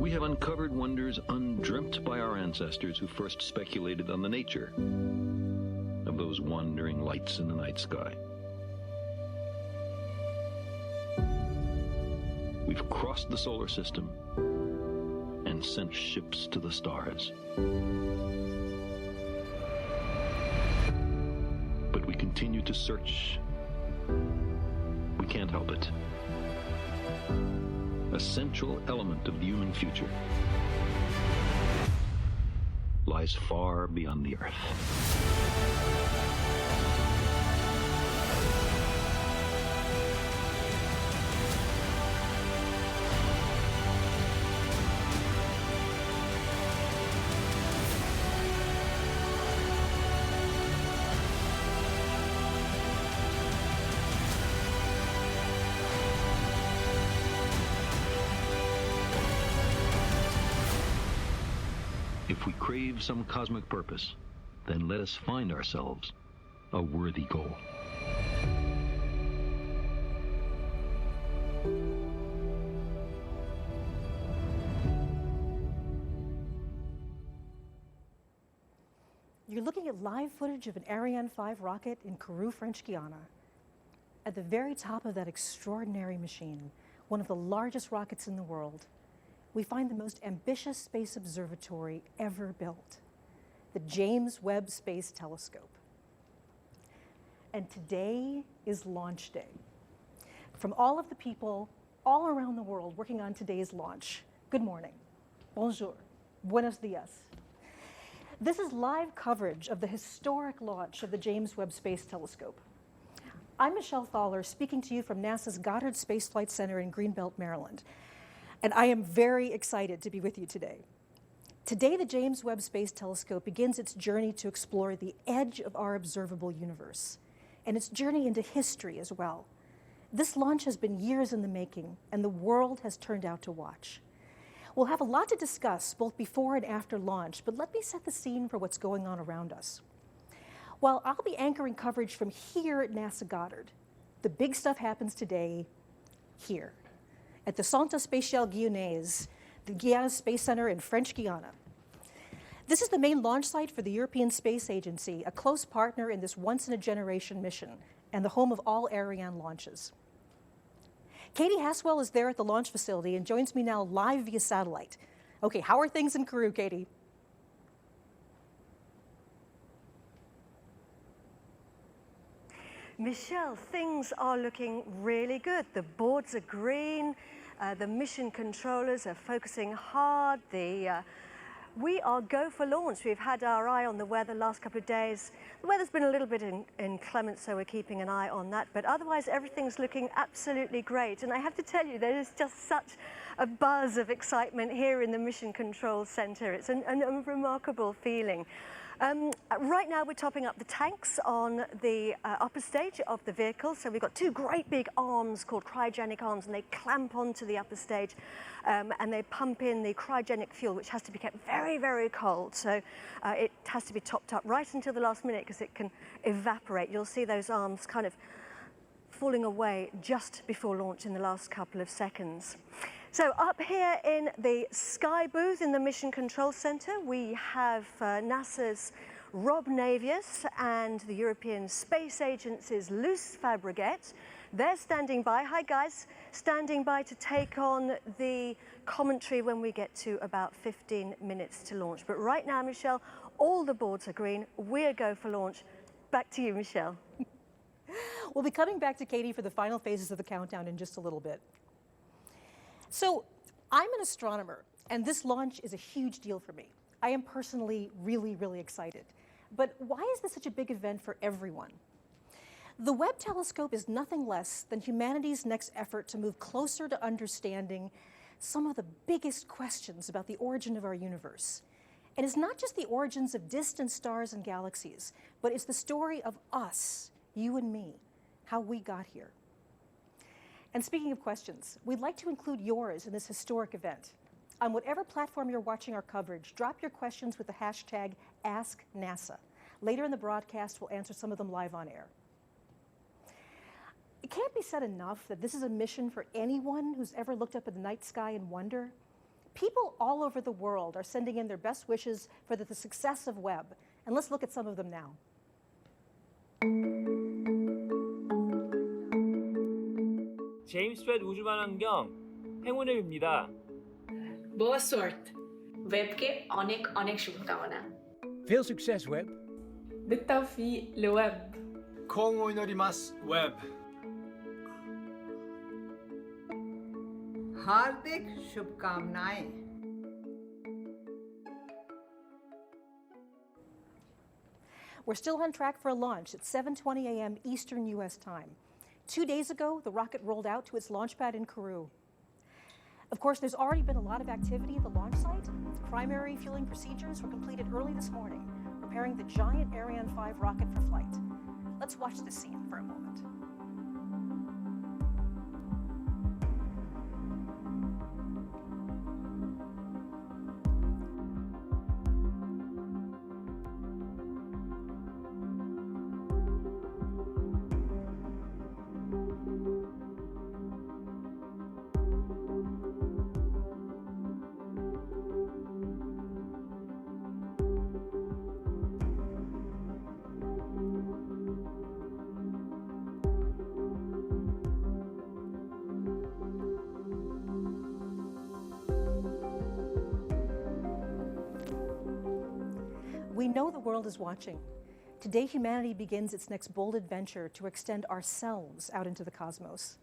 We have uncovered wonders undreamt by our ancestors who first speculated on the nature of those wandering lights in the night sky. We've crossed the solar system and sent ships to the stars. But we continue to search. We can't help it. A central element of the human future lies far beyond the Earth. If we crave some cosmic purpose, then let us find ourselves a worthy goal. You're looking at live footage of an Ariane 5 rocket in Kourou, French Guiana. At the very top of that extraordinary machine, one of the largest rockets in the world, we find the most ambitious space observatory ever built, the James Webb Space Telescope. And today is launch day. From all of the people all around the world working on today's launch, good morning, bonjour, buenos dias. This is live coverage of the historic launch of the James Webb Space Telescope. I'm Michelle Thaler, speaking to you from NASA's Goddard Space Flight Center in Greenbelt, Maryland. And I am very excited to be with you today. Today, the James Webb Space Telescope begins its journey to explore the edge of our observable universe, and its journey into history as well. This launch has been years in the making, and the world has turned out to watch. We'll have a lot to discuss both before and after launch, but let me set the scene for what's going on around us. While I'll be anchoring coverage from here at NASA Goddard, the big stuff happens today here, at the Centre Spatial Guyanais, the Guiana Space Center in French Guiana. This is the main launch site for the European Space Agency, a close partner in this once-in-a-generation mission, and the home of all Ariane launches. Katie Haswell is there at the launch facility and joins me now live via satellite. Okay, how are things in Kourou, Katie? Michelle, things are looking really good. The boards are green, the mission controllers are focusing hard. We are go for launch. We've had our eye on the weather the last couple of days. The weather's been a little bit inclement, so we're keeping an eye on that. But otherwise, everything's looking absolutely great. And I have to tell you, there is just such a buzz of excitement here in the Mission Control Center. It's a remarkable feeling. Right now we're topping up the tanks on the upper stage of the vehicle. So we've got two great big arms called cryogenic arms, and they clamp onto the upper stage and they pump in the cryogenic fuel, which has to be kept very, very cold. So it has to be topped up right until the last minute because it can evaporate. You'll see those arms kind of falling away just before launch in the last couple of seconds. So up here in the Sky booth in the Mission Control Center, we have NASA's Rob Navius and the European Space Agency's Luce Fabregat. They're standing by, hi guys, standing by to take on the commentary when we get to about 15 minutes to launch. But right now, Michelle, all the boards are green. We're go for launch. Back to you, Michelle. We'll be coming back to Katie for the final phases of the countdown in just a little bit. So I'm an astronomer, and this launch is a huge deal for me. I am personally really, really excited. But why is this such a big event for everyone? The Webb telescope is nothing less than humanity's next effort to move closer to understanding some of the biggest questions about the origin of our universe. And it's not just the origins of distant stars and galaxies, but it's the story of us, you and me, how we got here. And speaking of questions, we'd like to include yours in this historic event. On whatever platform you're watching our coverage, drop your questions with the hashtag AskNASA. Later in the broadcast, we'll answer some of them live on air. It can't be said enough that this is a mission for anyone who's ever looked up at the night sky and wonder, People all over the world are sending in their best wishes for the success of Webb. And let's look at some of them now. 제임스 웹 우주만원경 행운을 빕니다. Boa sorte. Webকে অনেক অনেক শুভকামনা. Veel succes, Webb. بالتوفيق لويب. 幸運を祈ります Webb हार्दिक शुभकामनाएं. We're still on track for a launch at 7:20 a.m. Eastern U.S. time. 2 days ago, the rocket rolled out to its launch pad in Kourou. Of course, there's already been a lot of activity at the launch site. Primary fueling procedures were completed early this morning, preparing the giant Ariane 5 rocket for flight. Let's watch this scene for a moment. We know the world is watching. Today, humanity begins its next bold adventure to extend ourselves out into the cosmos.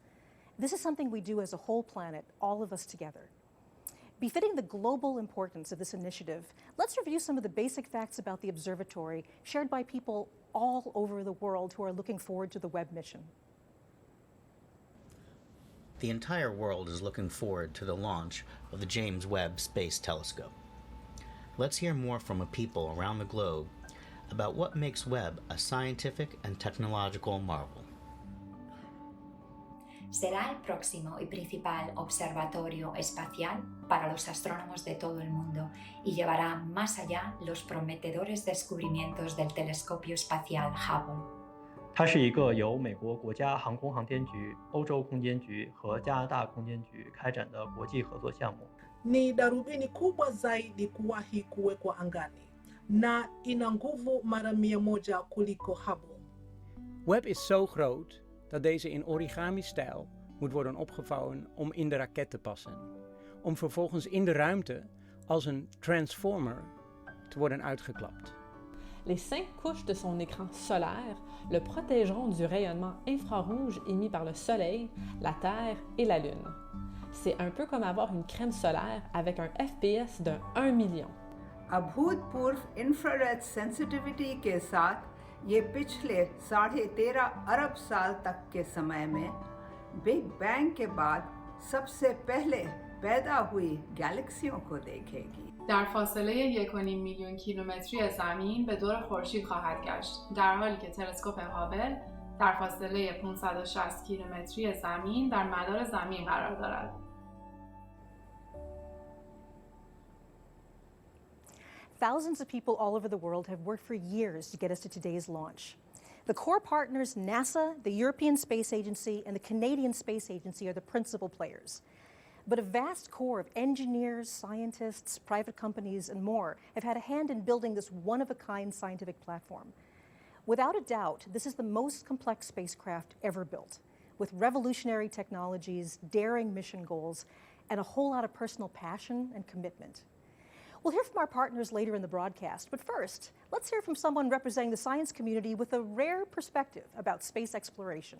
This is something we do as a whole planet, all of us together. Befitting the global importance of this initiative, let's review some of the basic facts about the observatory shared by people all over the world who are looking forward to the Webb mission. The entire world is looking forward to the launch of the James Webb Space Telescope. Let's hear more from a people around the globe about what makes Webb a scientific and technological marvel. Será el próximo y principal observatorio espacial para los astrónomos de todo el mundo y llevará más allá los prometedores descubrimientos del telescopio espacial Hubble. 它是一个由美国国家航空航天局、欧洲空间局和加拿大空间局开展的国际合作项目。 Ni darubini kubwa zaidi kuwahi kuwekwa angani na ina nguvu mara 100 kuliko Hubble. Webb is zo groot dat deze in origami-stijl moet worden opgevouwen om in de raket te passen. Om vervolgens in de ruimte als een transformer te worden uitgeklapt. Les 5 couches de son écran solaire le protégeront du rayonnement infrarouge émis par le Soleil, la Terre et la Lune. C'est un peu comme avoir une crème solaire avec un FPS de 1 million. अभूतपूर्व infrared sensitivity के साथ ये पिछले 13.5 अरब साल तक के समय में बिग बैंग के बाद सबसे पहले पैदा हुई गैलेक्सियों को देखेगी. در فاصله 1.5 میلیون کیلومتری زمین به دور خورشید خواهد گشت، در حالی که تلسکوپ هابل در فاصله 560 کیلومتری زمین در مدار زمین قرار دارد. Thousands of people all over the world have worked for years to get us to today's launch. The core partners, NASA, the European Space Agency, and the Canadian Space Agency are the principal players. But a vast core of engineers, scientists, private companies, and more have had a hand in building this one-of-a-kind scientific platform. Without a doubt, this is the most complex spacecraft ever built, with revolutionary technologies, daring mission goals, and a whole lot of personal passion and commitment. We'll hear from our partners later in the broadcast, but first, let's hear from someone representing the science community with a rare perspective about space exploration.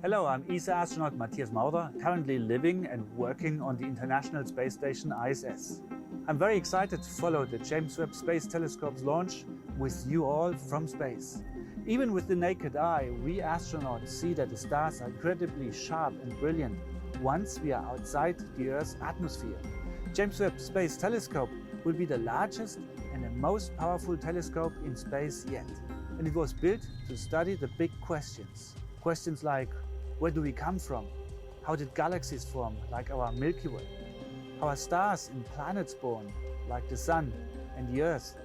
Hello, I'm ESA astronaut Matthias Maurer, currently living and working on the International Space Station ISS. I'm very excited to follow the James Webb Space Telescope's launch with you all from space. Even with the naked eye, we astronauts see that the stars are incredibly sharp and brilliant once we are outside the Earth's atmosphere. James Webb Space Telescope will be the largest and the most powerful telescope in space yet. And it was built to study the big questions. Questions like, where do we come from? How did galaxies form, like our Milky Way? How are stars and planets born, like the Sun and the Earth?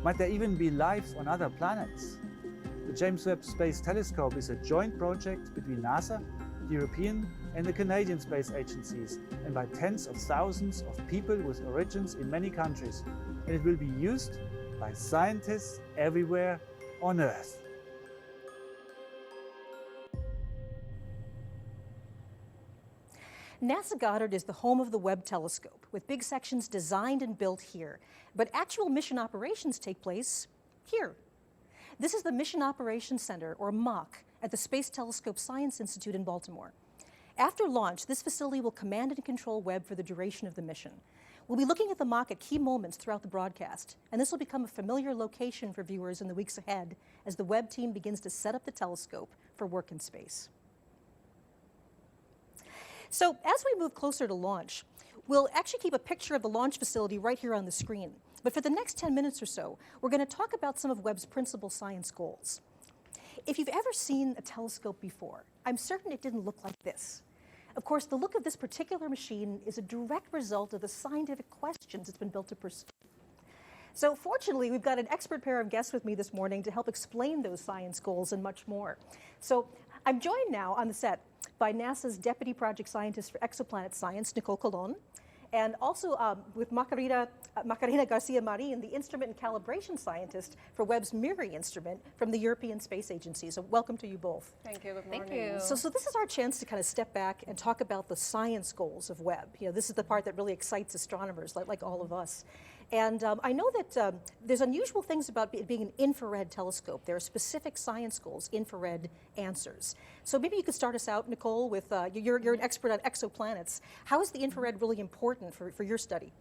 Might there even be life on other planets? The James Webb Space Telescope is a joint project between NASA, the European and the Canadian space agencies, and by tens of thousands of people with origins in many countries. And it will be used by scientists everywhere on Earth. NASA Goddard is the home of the Webb telescope, with big sections designed and built here. But actual mission operations take place here. This is the Mission Operations Center, or MOC, at the Space Telescope Science Institute in Baltimore. After launch, this facility will command and control Webb for the duration of the mission. We'll be looking at the MOC at key moments throughout the broadcast, and this will become a familiar location for viewers in the weeks ahead as the Webb team begins to set up the telescope for work in space. So as we move closer to launch, we'll actually keep a picture of the launch facility right here on the screen. But for the next 10 minutes or so, we're going to talk about some of Webb's principal science goals. If you've ever seen a telescope before, I'm certain it didn't look like this. Of course, the look of this particular machine is a direct result of the scientific questions it's been built to pursue. So fortunately, we've got an expert pair of guests with me this morning to help explain those science goals and much more. So I'm joined now on the set by NASA's Deputy Project Scientist for Exoplanet Science, Nicole Colon, and also with Macarena Garcia-Marin, the Instrument and Calibration Scientist for Webb's MIRI instrument from the European Space Agency. So welcome to you both. Thank you. Good morning. Thank you. So this is our chance to kind of step back and talk about the science goals of Webb. You know, this is the part that really excites astronomers, like all of us. And I know that there's unusual things about it being an infrared telescope. There are specific science goals, infrared answers. So maybe you could start us out, Nicole, with you're an expert on exoplanets. How is the infrared really important for your study?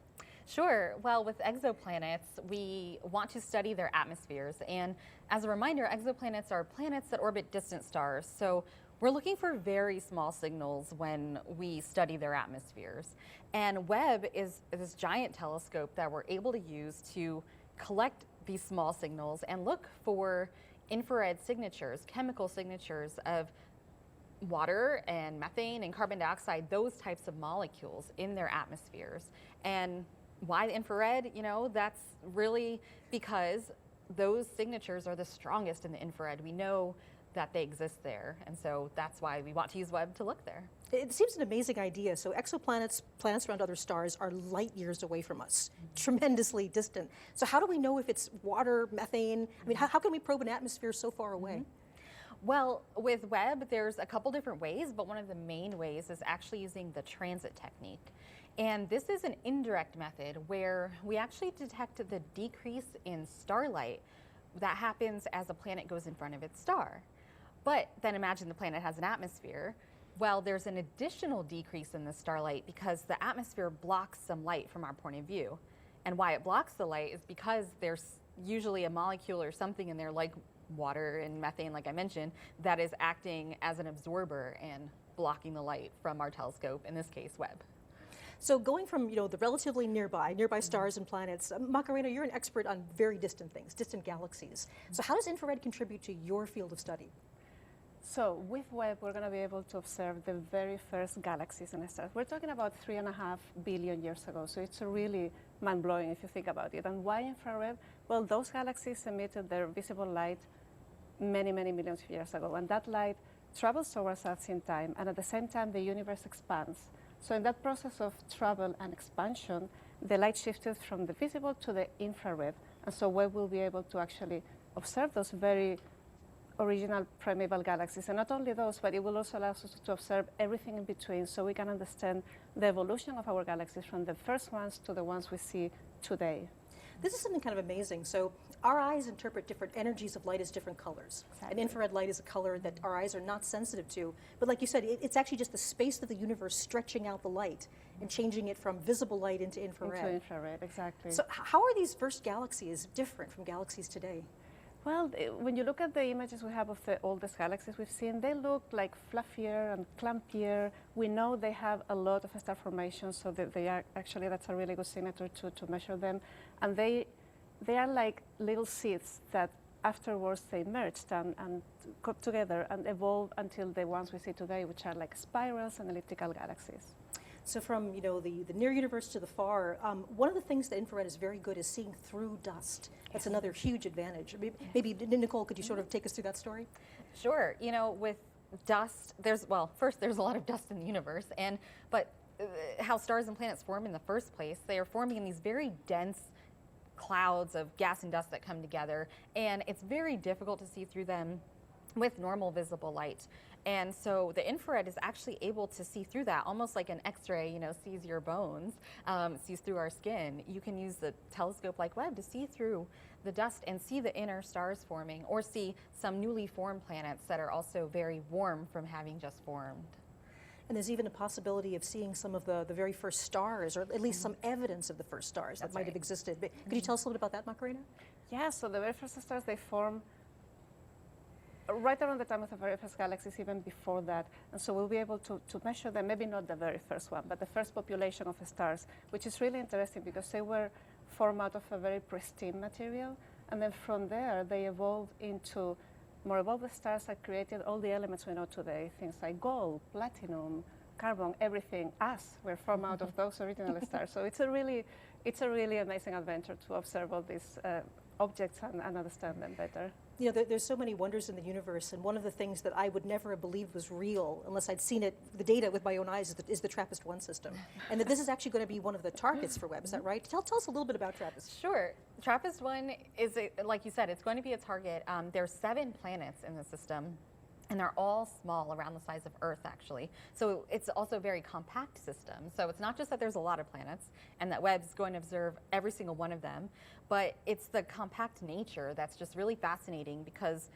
Sure. Well, with exoplanets, we want to study their atmospheres. And as a reminder, exoplanets are planets that orbit distant stars. So we're looking for very small signals when we study their atmospheres. And Webb is this giant telescope that we're able to use to collect these small signals and look for infrared signatures, chemical signatures of water and methane and carbon dioxide, those types of molecules in their atmospheres. And why the infrared? You know, that's really because those signatures are the strongest in the infrared. We know that they exist there, and so that's why we want to use Webb to look there. It seems an amazing idea. So exoplanets, planets around other stars, are light years away from us, tremendously distant. So how do we know if it's water, methane? I mean, how can we probe an atmosphere so far away? Well, with Webb, there's a couple different ways, but one of the main ways is actually using the transit technique. And this is an indirect method where we actually detect the decrease in starlight that happens as a planet goes in front of its star. But then imagine the planet has an atmosphere. Well, there's an additional decrease in the starlight because the atmosphere blocks some light from our point of view. And why it blocks the light is because there's usually a molecule or something in there, like water and methane, like I mentioned, that is acting as an absorber and blocking the light from our telescope, in this case, Webb. So going from, you know, the relatively nearby stars and planets, Macarena, you're an expert on very distant things, distant galaxies. So how does infrared contribute to your field of study? So with Webb, we're going to be able to observe the very first galaxies and stars. We're talking about 3.5 billion years ago, so it's really mind-blowing if you think about it. And why infrared? Well, those galaxies emitted their visible light many, many millions of years ago, and that light travels towards us in time, and at the same time, the universe expands. So in that process of travel and expansion, the light shifted from the visible to the infrared, and so Webb will be able to actually observe those very original primeval galaxies. And not only those, but it will also allow us to observe everything in between so we can understand the evolution of our galaxies from the first ones to the ones we see today. This is something kind of amazing. So our eyes interpret different energies of light as different colors. Exactly. And infrared light is a color that our eyes are not sensitive to. But like you said, it's actually just the space of the universe stretching out the light and changing it from visible light into infrared. Into infrared, exactly. So how are these first galaxies different from galaxies today? Well, when you look at the images we have of the oldest galaxies we've seen, they look like fluffier and clumpier. We know they have a lot of star formation, so they are actually, that's a really good signature to measure them. And they are like little seeds that afterwards they merged and got together and evolved until the ones we see today, which are like spirals and elliptical galaxies. So from, you know, the near universe to the far, one of the things that infrared is very good is seeing through dust. That's another huge advantage. Maybe Nicole, could you sort of take us through that story? Sure. You know, with dust, first there's a lot of dust in the universe, but how stars and planets form in the first place, they are forming in these very dense clouds of gas and dust that come together, and it's very difficult to see through them with normal visible light. And so the infrared is actually able to see through that, almost like an X-ray, sees your bones, sees through our skin. You can use the telescope like Webb to see through the dust and see the inner stars forming, or see some newly formed planets that are also very warm from having just formed. And there's even a possibility of seeing some of the very first stars, or at least some evidence of the first stars that might have existed. But could you tell us a little bit about that, Macarena? Yeah, so the very first stars, they form right around the time of the very first galaxies, even before that. And so we'll be able to measure them, maybe not the very first one, but the first population of stars, which is really interesting because they were formed out of a very pristine material. And then from there, they evolved into more evolved stars that created all the elements we know today, things like gold, platinum, carbon, everything. Us were formed out of those original stars. So it's a really amazing adventure to observe all these objects and understand them better. There's so many wonders in the universe, and one of the things that I would never have believed was real unless I'd seen the data with my own eyes, is the TRAPPIST-1 system. And that this is actually going to be one of the targets for Webb, is that right? Tell us a little bit about TRAPPIST. Sure. TRAPPIST-1 is, like you said, it's going to be a target. There's 7 planets in the system, and they're all small, around the size of Earth, actually. So it's also a very compact system. So it's not just that there's a lot of planets and that Webb's going to observe every single one of them, but it's the compact nature that's just really fascinating, because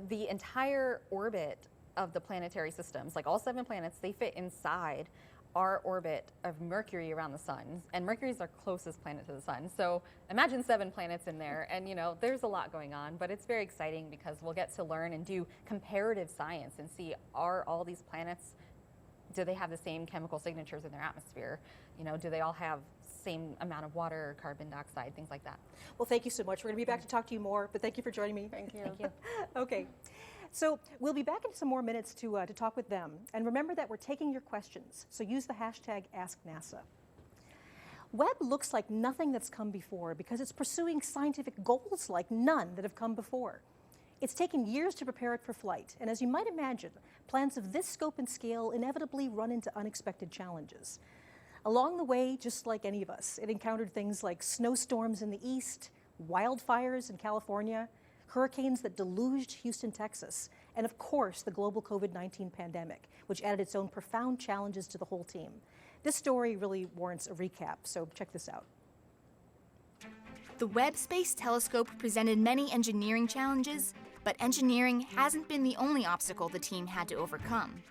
the entire orbit of the planetary systems, like all 7 planets, they fit inside our orbit of Mercury around the sun, and Mercury is our closest planet to the sun. So imagine 7 planets in there, and there's a lot going on, but it's very exciting because we'll get to learn and do comparative science and see, are all these planets, do they have the same chemical signatures in their atmosphere? Do they all have same amount of water, carbon dioxide, things like that? Well, thank you so much. We're going to be back to talk to you more, but thank you for joining me. Thank you. Thank you. Okay. So we'll be back in some more minutes to talk with them. And remember that we're taking your questions, so use the hashtag AskNASA. Webb looks like nothing that's come before because it's pursuing scientific goals like none that have come before. It's taken years to prepare it for flight, and as you might imagine, plans of this scope and scale inevitably run into unexpected challenges. Along the way, just like any of us, it encountered things like snowstorms in the east, wildfires in California, hurricanes that deluged Houston, Texas, and of course, the global COVID-19 pandemic, which added its own profound challenges to the whole team. This story really warrants a recap, so check this out. The Webb Space Telescope presented many engineering challenges, but engineering hasn't been the only obstacle the team had to overcome.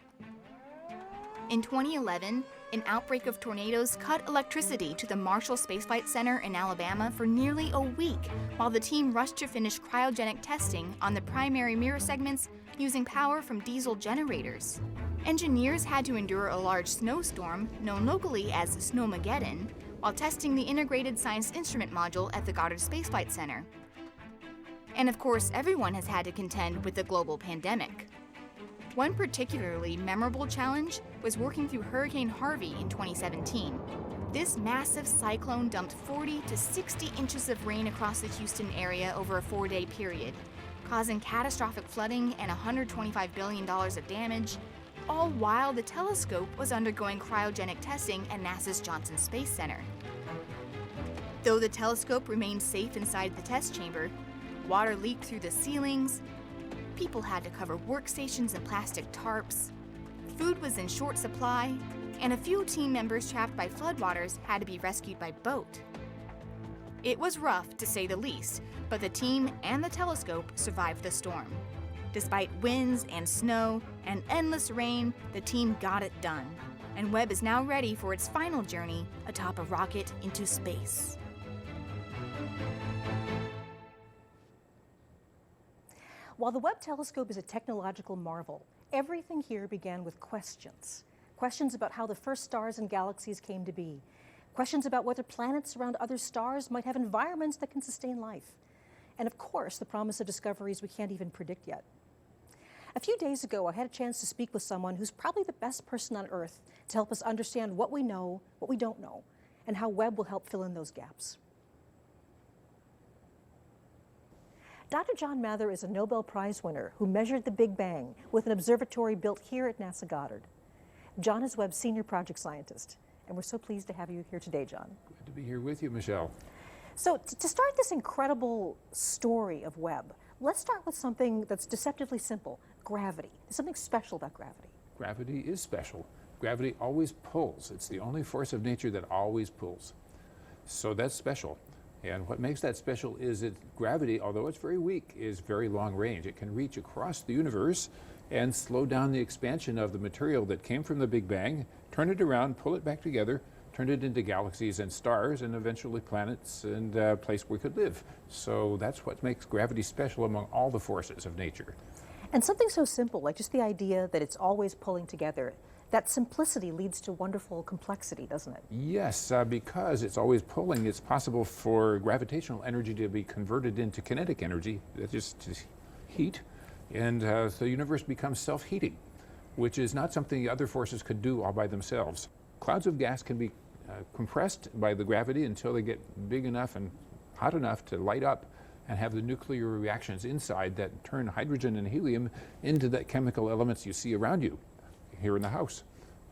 In 2011, an outbreak of tornadoes cut electricity to the Marshall Space Flight Center in Alabama for nearly a week, while the team rushed to finish cryogenic testing on the primary mirror segments using power from diesel generators. Engineers had to endure a large snowstorm, known locally as Snowmageddon, while testing the Integrated Science Instrument Module at the Goddard Space Flight Center. And of course, everyone has had to contend with the global pandemic. One particularly memorable challenge was working through Hurricane Harvey in 2017. This massive cyclone dumped 40 to 60 inches of rain across the Houston area over a 4-day period, causing catastrophic flooding and $125 billion of damage, all while the telescope was undergoing cryogenic testing at NASA's Johnson Space Center. Though the telescope remained safe inside the test chamber, water leaked through the ceilings, people had to cover workstations in plastic tarps, food was in short supply, and a few team members trapped by floodwaters had to be rescued by boat. It was rough, to say the least, but the team and the telescope survived the storm. Despite winds and snow and endless rain, the team got it done, and Webb is now ready for its final journey atop a rocket into space. While the Webb telescope is a technological marvel, everything here began with questions. Questions about how the first stars and galaxies came to be. Questions about whether planets around other stars might have environments that can sustain life. And of course, the promise of discoveries we can't even predict yet. A few days ago, I had a chance to speak with someone who's probably the best person on Earth to help us understand what we know, what we don't know, and how Webb will help fill in those gaps. Dr. John Mather is a Nobel Prize winner who measured the Big Bang with an observatory built here at NASA Goddard. John is Webb's senior project scientist, and we're so pleased to have you here today, John. Good to be here with you, Michelle. So to start this incredible story of Webb, let's start with something that's deceptively simple, gravity. There's something special about gravity. Gravity is special. Gravity always pulls. It's the only force of nature that always pulls. So that's special. And what makes that special is that gravity, although it's very weak, is very long range. It can reach across the universe and slow down the expansion of the material that came from the Big Bang, turn it around, pull it back together, turn it into galaxies and stars and eventually planets and a place where we could live. So that's what makes gravity special among all the forces of nature. And something so simple, like just the idea that it's always pulling together, that simplicity leads to wonderful complexity, doesn't it? Yes, because it's always pulling, it's possible for gravitational energy to be converted into kinetic energy, that's just heat, and the universe becomes self-heating, which is not something the other forces could do all by themselves. Clouds of gas can be compressed by the gravity until they get big enough and hot enough to light up and have the nuclear reactions inside that turn hydrogen and helium into the chemical elements you see around you, here in the house,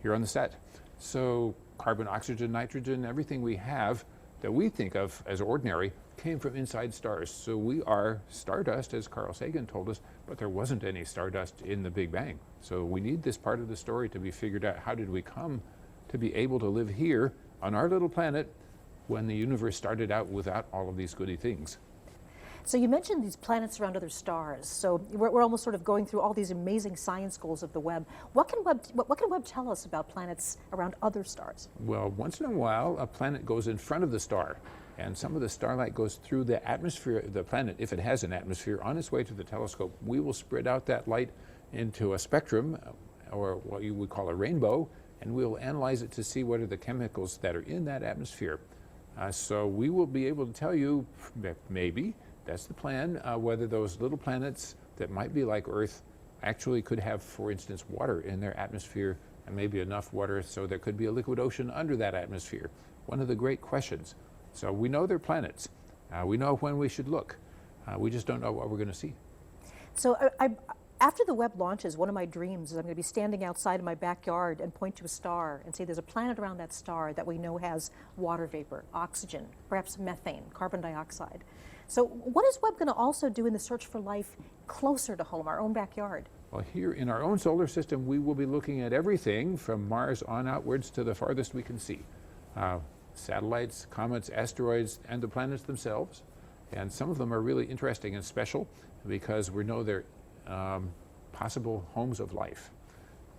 here on the set. So carbon, oxygen, nitrogen, everything we have that we think of as ordinary came from inside stars. So we are stardust, as Carl Sagan told us, but there wasn't any stardust in the Big Bang. So we need this part of the story to be figured out. How did we come to be able to live here on our little planet when the universe started out without all of these goody things? So you mentioned these planets around other stars. So we're almost sort of going through all these amazing science goals of the Webb. What can Webb tell us about planets around other stars? Well, once in a while, a planet goes in front of the star, and some of the starlight goes through the atmosphere of the planet, if it has an atmosphere, on its way to the telescope. We will spread out that light into a spectrum, or what you would call a rainbow, and we'll analyze it to see what are the chemicals that are in that atmosphere. So we will be able to tell you, maybe, that's the plan, whether those little planets that might be like Earth actually could have, for instance, water in their atmosphere, and maybe enough water so there could be a liquid ocean under that atmosphere. One of the great questions. So we know they're planets. We know when we should look. We just don't know what we're going to see. So after the Webb launches, one of my dreams is I'm going to be standing outside in my backyard and point to a star and say there's a planet around that star that we know has water vapor, oxygen, perhaps methane, carbon dioxide. So what is Webb going to also do in the search for life closer to home, our own backyard? Well, here in our own solar system, we will be looking at everything from Mars on outwards to the farthest we can see. Satellites, comets, asteroids, and the planets themselves. And some of them are really interesting and special because we know they're possible homes of life.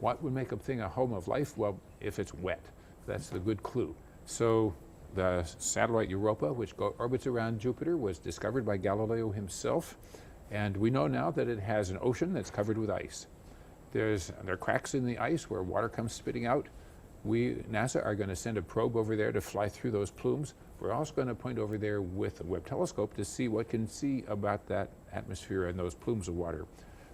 What would make a thing a home of life? Well, if it's wet. That's the good clue. So the satellite Europa, which orbits around Jupiter, was discovered by Galileo himself. And we know now that it has an ocean that's covered with ice. There are cracks in the ice where water comes spitting out. NASA are going to send a probe over there to fly through those plumes. We're also going to point over there with the Webb telescope to see what can see about that atmosphere and those plumes of water.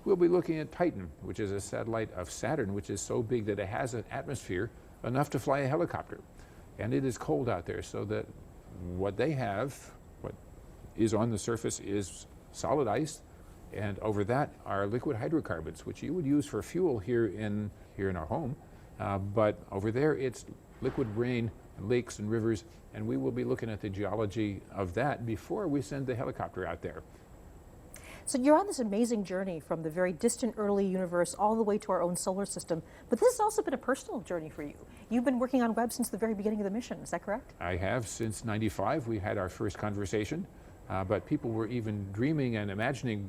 We'll be looking at Titan, which is a satellite of Saturn, which is so big that it has an atmosphere enough to fly a helicopter. And it is cold out there, so that what they have, what is on the surface, is solid ice, and over that are liquid hydrocarbons, which you would use for fuel here in our home. But over there, it's liquid rain, lakes and rivers, and we will be looking at the geology of that before we send the helicopter out there. So you're on this amazing journey from the very distant early universe all the way to our own solar system, but this has also been a personal journey for you. You've been working on Webb since the very beginning of the mission, is that correct? I have. Since '95, we had our first conversation, but people were even dreaming and imagining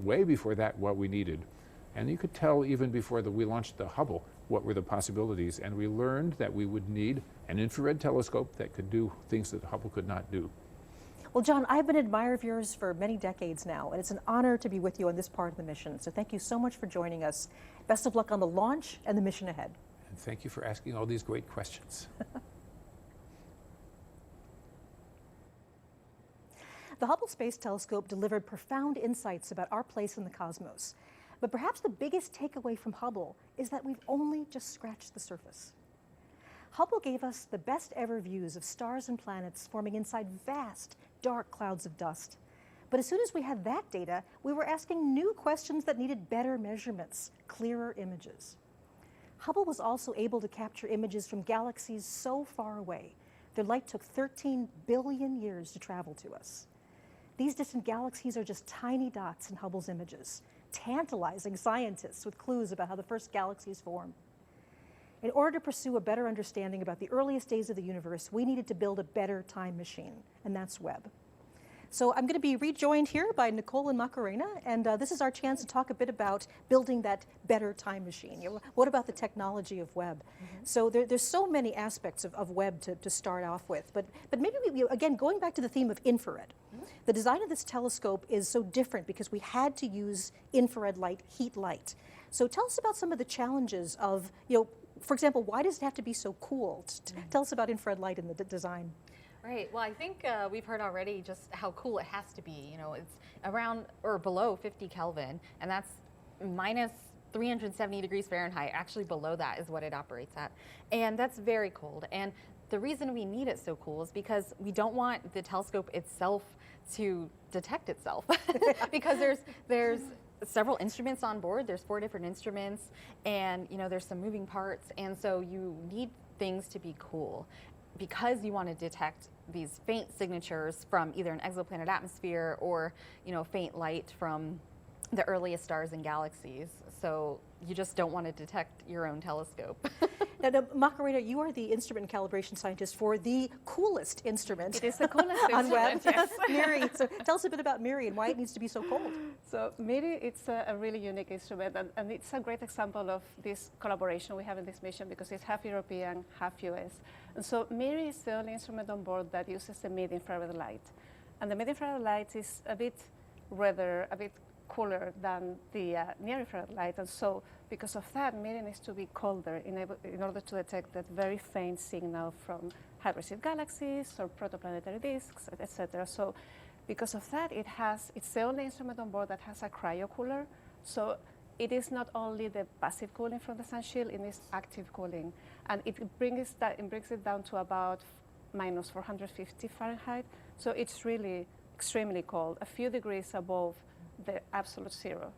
way before that what we needed. And you could tell even before we launched the Hubble what were the possibilities, and we learned that we would need an infrared telescope that could do things that Hubble could not do. Well, John, I've been an admirer of yours for many decades now, and it's an honor to be with you on this part of the mission. So thank you so much for joining us. Best of luck on the launch and the mission ahead. And thank you for asking all these great questions. The Hubble Space Telescope delivered profound insights about our place in the cosmos. But perhaps the biggest takeaway from Hubble is that we've only just scratched the surface. Hubble gave us the best ever views of stars and planets forming inside vast, dark clouds of dust. But as soon as we had that data, we were asking new questions that needed better measurements, clearer images. Hubble was also able to capture images from galaxies so far away. Their light took 13 billion years to travel to us. These distant galaxies are just tiny dots in Hubble's images, tantalizing scientists with clues about how the first galaxies form. In order to pursue a better understanding about the earliest days of the universe, we needed to build a better time machine, and that's Webb. So I'm going to be rejoined here by Nicole and Macarena, and this is our chance to talk a bit about building that better time machine. You know, what about the technology of Webb? So there's so many aspects of Webb to start off with, but maybe again, going back to the theme of infrared. The design of this telescope is so different because we had to use infrared light, heat light. So tell us about some of the challenges of, for example, why does it have to be so cool? Tell us about infrared light in the design. Right. Well, I think we've heard already just how cool it has to be. It's around or below 50 Kelvin, and that's minus 370 degrees Fahrenheit. Actually, below that is what it operates at. And that's very cold. And the reason we need it so cool is because we don't want the telescope itself to detect itself. Because there's several instruments on board. There's 4 different instruments, and there's some moving parts. And so you need things to be cool, because you want to detect these faint signatures from either an exoplanet atmosphere or, faint light from the earliest stars and galaxies. So you just don't want to detect your own telescope. Now, Macarena, you are the instrument and calibration scientist for the coolest instrument. It is the coolest on Webb. yes. MIRI. So tell us a bit about MIRI and why it needs to be so cold. So MIRI, it's a really unique instrument, and it's a great example of this collaboration we have in this mission because it's half European, half US. And so MIRI is the only instrument on board that uses the mid-infrared light. And the mid-infrared light is a bit redder, a bit cooler than the near-infrared light. And so because of that, MIRI needs to be colder in order to detect that very faint signal from high-massive galaxies or protoplanetary disks, etc. So because of that, it's the only instrument on board that has a cryocooler. So it is not only the passive cooling from the sun shield, it is active cooling. And it brings it down to about minus 450 Fahrenheit. So it's really extremely cold, a few degrees above the absolute zero.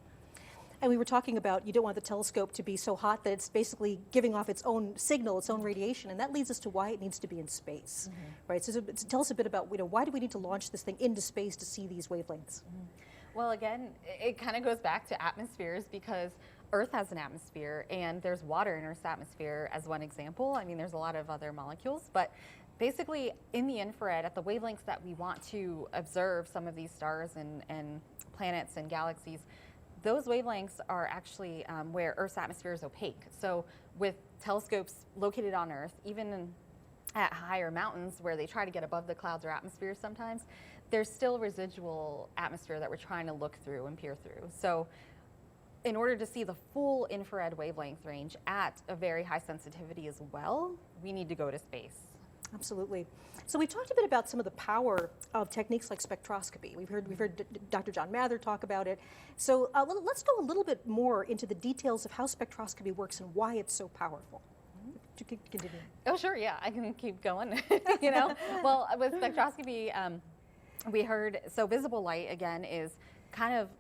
And we were talking about you don't want the telescope to be so hot that it's basically giving off its own signal, its own radiation, and that leads us to why it needs to be in space, right? So tell us a bit about why do we need to launch this thing into space to see these wavelengths? Well, again, it kind of goes back to atmospheres because Earth has an atmosphere and there's water in Earth's atmosphere as one example. I mean, there's a lot of other molecules, but basically in the infrared, at the wavelengths that we want to observe some of these stars and planets and galaxies, those wavelengths are actually where Earth's atmosphere is opaque. So with telescopes located on Earth, even at higher mountains where they try to get above the clouds or atmosphere sometimes, there's still residual atmosphere that we're trying to look through and peer through. So in order to see the full infrared wavelength range at a very high sensitivity as well, we need to go to space. Absolutely. So we've talked a bit about some of the power of techniques like spectroscopy. We've heard Dr. John Mather talk about it. So let's go a little bit more into the details of how spectroscopy works and why it's so powerful. Continue. Oh, sure, yeah, I can keep going. Well, with spectroscopy, we heard, so visible light, again, is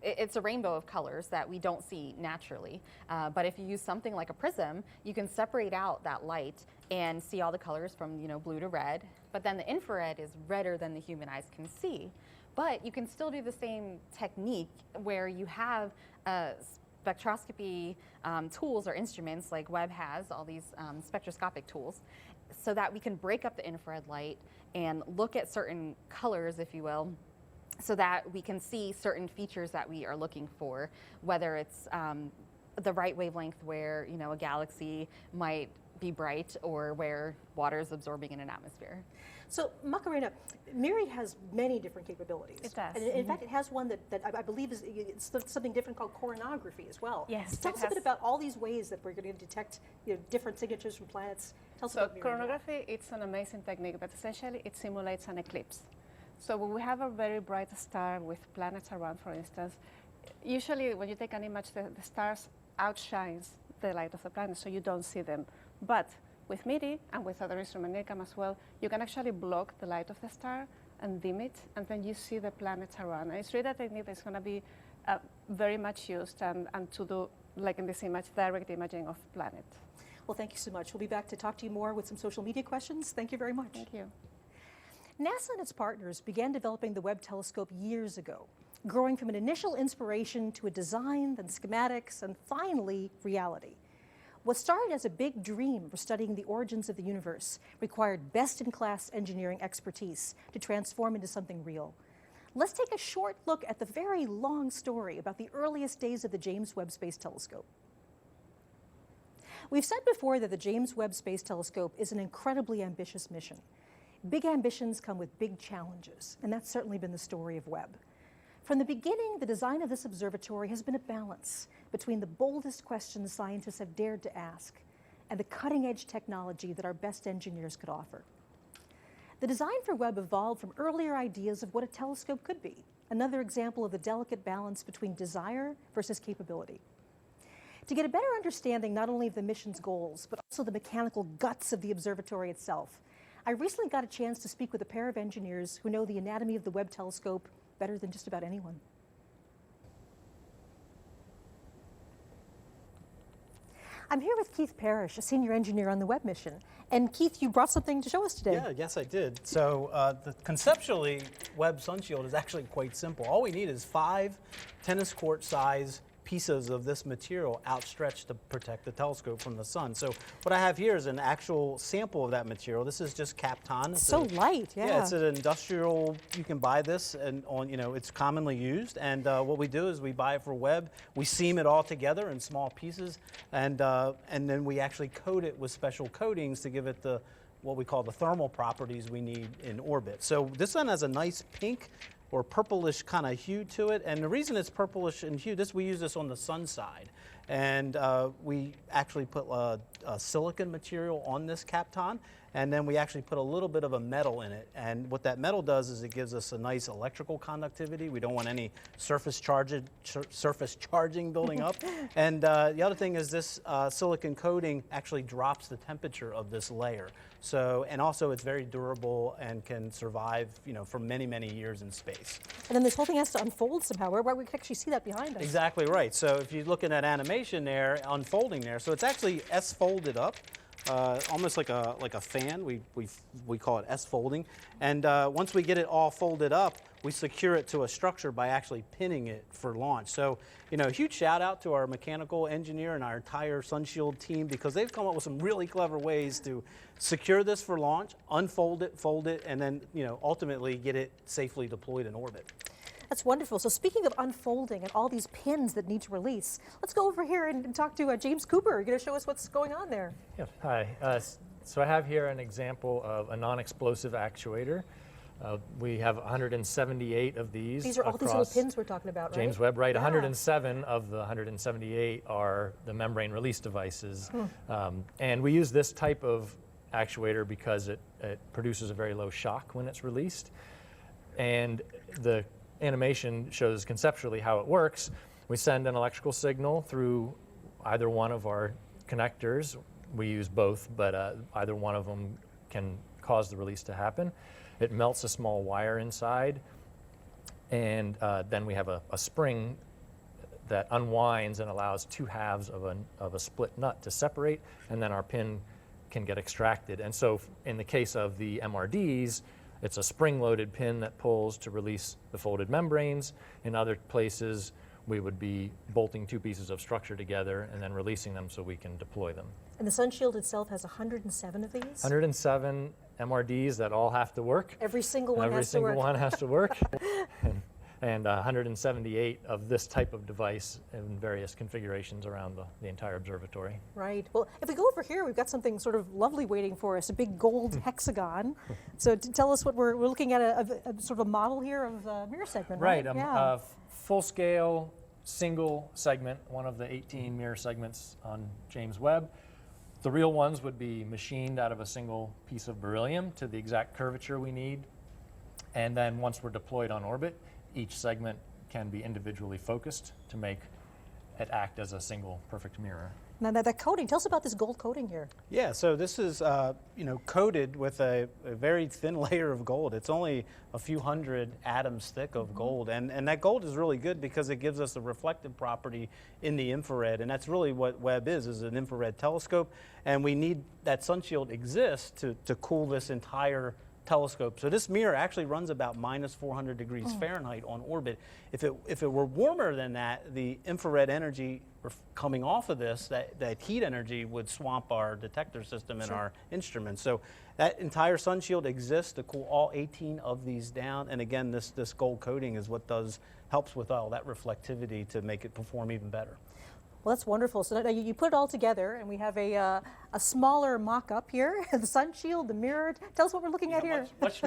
it's a rainbow of colors that we don't see naturally. But if you use something like a prism, you can separate out that light and see all the colors from blue to red. But then the infrared is redder than the human eyes can see. But you can still do the same technique where you have spectroscopy tools or instruments like Webb has, all these spectroscopic tools, so that we can break up the infrared light and look at certain colors, if you will, so that we can see certain features that we are looking for, whether it's the right wavelength where a galaxy might be bright or where water is absorbing in an atmosphere. So Macarena, MIRI has many different capabilities. It does. And in fact, it has one that I believe is something different called coronography as well. Yes. Tell us a bit about all these ways that we're going to detect different signatures from planets. Tell us about MIRI. Coronography, it's an amazing technique, but essentially it simulates an eclipse. So when we have a very bright star with planets around, for instance, usually when you take an image, the stars outshines the light of the planet, so you don't see them. But with MIRI and with other instruments, NIRCam as well, you can actually block the light of the star, and dim it, and then you see the planets around. And it's really a technique that's going to be very much used and to do, like in this image, direct imaging of planets. Well, thank you so much. We'll be back to talk to you more with some social media questions. Thank you very much. Thank you. NASA and its partners began developing the Webb telescope years ago, growing from an initial inspiration to a design, then schematics, and finally, reality. What started as a big dream for studying the origins of the universe required best-in-class engineering expertise to transform into something real. Let's take a short look at the very long story about the earliest days of the James Webb Space Telescope. We've said before that the James Webb Space Telescope is an incredibly ambitious mission. Big ambitions come with big challenges, and that's certainly been the story of Webb. From the beginning, the design of this observatory has been a balance between the boldest questions scientists have dared to ask and the cutting-edge technology that our best engineers could offer. The design for Webb evolved from earlier ideas of what a telescope could be, another example of the delicate balance between desire versus capability. To get a better understanding not only of the mission's goals, but also the mechanical guts of the observatory itself, I recently got a chance to speak with a pair of engineers who know the anatomy of the Webb telescope better than just about anyone. I'm here with Keith Parrish, a senior engineer on the Webb mission. And Keith, you brought something to show us today. Yeah, yes I did. So conceptually, Webb Sunshield is actually quite simple. All we need is 5 tennis court size pieces of this material outstretched to protect the telescope from the sun. So what I have here is an actual sample of that material. This is just Kapton. It's so light, yeah. Yeah, it's an industrial, you can buy this and it's commonly used. And what we do is we buy it for Webb, we seam it all together in small pieces, and then we actually coat it with special coatings to give it what we call the thermal properties we need in orbit. So this one has a nice pink or purplish kind of hue to it, and the reason it's purplish in hue, we use this on the sun side, and we actually put a silicon material on this Kapton, and then we actually put a little bit of a metal in it, and what that metal does is it gives us a nice electrical conductivity. We don't want any surface charging building up, and the other thing is this silicon coating actually drops the temperature of this layer. So, and also it's very durable and can survive, for many, many years in space. And then this whole thing has to unfold somehow, where we can actually see that behind us. Exactly right. So if you look at that animation there, unfolding there, so it's actually S-folded up, almost like a fan. We call it S-folding. And once we get it all folded up, we secure it to a structure by actually pinning it for launch. So, a huge shout out to our mechanical engineer and our entire Sunshield team, because they've come up with some really clever ways to secure this for launch, unfold it, fold it, and then, ultimately get it safely deployed in orbit. That's wonderful. So speaking of unfolding and all these pins that need to release, let's go over here and talk to James Cooper. You're going to show us what's going on there. Yeah, hi. So I have here an example of a non-explosive actuator. We have 178 of these. These are all these little pins we're talking about, right? James Webb, right? Yeah. 107 of the 178 are the membrane release devices. And we use this type of actuator because it produces a very low shock when it's released. And the animation shows conceptually how it works. We send an electrical signal through either one of our connectors. We use both, but either one of them can cause the release to happen. It melts a small wire inside, and then we have a spring that unwinds and allows 2 halves of a split nut to separate, and then our pin can get extracted. And so in the case of the MRDs, it's a spring-loaded pin that pulls to release the folded membranes. In other places, we would be bolting 2 pieces of structure together and then releasing them so we can deploy them. And the Sunshield itself has 107 of these? 107 MRDs that all have to work. Every single one has to work. Every single one has to work. And 178 of this type of device in various configurations around the entire observatory. Right. Well, if we go over here, we've got something sort of lovely waiting for us, a big gold hexagon. So tell us what we're looking at, a sort of a model here of a mirror segment, right? Right. Yeah. Full-scale, single segment, one of the 18 mirror segments on James Webb. The real ones would be machined out of a single piece of beryllium to the exact curvature we need. And then once we're deployed on orbit, each segment can be individually focused to make it act as a single perfect mirror. Now that coating, tell us about this gold coating here. Yeah, so this is coated with a very thin layer of gold. It's only a few hundred atoms thick of gold, and that gold is really good because it gives us a reflective property in the infrared, and that's really what Webb is an infrared telescope, and we need that sun shield exists to cool this entire telescope. So this mirror actually runs about minus 400 degrees Fahrenheit on orbit. If it were warmer than that, the infrared energy coming off of this, that heat energy would swamp our detector system and our instruments. So that entire sun shield exists to cool all 18 of these down. And again, this gold coating is what helps with all that reflectivity to make it perform even better. Well, that's wonderful. So now you put it all together, and we have a smaller mock-up here, the sun shield, the mirror. Tell us what we're looking at here. Much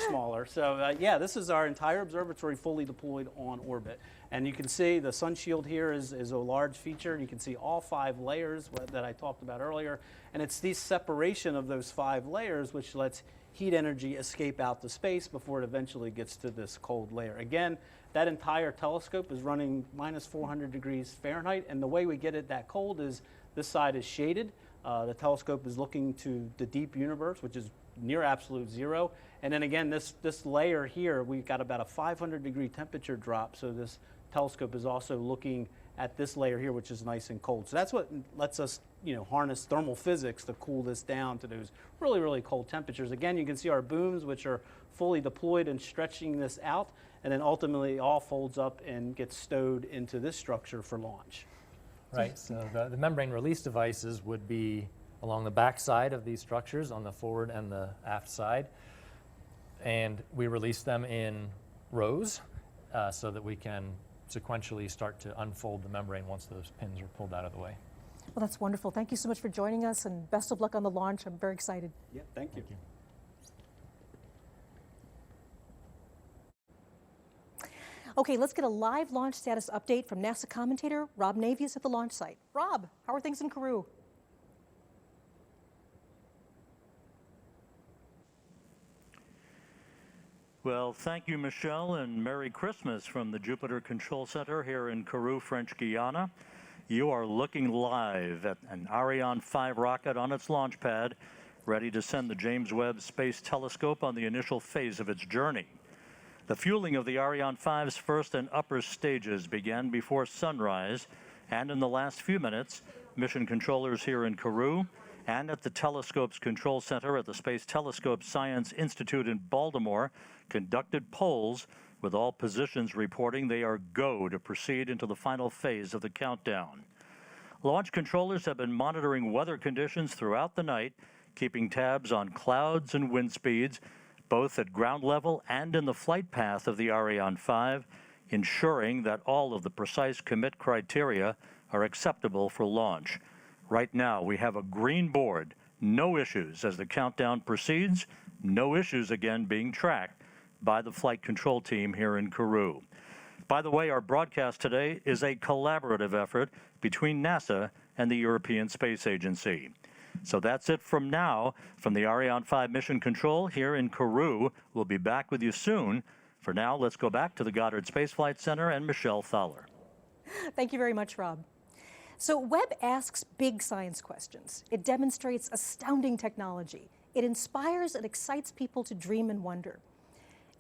smaller. So yeah, this is our entire observatory fully deployed on orbit. And you can see the sun shield here is a large feature. You can see all 5 layers that I talked about earlier. And it's the separation of those 5 layers which lets heat energy escape out to space before it eventually gets to this cold layer. Again, that entire telescope is running minus 400 degrees Fahrenheit, and the way we get it that cold is this side is shaded. The telescope is looking to the deep universe, which is near absolute zero. And then again, this layer here, we've got about a 500 degree temperature drop, so this telescope is also looking at this layer here, which is nice and cold. So that's what lets us harness thermal physics to cool this down to those really, really cold temperatures. Again, you can see our booms, which are fully deployed and stretching this out, and then ultimately all folds up and gets stowed into this structure for launch. Right, so the membrane release devices would be along the back side of these structures on the forward and the aft side. And we release them in rows so that we can sequentially start to unfold the membrane once those pins are pulled out of the way. Well, that's wonderful. Thank you so much for joining us, and best of luck on the launch. I'm very excited. Yeah, thank you. Okay, let's get a live launch status update from NASA commentator Rob Navius at the launch site. Rob, how are things in Kourou? Well, thank you, Michelle, and Merry Christmas from the Jupiter Control Center here in Kourou, French Guiana. You are looking live at an Ariane 5 rocket on its launch pad, ready to send the James Webb Space Telescope on the initial phase of its journey. The fueling of the Ariane 5's first and upper stages began before sunrise, and in the last few minutes, mission controllers here in Kourou and at the telescope's control center at the Space Telescope Science Institute in Baltimore conducted polls, with all positions reporting they are go to proceed into the final phase of the countdown. Launch controllers have been monitoring weather conditions throughout the night, keeping tabs on clouds and wind speeds, both at ground level and in the flight path of the Ariane 5, ensuring that all of the precise commit criteria are acceptable for launch. Right now, we have a green board, no issues as the countdown proceeds, no issues again being tracked by the flight control team here in Kourou. By the way, our broadcast today is a collaborative effort between NASA and the European Space Agency. So that's it from now. From the Ariane 5 Mission Control here in Kourou, we'll be back with you soon. For now, let's go back to the Goddard Space Flight Center and Michelle Fowler. Thank you very much, Rob. So Webb asks big science questions. It demonstrates astounding technology. It inspires and excites people to dream and wonder.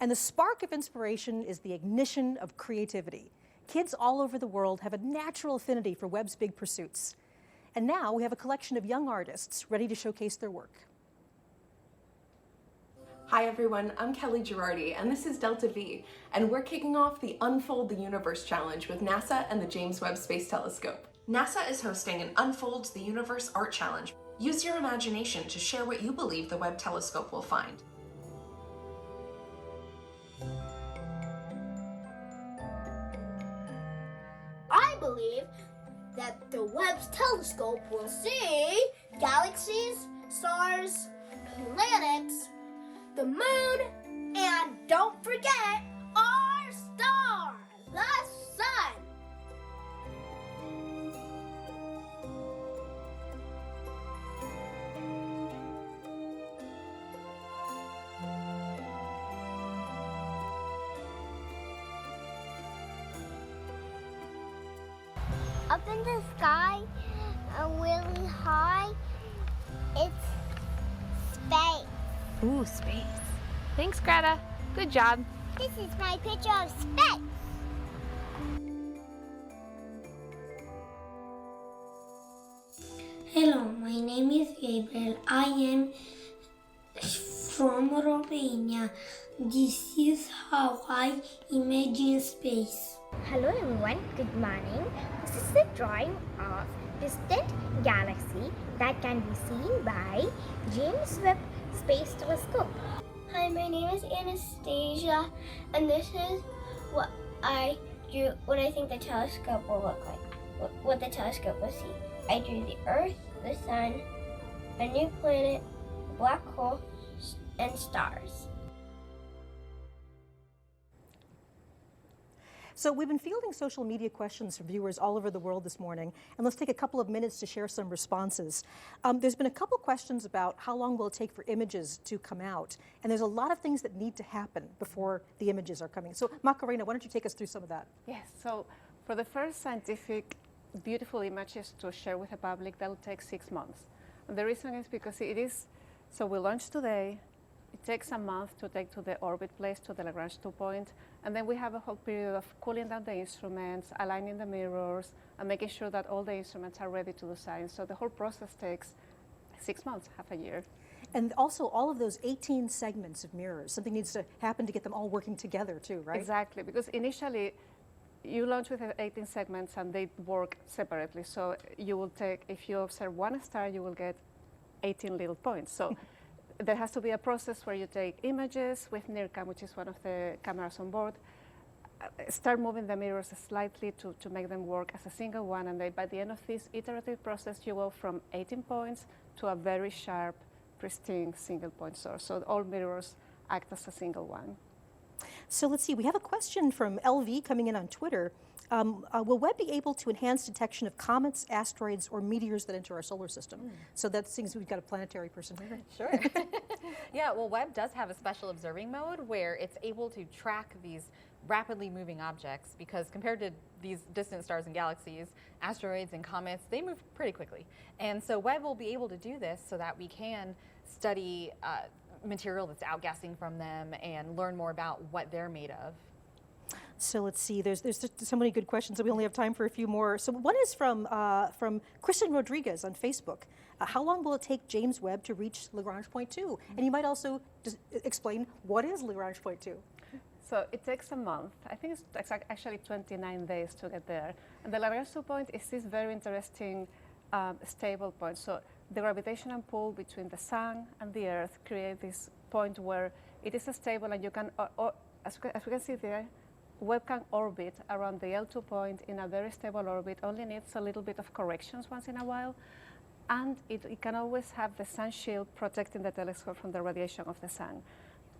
And the spark of inspiration is the ignition of creativity. Kids all over the world have a natural affinity for Webb's big pursuits. And now we have a collection of young artists ready to showcase their work. Hi everyone, I'm Kelly Girardi, and this is Delta V, and we're kicking off the Unfold the Universe Challenge with NASA and the James Webb Space Telescope. NASA is hosting an Unfold the Universe Art Challenge. Use your imagination to share what you believe the Webb telescope will find. I believe that the Webb's telescope will see galaxies, stars, planets, the moon, and don't forget our star, the sun. Up in the sky, really high. It's space. Ooh, space. Thanks, Greta. Good job. This is my picture of space. Hello, my name is Gabriel. I am from Romania. This is how I imagine space. Hello everyone, good morning. This is a drawing of distant galaxy that can be seen by James Webb Space Telescope. Hi, my name is Anastasia, and this is what I drew, what I think the telescope will look like, what the telescope will see. I drew the Earth, the Sun, a new planet, a black hole, and stars. So we've been fielding social media questions from viewers all over the world this morning, and let's take a couple of minutes to share some responses. There's been a couple questions about how long will it take for images to come out, and there's a lot of things that need to happen before the images are coming. So Macarena, why don't you take us through some of that? Yes, so for the first scientific beautiful images to share with the public, that will take 6 months. And the reason is because it is, so we launched today, it takes a month to take to the orbit place, to the Lagrange 2 point, and then we have a whole period of cooling down the instruments, aligning the mirrors, and making sure that all the instruments are ready to do science. So the whole process takes 6 months, half a year. And also all of those 18 segments of mirrors, something needs to happen to get them all working together too, right? Exactly, because initially you launch with 18 segments and they work separately. So you will take, if you observe one star, you will get 18 little points. So there has to be a process where you take images with NIRCam, which is one of the cameras on board, start moving the mirrors slightly to make them work as a single one, and then by the end of this iterative process, you go from 18 points to a very sharp, pristine single point source. So all mirrors act as a single one. So let's see, we have a question from LV coming in on Twitter. Will Webb be able to enhance detection of comets, asteroids, or meteors that enter our solar system? So that seems we've got a planetary person here. Sure. Yeah, well, Webb does have a special observing mode where it's able to track these rapidly moving objects, because compared to these distant stars and galaxies, asteroids and comets, they move pretty quickly. And so Webb will be able to do this so that we can study material that's outgassing from them and learn more about what they're made of. So let's see, there's just so many good questions, so we only have time for a few more. So one is from Kristen Rodriguez on Facebook. How long will it take James Webb to reach Lagrange point 2? And you might also just explain what is Lagrange point 2? So it takes a month. I think it's actually 29 days to get there. And the Lagrange 2 point is this very interesting stable point. So the gravitational pull between the sun and the Earth creates this point where it is stable, and you can, as we can see there, Webb can orbit around the L2 point in a very stable orbit, only needs a little bit of corrections once in a while, and it can always have the sun shield protecting the telescope from the radiation of the sun.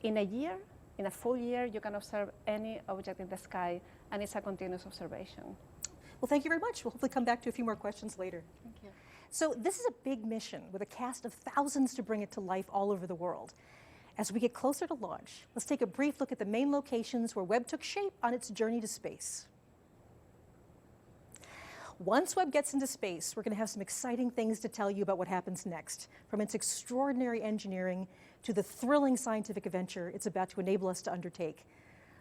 In a year, in a full year, you can observe any object in the sky, and it's a continuous observation. Well, thank you very much. We'll hopefully come back to a few more questions later. Thank you. So this is a big mission with a cast of thousands to bring it to life all over the world. As we get closer to launch, let's take a brief look at the main locations where Webb took shape on its journey to space. Once Webb gets into space, we're going to have some exciting things to tell you about what happens next, from its extraordinary engineering to the thrilling scientific adventure it's about to enable us to undertake.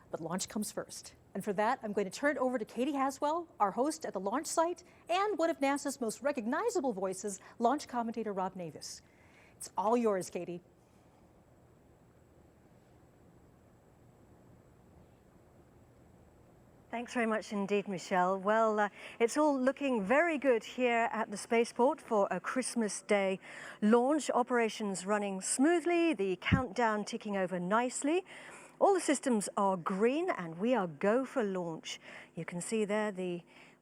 But launch comes first. And for that, I'm going to turn it over to Katie Haswell, our host at the launch site, and one of NASA's most recognizable voices, launch commentator Rob Navis. It's all yours, Katie. Thanks very much indeed, Michelle. Well, it's all looking very good here at the spaceport for a Christmas Day launch. Operations running smoothly, the countdown ticking over nicely. All the systems are green and we are go for launch. You can see there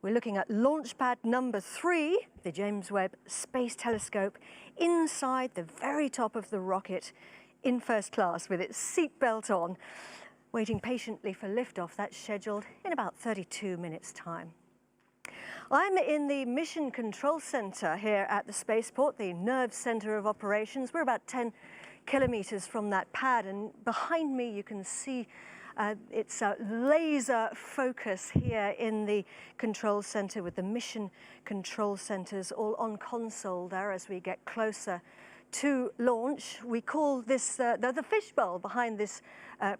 we're looking at launch pad number 3, the James Webb Space Telescope, inside the very top of the rocket in first class with its seatbelt on, waiting patiently for liftoff. That's scheduled in about 32 minutes' time. I'm in the Mission Control Center here at the spaceport, the nerve center of operations. We're about 10 kilometers from that pad, and behind me you can see It's a laser focus here in the control center with the mission control centers all on console there as we get closer to launch. We call this the fishbowl behind this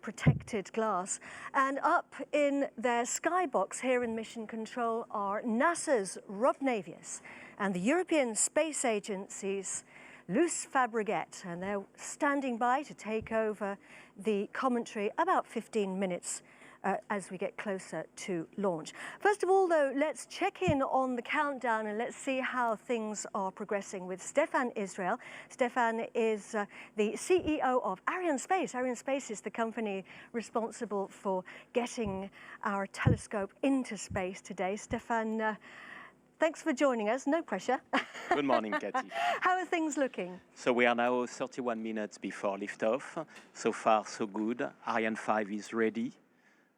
protected glass. And up in their skybox here in Mission Control are NASA's Rob Navius and the European Space Agency's Luce Fabregat, and they're standing by to take over the commentary about 15 minutes as we get closer to launch. First of all, though, let's check in on the countdown and let's see how things are progressing with Stefan Israel. Stefan is the CEO of Ariane Space. Ariane Space is the company responsible for getting our telescope into space today. Stefan, thanks for joining us. No pressure. Good morning, Katie. How are things looking? So we are now 31 minutes before liftoff. So far, so good. Ariane 5 is ready.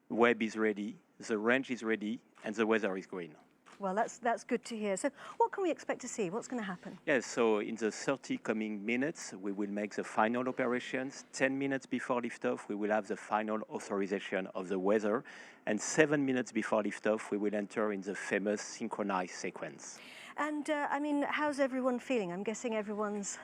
Webb is ready, the range is ready, and the weather is green. Well, that's good to hear. So what can we expect to see? What's going to happen? Yes, so in the 30 coming minutes, we will make the final operations. 10 minutes before liftoff, we will have the final authorization of the weather. And 7 minutes before liftoff, we will enter in the famous synchronized sequence. And, I mean, how's everyone feeling? I'm guessing everyone's...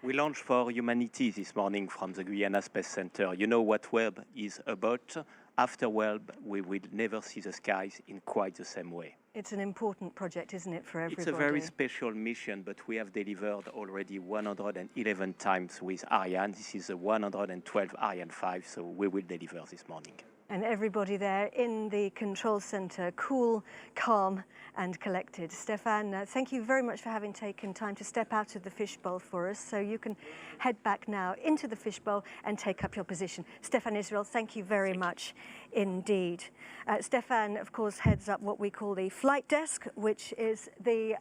We launched for humanity this morning from the Guiana Space Center. You know what Webb is about. After Webb, we will never see the skies in quite the same way. It's an important project, isn't it, for everybody? It's a very special mission, but we have delivered already 111 times with Ariane. This is the 112th Ariane 5, so we will deliver this morning. And everybody there in the control center, cool, calm, and collected. Stefan, thank you very much for having taken time to step out of the fishbowl for us. So you can head back now into the fishbowl and take up your position. Stefan Israel, thank you very much indeed. Stefan, of course, heads up what we call the flight desk, which is the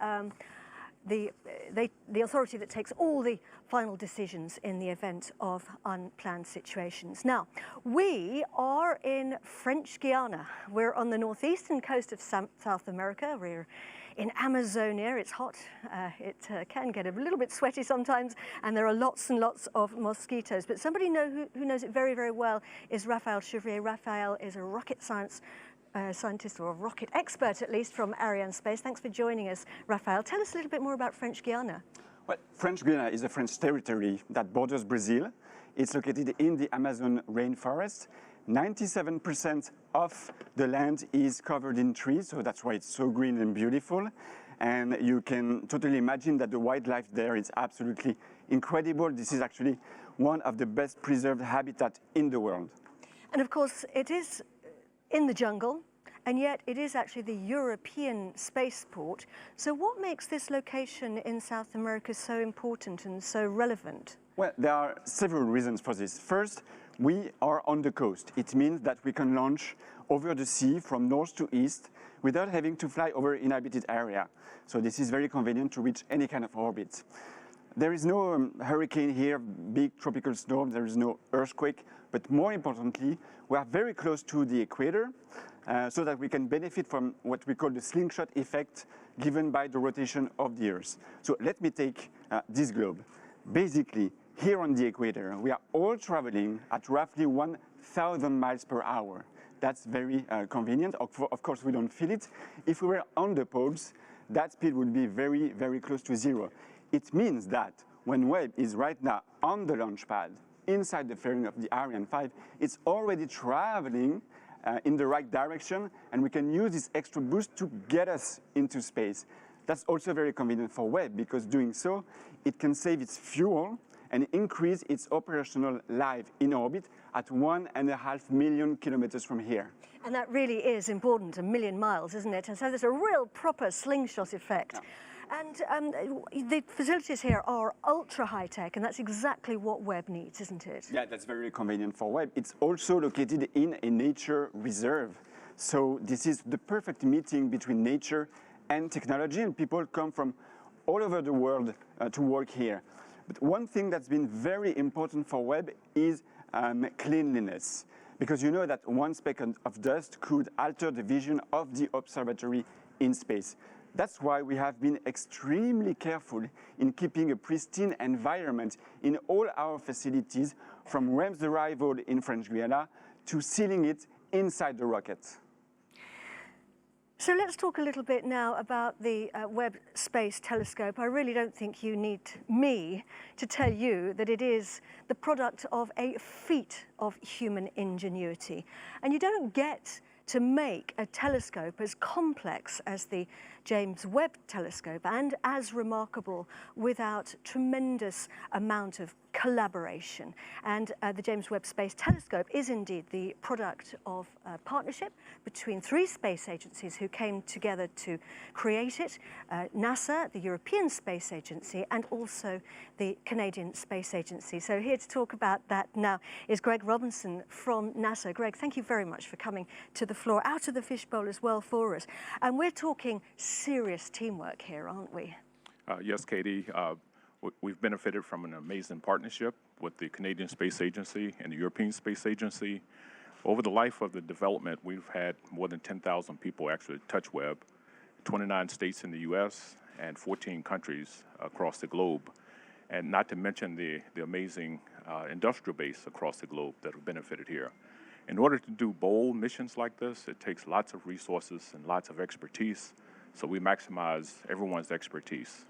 authority that takes all the final decisions in the event of unplanned situations. Now, we are in French Guiana. We're on the northeastern coast of South America. We're in Amazonia. It's hot. It can get a little bit sweaty sometimes, and there are lots and lots of mosquitoes. But somebody who knows it very, very well is Raphael Chevrier. Raphael is a rocket scientist, or a rocket expert at least, from Ariane Space. Thanks for joining us, Raphael. Tell us a little bit more about French Guiana. Well, French Guiana is a French territory that borders Brazil. It's located in the Amazon rainforest. 97% of the land is covered in trees, so that's why it's so green and beautiful. And you can totally imagine that the wildlife there is absolutely incredible. This is actually one of the best preserved habitats in the world. And of course, it is in the jungle, and yet it is actually the European spaceport. So what makes this location in South America so important and so relevant? Well, there are several reasons for this. First, we are on the coast. It means that we can launch over the sea from north to east without having to fly over inhabited area. So this is very convenient to reach any kind of orbit. There is no hurricane here, big tropical storm, there is no earthquake, but more importantly, we are very close to the equator, so that we can benefit from what we call the slingshot effect given by the rotation of the Earth. So let me take this globe. Basically, here on the equator, we are all traveling at roughly 1,000 miles per hour. That's very convenient. Of course, we don't feel it. If we were on the poles, that speed would be very, very close to zero. It means that when Webb is right now on the launch pad, inside the fairing of the Ariane 5, it's already traveling in the right direction, and we can use this extra boost to get us into space. That's also very convenient for Webb, because doing so, it can save its fuel and increase its operational life in orbit at 1.5 million kilometers from here. And that really is important, 1 million miles, isn't it? And so there's a real proper slingshot effect. Yeah. And the facilities here are ultra high-tech, and that's exactly what Webb needs, isn't it? Yeah, that's very convenient for Webb. It's also located in a nature reserve. So this is the perfect meeting between nature and technology, and people come from all over the world to work here. But one thing that's been very important for Webb is cleanliness, because you know that one speck of dust could alter the vision of the observatory in space. That's why we have been extremely careful in keeping a pristine environment in all our facilities, from Webb's arrival in French Guiana to sealing it inside the rocket. So let's talk a little bit now about the Webb Space Telescope. I really don't think you need me to tell you that it is the product of a feat of human ingenuity. And you don't get to make a telescope as complex as the James Webb Telescope and as remarkable without tremendous amount of collaboration. And the James Webb Space Telescope is indeed the product of a partnership between 3 space agencies who came together to create it, NASA, the European Space Agency, and also the Canadian Space Agency. So here to talk about that now is Greg Robinson from NASA. Greg, thank you very much for coming to the floor, out of the fishbowl as well for us. And we're talking serious teamwork here, aren't we? Yes, Katie. We've benefited from an amazing partnership with the Canadian Space Agency and the European Space Agency. Over the life of the development, we've had more than 10,000 people actually touch Webb, 29 states in the U.S. and 14 countries across the globe, and not to mention the amazing industrial base across the globe that have benefited here. In order to do bold missions like this, it takes lots of resources and lots of expertise, so we maximize everyone's expertise.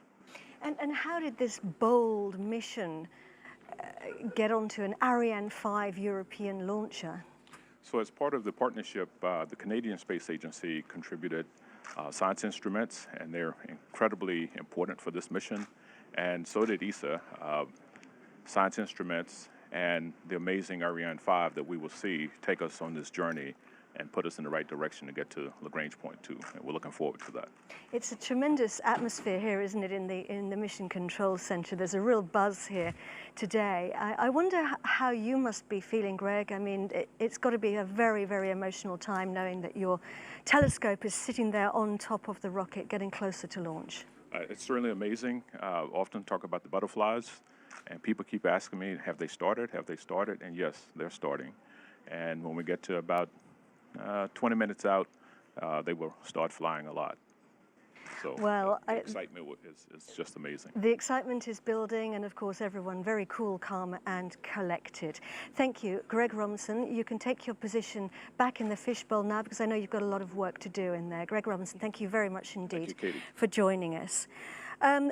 And how did this bold mission get onto an Ariane 5 European launcher? So as part of the partnership, the Canadian Space Agency contributed science instruments, and they're incredibly important for this mission. And so did ESA, science instruments, and the amazing Ariane 5 that we will see take us on this journey and put us in the right direction to get to Lagrange Point 2, and we're looking forward to that. It's a tremendous atmosphere here, isn't it, in the Mission Control Center? There's a real buzz here today. I wonder how you must be feeling, Greg. I mean, it's got to be a very, very emotional time knowing that your telescope is sitting there on top of the rocket, getting closer to launch. It's certainly amazing. Often talk about the butterflies, and people keep asking me, have they started? Have they started? And yes, they're starting. And when we get to about 20 minutes out, they will start flying a lot. So well, the excitement is just amazing. The excitement is building, and of course everyone very cool, calm and collected. Thank you, Greg Robinson. You can take your position back in the fishbowl now because I know you've got a lot of work to do in there. Greg Robinson, thank you very much indeed for joining us.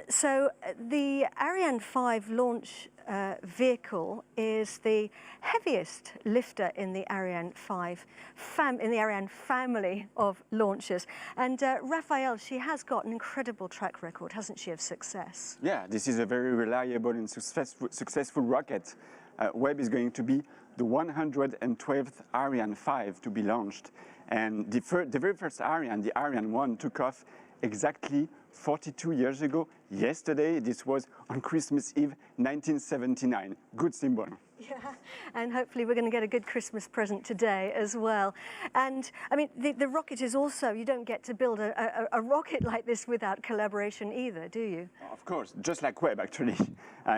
So the Ariane 5 launch vehicle is the heaviest lifter in the Ariane 5 Ariane family of launchers. And Raphael, she has got an incredible track record, hasn't she, of success? Yeah, this is a very reliable and successful rocket. Webb is going to be the 112th Ariane 5 to be launched. And the very first Ariane, the Ariane 1, took off exactly 42 years ago. Yesterday, this was on Christmas Eve, 1979. Good symbol. Yeah, and hopefully we're going to get a good Christmas present today as well. And I mean, the rocket is also, you don't get to build a rocket like this without collaboration either, do you? Of course, just like Webb, actually.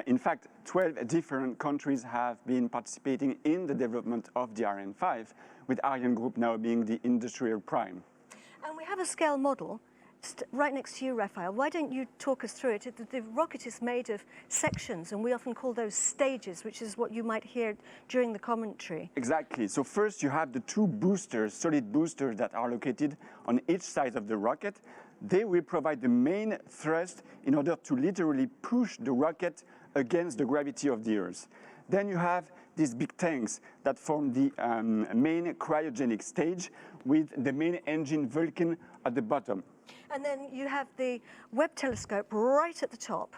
In fact, 12 different countries have been participating in the development of the Ariane 5, with Ariane Group now being the industrial prime. And we have a scale model right next to you, Raphael. Why don't you talk us through it? The rocket is made of sections, and we often call those stages, which is what you might hear during the commentary. Exactly. So first you have the 2 boosters, solid boosters, that are located on each side of the rocket. They will provide the main thrust in order to literally push the rocket against the gravity of the Earth. Then you have these big tanks that form the main cryogenic stage with the main engine Vulcan at the bottom. And then you have the Webb telescope right at the top,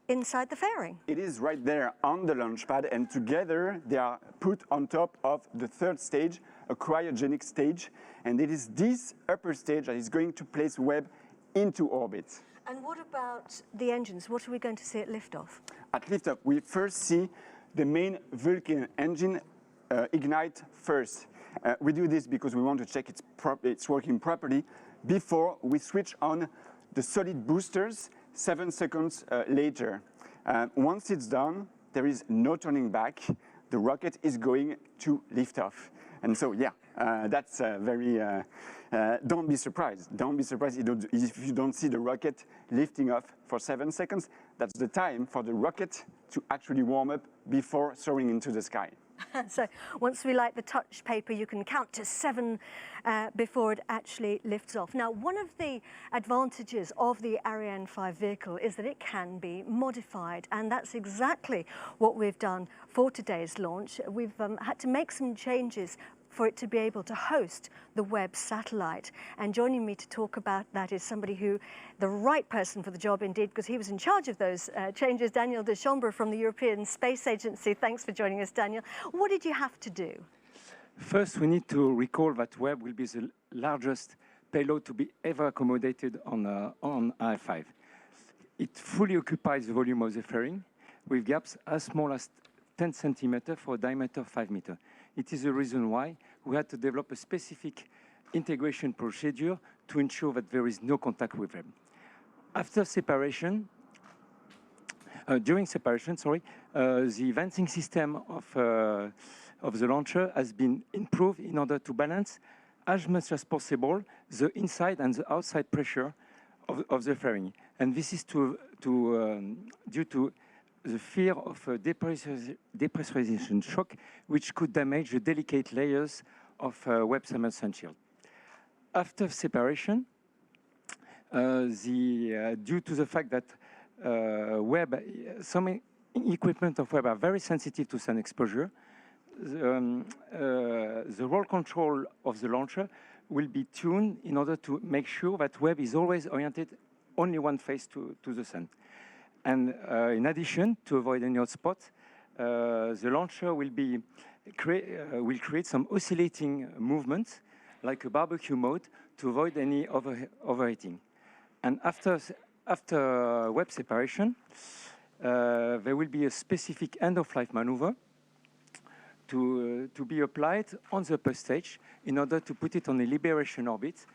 inside the fairing. It is right there on the launch pad, and together they are put on top of the 3rd stage, a cryogenic stage, and it is this upper stage that is going to place Webb into orbit. And what about the engines? What are we going to see at liftoff? At liftoff, we first see the main Vulcan engine ignite first. We do this because we want to check it's working properly before we switch on the solid boosters 7 seconds later. Once it's done, there is no turning back. The rocket is going to lift off. And so, yeah, that's very, don't be surprised. Don't be surprised if you don't see the rocket lifting off for 7 seconds. That's the time for the rocket to actually warm up before soaring into the sky. So once we light the touch paper, you can count to 7 before it actually lifts off. Now, one of the advantages of the Ariane 5 vehicle is that it can be modified, and that's exactly what we've done for today's launch. We've had to make some changes for it to be able to host the Webb satellite. And joining me to talk about that is somebody who, the right person for the job indeed, because he was in charge of those changes, Daniel de Chambre from the European Space Agency. Thanks for joining us, Daniel. What did you have to do? First, we need to recall that Webb will be the largest payload to be ever accommodated on R5. It fully occupies the volume of the fairing, with gaps as small as 10 centimeters for a diameter of 5 meters. It is the reason why we had to develop a specific integration procedure to ensure that there is no contact with them. After separation, during separation, the venting system of the launcher has been improved in order to balance as much as possible the inside and the outside pressure of the fairing. And this is due to the fear of a depressurization shock, which could damage the delicate layers of Webb submersion shield. After separation, due to the fact that some equipment of Webb are very sensitive to sun exposure, the roll control of the launcher will be tuned in order to make sure that Webb is always oriented only one face to the sun. And in addition, to avoid any hot spot, the launcher will create some oscillating movements, like a barbecue mode, to avoid any overheating. And after Webb separation, there will be a specific end-of-life maneuver to be applied on the upper stage in order to put it on a liberation orbit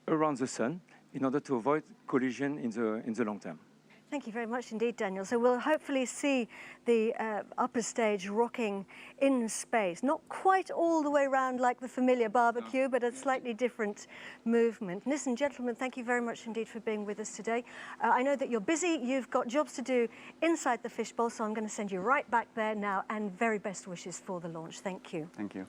around the sun in order to avoid collision in the long term. Thank you very much indeed, Daniel. So we'll hopefully see the upper stage rocking in space, not quite all the way around like the familiar barbecue, but a slightly different movement. Listen, gentlemen, thank you very much indeed for being with us today. I know that you're busy, you've got jobs to do inside the fishbowl, so I'm going to send you right back there now, and very best wishes for the launch. Thank you. Thank you.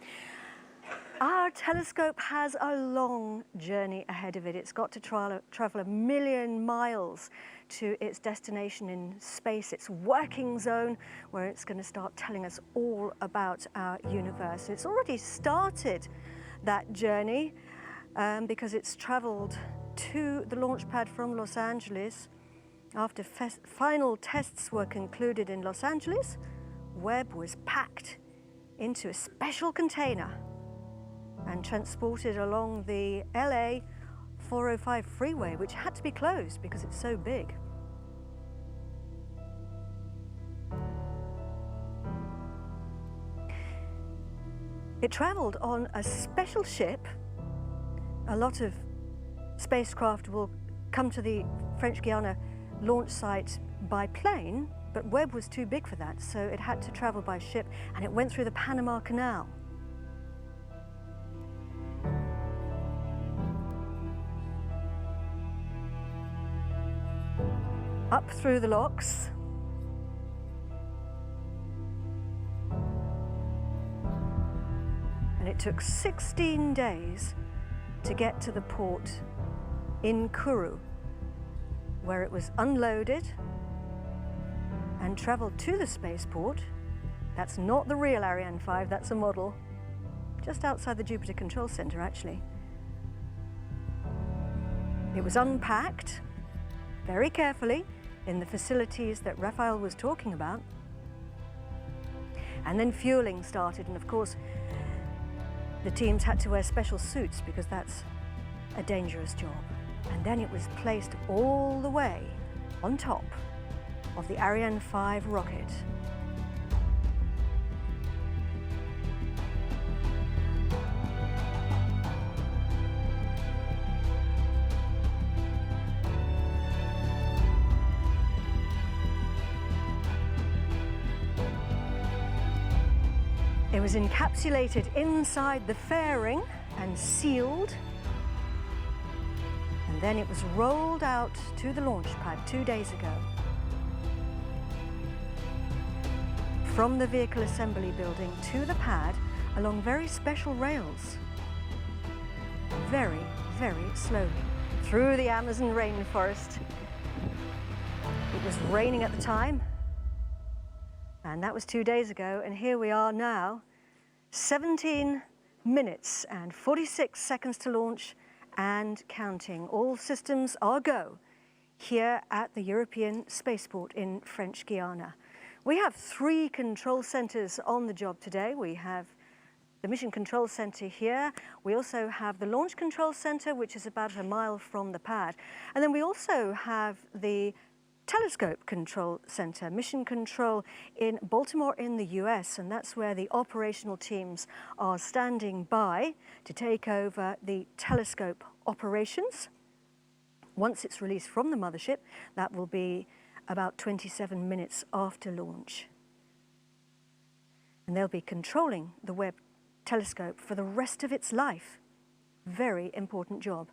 Our telescope has a long journey ahead of it. It's got to travel 1 million miles to its destination in space, its working zone, where it's going to start telling us all about our universe. It's already started that journey because it's traveled to the launch pad from Los Angeles. After final tests were concluded in Los Angeles, Webb was packed into a special container and transported along the LA 405 freeway, which had to be closed because it's so big. It traveled on a special ship. A lot of spacecraft will come to the French Guiana launch site by plane, but Webb was too big for that, so it had to travel by ship, and it went through the Panama Canal. Up through the locks. And it took 16 days to get to the port in Kourou, where it was unloaded and traveled to the spaceport. That's not the real Ariane 5, that's a model, just outside the Jupiter Control Center, actually. It was unpacked very carefully in the facilities that Raphael was talking about. And then fueling started, and of course, the teams had to wear special suits because that's a dangerous job. And then it was placed all the way on top of the Ariane 5 rocket. It was encapsulated inside the fairing and sealed, and then it was rolled out to the launch pad 2 days ago. from the vehicle assembly building to the pad along very special rails. Very, very slowly through the Amazon rainforest. It was raining at the time, and that was 2 days ago, and here we are now, 17 minutes and 46 seconds to launch and counting. All systems are go here at the European Spaceport in French Guiana. We have 3 control centers on the job today. We have the Mission Control Center here. We also have the Launch Control Center, which is about a mile from the pad. And then we also have the Telescope Control Center, Mission Control in Baltimore in the US, and that's where the operational teams are standing by to take over the telescope operations. Once it's released from the mothership, that will be about 27 minutes after launch. And they'll be controlling the Webb telescope for the rest of its life. Very important job.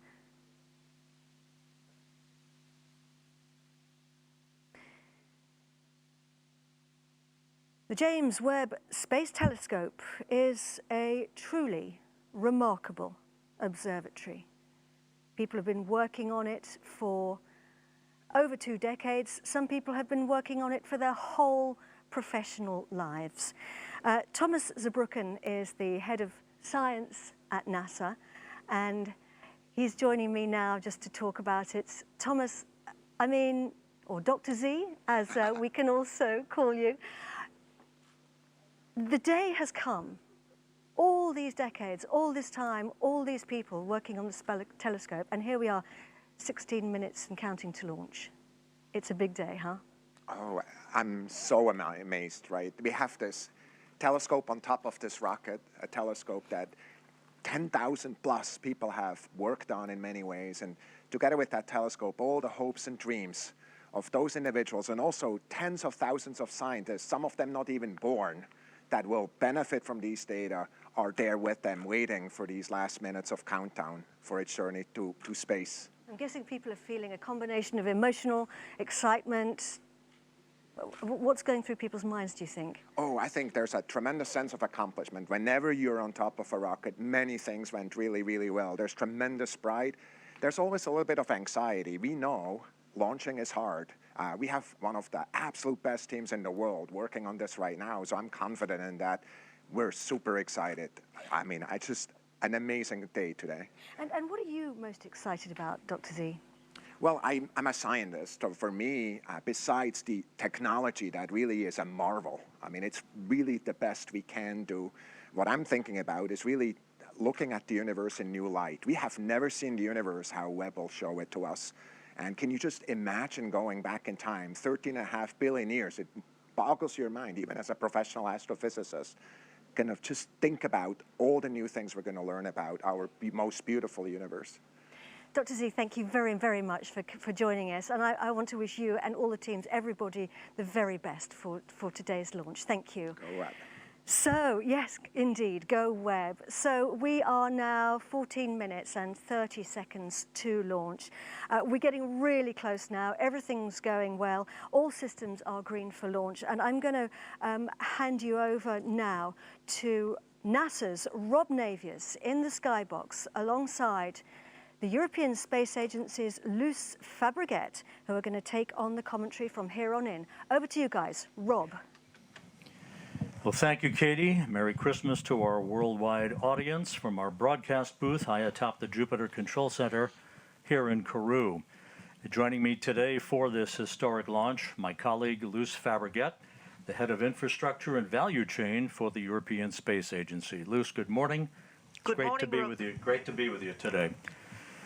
The James Webb Space Telescope is a truly remarkable observatory. People have been working on it for over 2 decades. Some people have been working on it for their whole professional lives. Thomas Zurbuchen is the head of science at NASA, and he's joining me now just to talk about it. Thomas, or Dr. Z, as we can also call you. The day has come. All these decades, all this time, all these people working on the telescope, and here we are, 16 minutes and counting to launch. It's a big day, huh? Oh, I'm so amazed, right? We have this telescope on top of this rocket, a telescope that 10,000 plus people have worked on in many ways, and together with that telescope, all the hopes and dreams of those individuals, and also tens of thousands of scientists, some of them not even born, that will benefit from these data, are there with them waiting for these last minutes of countdown for its journey to space. I'm guessing people are feeling a combination of emotional excitement. What's going through people's minds, do you think? Oh, I think there's a tremendous sense of accomplishment. Whenever you're on top of a rocket, many things went really, really well. There's tremendous pride. There's always a little bit of anxiety. We know launching is hard. We have one of the absolute best teams in the world working on this right now, so I'm confident in that. We're super excited. It's just an amazing day today. And what are you most excited about, Dr. Z? Well, I'm a scientist, so for me, besides the technology that really is a marvel, it's really the best we can do. What I'm thinking about is really looking at the universe in new light. We have never seen the universe how Webb will show it to us. And can you just imagine going back in time, 13.5 billion years? It boggles your mind, even as a professional astrophysicist. Kind of just think about all the new things we're going to learn about our most beautiful universe. Dr. Z, thank you very, very much for joining us. And I want to wish you and all the teams, everybody, the very best for today's launch. Thank you. Go Webb. So, yes, indeed, go Webb. So we are now 14 minutes and 30 seconds to launch. We're getting really close now. Everything's going well. All systems are green for launch. And I'm going to hand you over now to NASA's Rob Naviers in the skybox alongside the European Space Agency's Luce Fabregat, who are going to take on the commentary from here on in. Over to you guys. Rob. Well, thank you, Katie. Merry Christmas to our worldwide audience from our broadcast booth high atop the Jupiter Control Center here in Kourou. Joining me today for this historic launch, my colleague Luce Fabregat, the head of infrastructure and value chain for the European Space Agency. Luce, good morning. Good morning, great to be with you. Great to be with you today.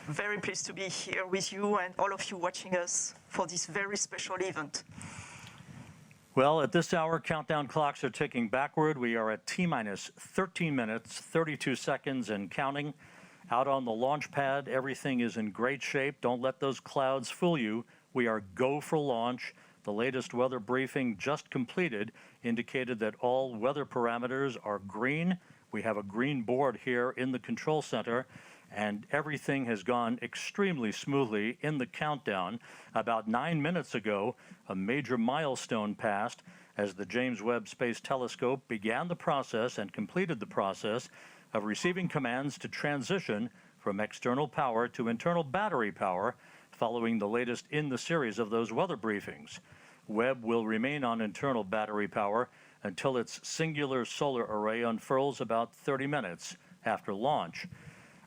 Very pleased to be here with you and all of you watching us for this very special event. Well, at this hour, countdown clocks are ticking backward. We are at T-minus 13 minutes, 32 seconds and counting. Out on the launch pad, everything is in great shape. Don't let those clouds fool you. We are go for launch. The latest weather briefing just completed indicated that all weather parameters are green. We have a green board here in the control center. and everything has gone extremely smoothly in the countdown. About 9 minutes ago, a major milestone passed as the James Webb Space Telescope began the process and completed the process of receiving commands to transition from external power to internal battery power, following the latest in the series of those weather briefings. Webb will remain on internal battery power until its singular solar array unfurls about 30 minutes after launch.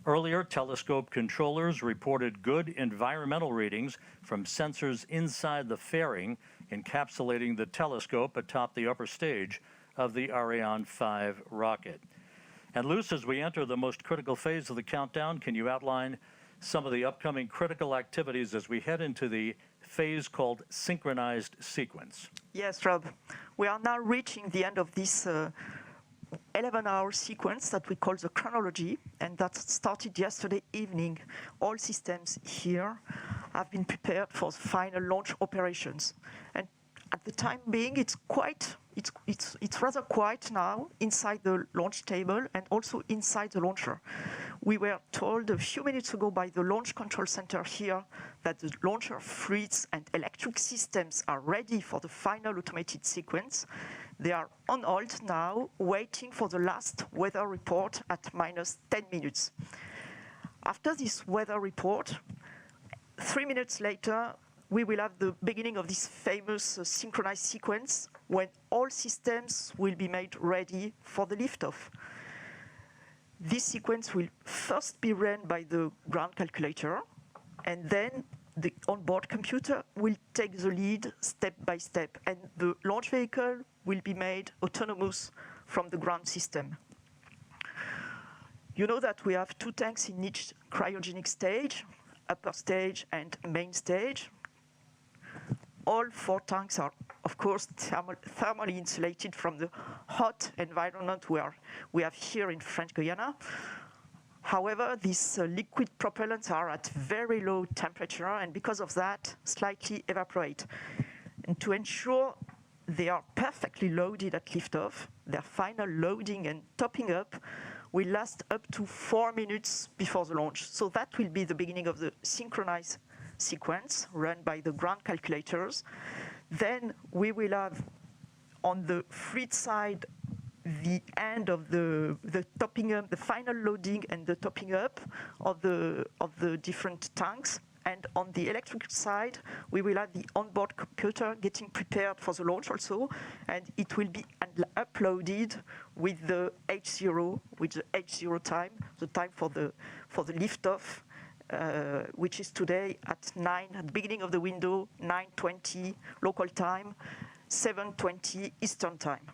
Earlier, telescope controllers reported good environmental readings from sensors inside the fairing encapsulating the telescope atop the upper stage of the Ariane 5 rocket. And Luce, as we enter the most critical phase of the countdown, can you outline some of the upcoming critical activities as we head into the phase called synchronized sequence? Yes, Rob. We are now reaching the end of this 11-hour sequence that we call the chronology, and that started yesterday evening. All systems here have been prepared for the final launch operations. And at the time being, it's rather quiet now inside the launch table and also inside the launcher. We were told a few minutes ago by the Launch Control Center here that the launcher fluids and electric systems are ready for the final automated sequence. They are on hold now, waiting for the last weather report at -10 minutes. After this weather report, 3 minutes later, we will have the beginning of this famous synchronized sequence when all systems will be made ready for the liftoff. This sequence will first be run by the ground calculator, and then the onboard computer will take the lead step by step, and the launch vehicle will be made autonomous from the ground system. You know that we have 2 tanks in each cryogenic stage, upper stage and main stage. All 4 tanks are, of course, thermally insulated from the hot environment we have here in French Guiana. However, these liquid propellants are at very low temperature, and because of that, slightly evaporate. And to ensure they are perfectly loaded at liftoff, their final loading and topping up will last up to 4 minutes before the launch. So that will be the beginning of the synchronized sequence run by the ground calculators. Then we will have on the fluid side the end of the topping up, the final loading and the topping up of the different tanks. And on the electric side, we will have the onboard computer getting prepared for the launch also, and it will be uploaded with the H0, with the H0 time, the time for the liftoff, which is today at the beginning of the window, 9:20 local time, 7:20 Eastern time.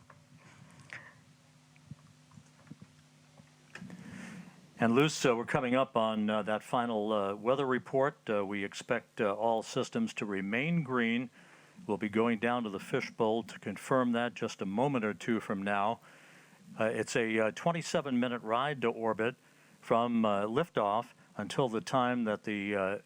And Luce, we're coming up on that final weather report. We expect all systems to remain green. We'll be going down to the fishbowl to confirm that just a moment or two from now. It's a 27-minute ride to orbit from liftoff until the time that the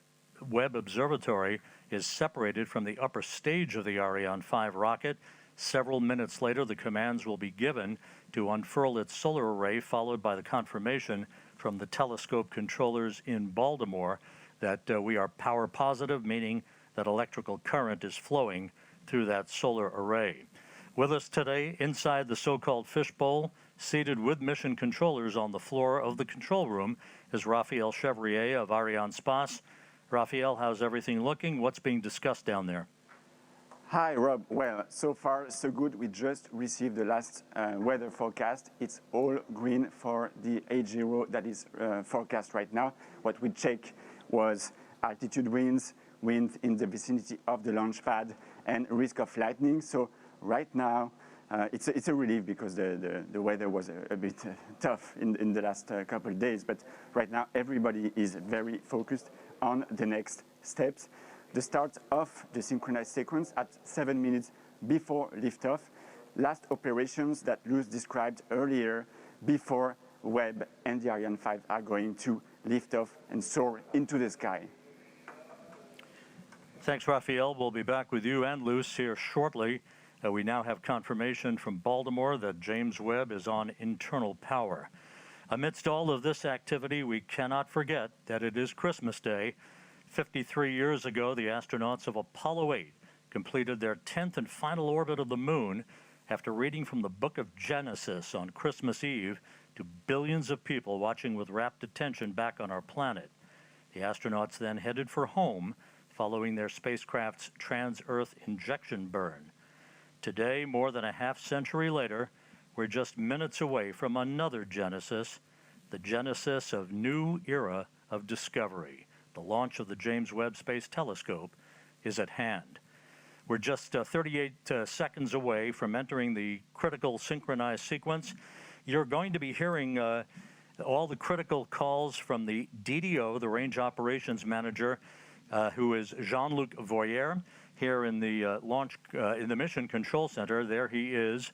Webb Observatory is separated from the upper stage of the Ariane 5 rocket. Several minutes later, the commands will be given to unfurl its solar array, followed by the confirmation from the telescope controllers in Baltimore that we are power positive, meaning that electrical current is flowing through that solar array. With us today inside the so-called fishbowl, seated with mission controllers on the floor of the control room, is Raphael Chevrier of Ariane Space. Raphael, how's everything looking? What's being discussed down there? Hi, Rob. Well, so far, so good. We just received the last weather forecast. It's all green for the H0 that is forecast right now. What we checked was altitude winds, wind in the vicinity of the launch pad, and risk of lightning. So right now, it's a relief because the weather was a bit tough in the last couple of days. But right now, everybody is very focused on the next steps. The start of the synchronized sequence at 7 minutes before liftoff. Last operations that Luce described earlier before Webb and the Ariane 5 are going to lift off and soar into the sky. Thanks, Raphael. We'll be back with you and Luce here shortly. We now have confirmation from Baltimore that James Webb is on internal power. Amidst all of this activity, we cannot forget that it is Christmas Day. 53 years ago, the astronauts of Apollo 8 completed their 10th and final orbit of the moon after reading from the book of Genesis on Christmas Eve to billions of people watching with rapt attention back on our planet. The astronauts then headed for home following their spacecraft's trans-Earth injection burn. Today, more than a half-century later, we're just minutes away from another Genesis, the genesis of new era of discovery. The launch of the James Webb Space Telescope is at hand. We're just 38 seconds away from entering the critical synchronized sequence. You're going to be hearing all the critical calls from the DDO, the Range Operations Manager, who is Jean-Luc Voyer, here in the in the Mission Control Center. There he is.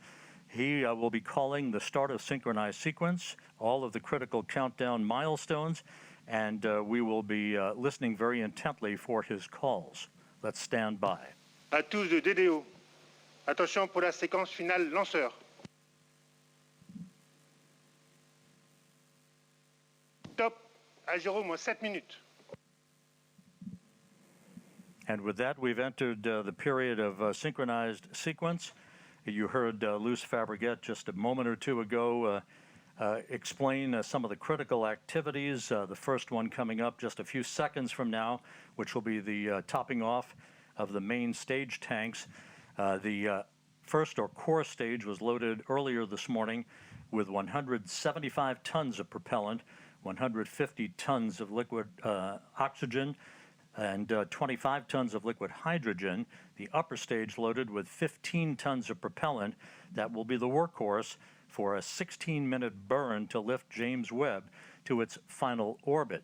He will be calling the start of synchronized sequence, all of the critical countdown milestones, and we will be listening very intently for his calls. Let's stand by. À tous de DDO, attention pour la séquence finale lanceur. Top à 0-7 minutes. And with that, we've entered the period of synchronized sequence. You heard Luce Fabregat just a moment or two ago explain some of the critical activities, the first one coming up just a few seconds from now, which will be the topping off of the main stage tanks. The first or core stage was loaded earlier this morning with 175 tons of propellant, 150 tons of liquid oxygen, and 25 tons of liquid hydrogen. The upper stage loaded with 15 tons of propellant that will be the workhorse for a 16-minute burn to lift James Webb to its final orbit.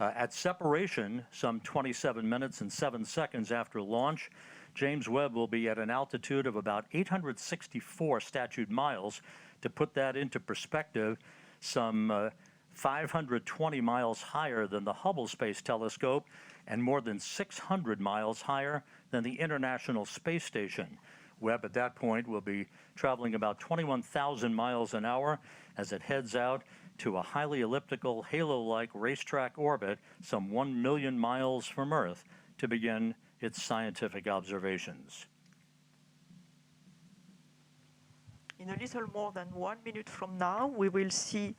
At separation, some 27 minutes and 7 seconds after launch, James Webb will be at an altitude of about 864 statute miles. To put that into perspective, some 520 miles higher than the Hubble Space Telescope and more than 600 miles higher than the International Space Station. Webb at that point will be traveling about 21,000 miles an hour as it heads out to a highly elliptical, halo-like racetrack orbit some 1 million miles from Earth to begin its scientific observations. In a little more than 1 minute from now, we will see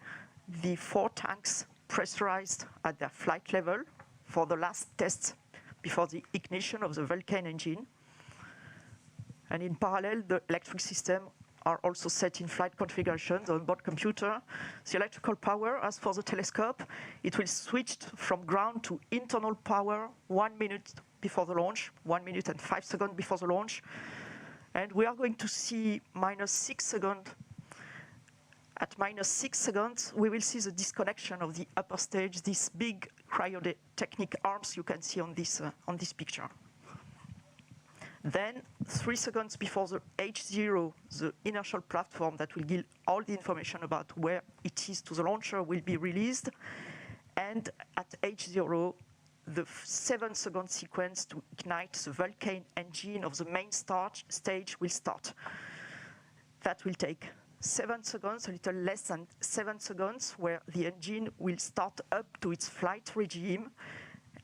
the 4 tanks pressurized at their flight level for the last test before the ignition of the Vulcan engine. And in parallel, the electric system are also set in flight configurations on board computer. The electrical power, as for the telescope, it will switch from ground to internal power 1 minute before the launch, 1 minute and 5 seconds before the launch. And we are going to see -6 seconds. At -6 seconds, we will see the disconnection of the upper stage, these big cryotechnic arms you can see on this picture. Then, 3 seconds before the H0, the inertial platform that will give all the information about where it is to the launcher will be released. And at H0, the 7-second sequence to ignite the Vulcan engine of the main stage will start. That will take 7 seconds, a little less than 7 seconds, where the engine will start up to its flight regime.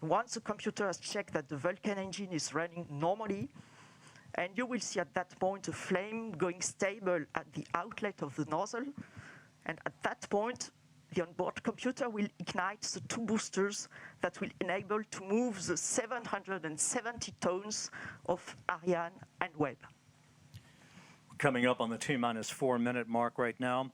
Once the computer has checked that the Vulcan engine is running normally, and you will see at that point a flame going stable at the outlet of the nozzle, and at that point, the onboard computer will ignite the 2 boosters that will enable to move the 770 tons of Ariane and Webb. Coming up on the T-minus 4 minute mark right now,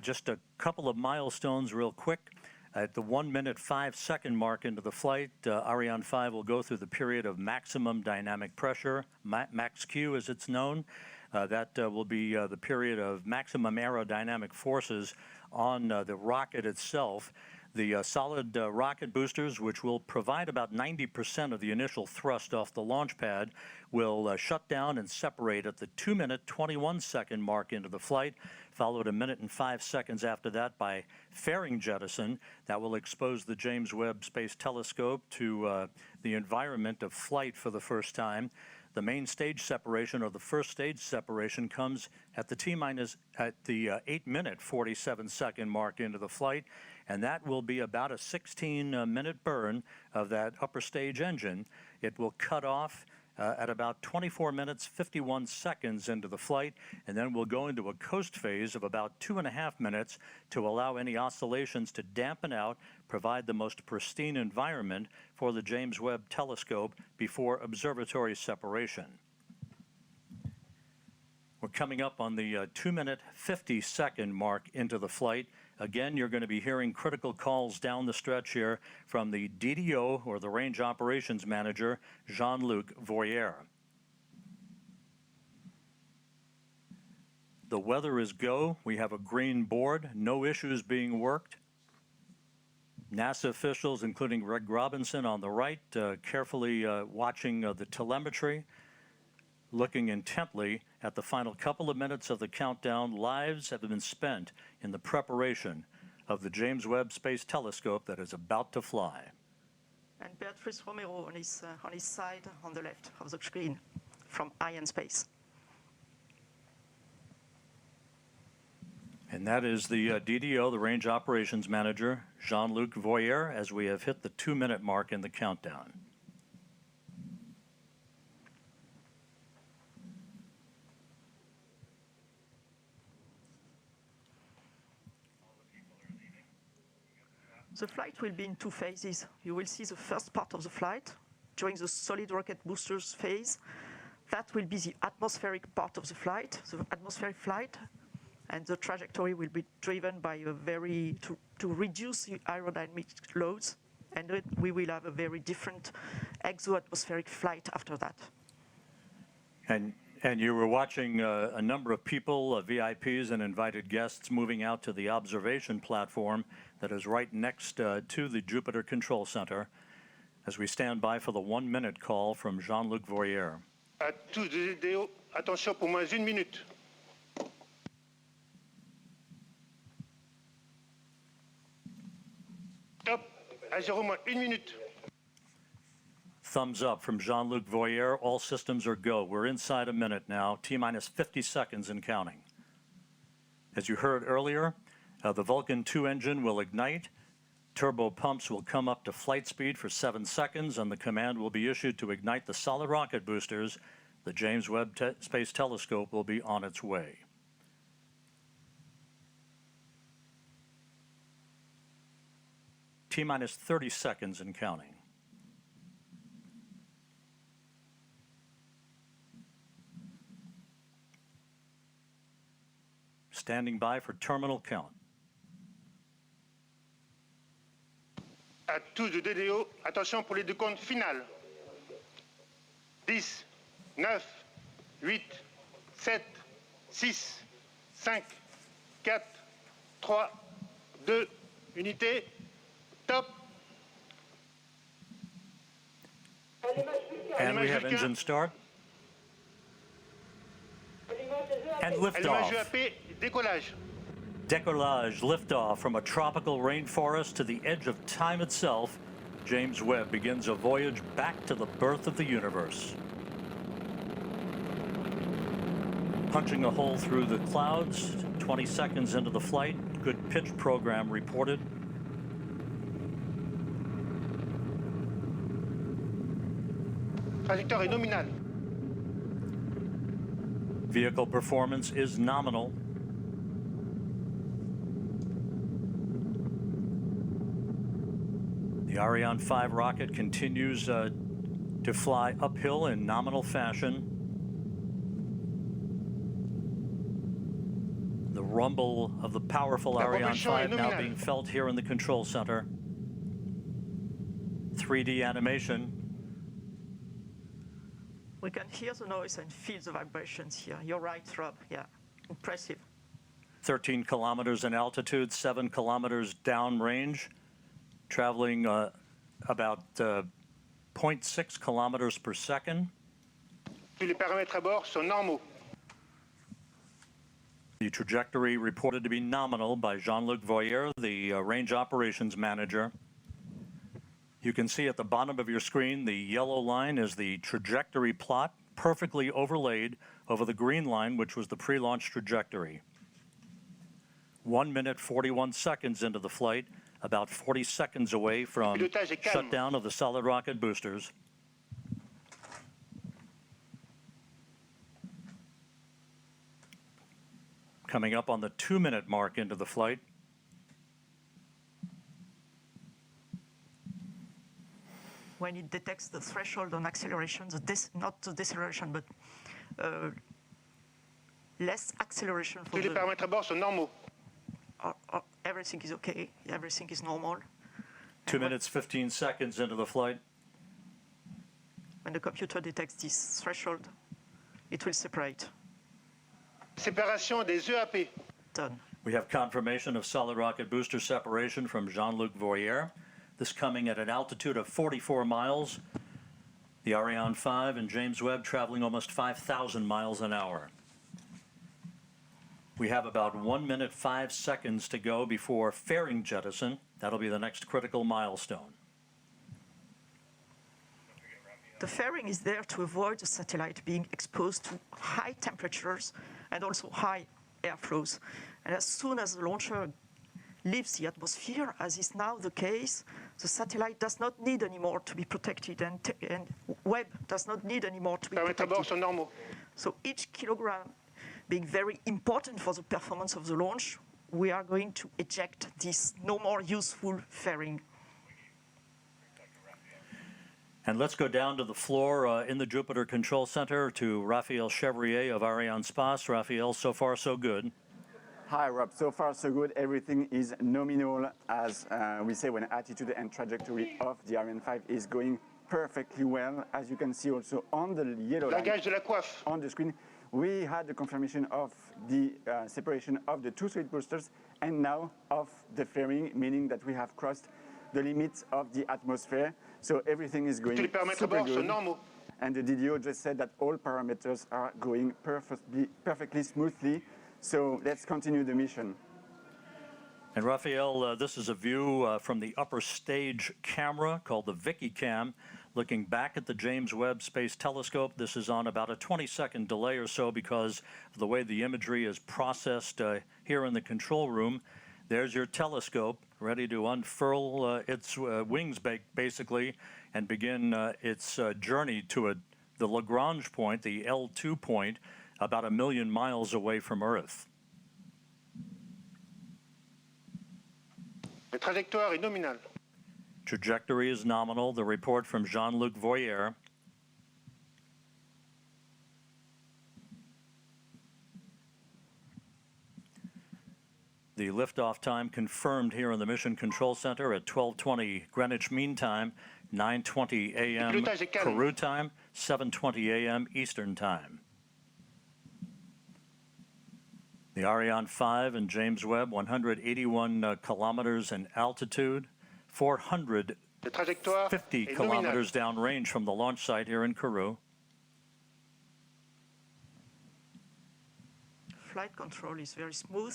just a couple of milestones real quick. At the 1 minute 5 second mark into the flight, Ariane 5 will go through the period of maximum dynamic pressure, max-Q as it's known. That will be the period of maximum aerodynamic forces on the rocket itself. The solid rocket boosters, which will provide about 90% of the initial thrust off the launch pad, will shut down and separate at the 2 minute 21 second mark into the flight, followed 1 minute and 5 seconds after that by fairing jettison. That will expose the James Webb Space Telescope to the environment of flight for the first time. The main stage separation, or the first stage separation, comes at the 8-minute 47-second mark into the flight, and that will be about a 16-minute burn of that upper stage engine. It will cut off at about 24 minutes 51 seconds into the flight, and then we'll go into a coast phase of about 2.5 minutes to allow any oscillations to dampen out, provide the most pristine environment for the James Webb Telescope before observatory separation. We're coming up on the 2-minute 50-second mark into the flight. Again, you're going to be hearing critical calls down the stretch here from the DDO, or the Range Operations Manager, Jean-Luc Voyer. The weather is go. We have a green board, no issues being worked. NASA officials, including Greg Robinson on the right, carefully watching the telemetry, looking intently at the final couple of minutes of the countdown. Lives have been spent in the preparation of the James Webb Space Telescope that is about to fly. And Beatrice Romero on his side, on the left of the screen, from Ariane Space. And that is the DDO, the Range Operations Manager, Jean-Luc Voyer, as we have hit the 2-minute mark in the countdown. The flight will be in 2 phases. You will see the first part of the flight during the solid rocket boosters phase. That will be the atmospheric part of the flight, the atmospheric flight, and the trajectory will be driven by to reduce the aerodynamic loads, and we will have a very different exo-atmospheric flight after that. And you were watching a number of people, VIPs and invited guests, moving out to the observation platform that is right next to the Jupiter Control Center, as we stand by for the 1-minute call from Jean-Luc Voyer. À tous les DDO, attention pour moins 1 minute. Top, à 0 moins 1 minute. Thumbs up from Jean-Luc Voyer. All systems are go. We're inside a minute now, T-minus 50 seconds and counting. As you heard earlier, the Vulcan 2 engine will ignite. Turbo pumps will come up to flight speed for 7 seconds, and the command will be issued to ignite the solid rocket boosters. The James Webb Space Telescope will be on its way. T-minus 30 seconds and counting. Standing by for terminal count. À tous les DDO, attention pour les décomptes finales. 10, 9, 8, 7, 6, 5, 4, 3, 2, unité, top. And we have engine start. And liftoff. Décollage. Décollage, liftoff from a tropical rainforest to the edge of time itself. James Webb begins a voyage back to the birth of the universe. Punching a hole through the clouds, 20 seconds into the flight. Good pitch program reported. Trajectoire est nominale. Vehicle performance is nominal. The Ariane 5 rocket continues to fly uphill in nominal fashion. The rumble of the powerful Ariane 5 now being felt here in the control center. 3D animation. We can hear the noise and feel the vibrations here. You're right, Rob. Yeah, impressive. 13 kilometers in altitude, 7 kilometers downrange, traveling about 0.6 kilometers per second. Tous les paramètres à bord sont normaux. The trajectory reported to be nominal by Jean-Luc Voyer, the Range Operations Manager. You can see at the bottom of your screen, the yellow line is the trajectory plot perfectly overlaid over the green line, which was the pre-launch trajectory. 1 minute, 41 seconds into the flight, about 40 seconds away from shutdown of the solid rocket boosters. Coming up on the 2-minute mark into the flight. When it detects the threshold on acceleration, not the deceleration, but less acceleration for Tous les paramètres à bord sont normaux. Everything is okay, everything is normal. 2 minutes, 15 seconds into the flight. When the computer detects this threshold, it will separate. Séparation des EAP. Done. We have confirmation of solid rocket booster separation from Jean-Luc Voyer. This coming at an altitude of 44 miles. The Ariane 5 and James Webb traveling almost 5,000 miles an hour. We have about 1 minute, 5 seconds to go before fairing jettison. That'll be the next critical milestone. The fairing is there to avoid the satellite being exposed to high temperatures and also high airflows. And as soon as the launcher leaves the atmosphere, as is now the case, the satellite does not need anymore to be protected, and Webb does not need anymore to be protected. So each kilogram being very important for the performance of the launch, we are going to eject this no more useful fairing. And let's go down to the floor in the Jupiter Control Center to Raphael Chevrier of Ariane Space. Raphael, so far so good. Hi, Rob. So far, so good. Everything is nominal, as we say, when attitude and trajectory of the Ariane 5 is going perfectly well. As you can see also on the yellow line on the screen, we had the confirmation of the separation of the two solid boosters and now of the fairing, meaning that we have crossed the limits of the atmosphere. So everything is going super good. And the DDO just said that all parameters are going perfectly smoothly. So let's continue the mission. And Raphael, this is a view from the upper stage camera called the Vicky Cam, looking back at the James Webb Space Telescope. This is on about a 20-second delay or so because of the way the imagery is processed here in the control room. There's your telescope ready to unfurl its wings basically and begin its journey to the Lagrange point, the L2 point, about 1 million miles away from Earth. La trajectoire est nominale. Trajectory is nominal. The report from Jean-Luc Voyer. The liftoff time confirmed here in the Mission Control Center at 12:20 Greenwich Mean Time, 9:20 a.m. Peru time, 7:20 a.m. Eastern Time. The Ariane 5 and James Webb, 181 kilometers in altitude, 450 kilometers downrange from the launch site here in Kourou. Flight control is very smooth.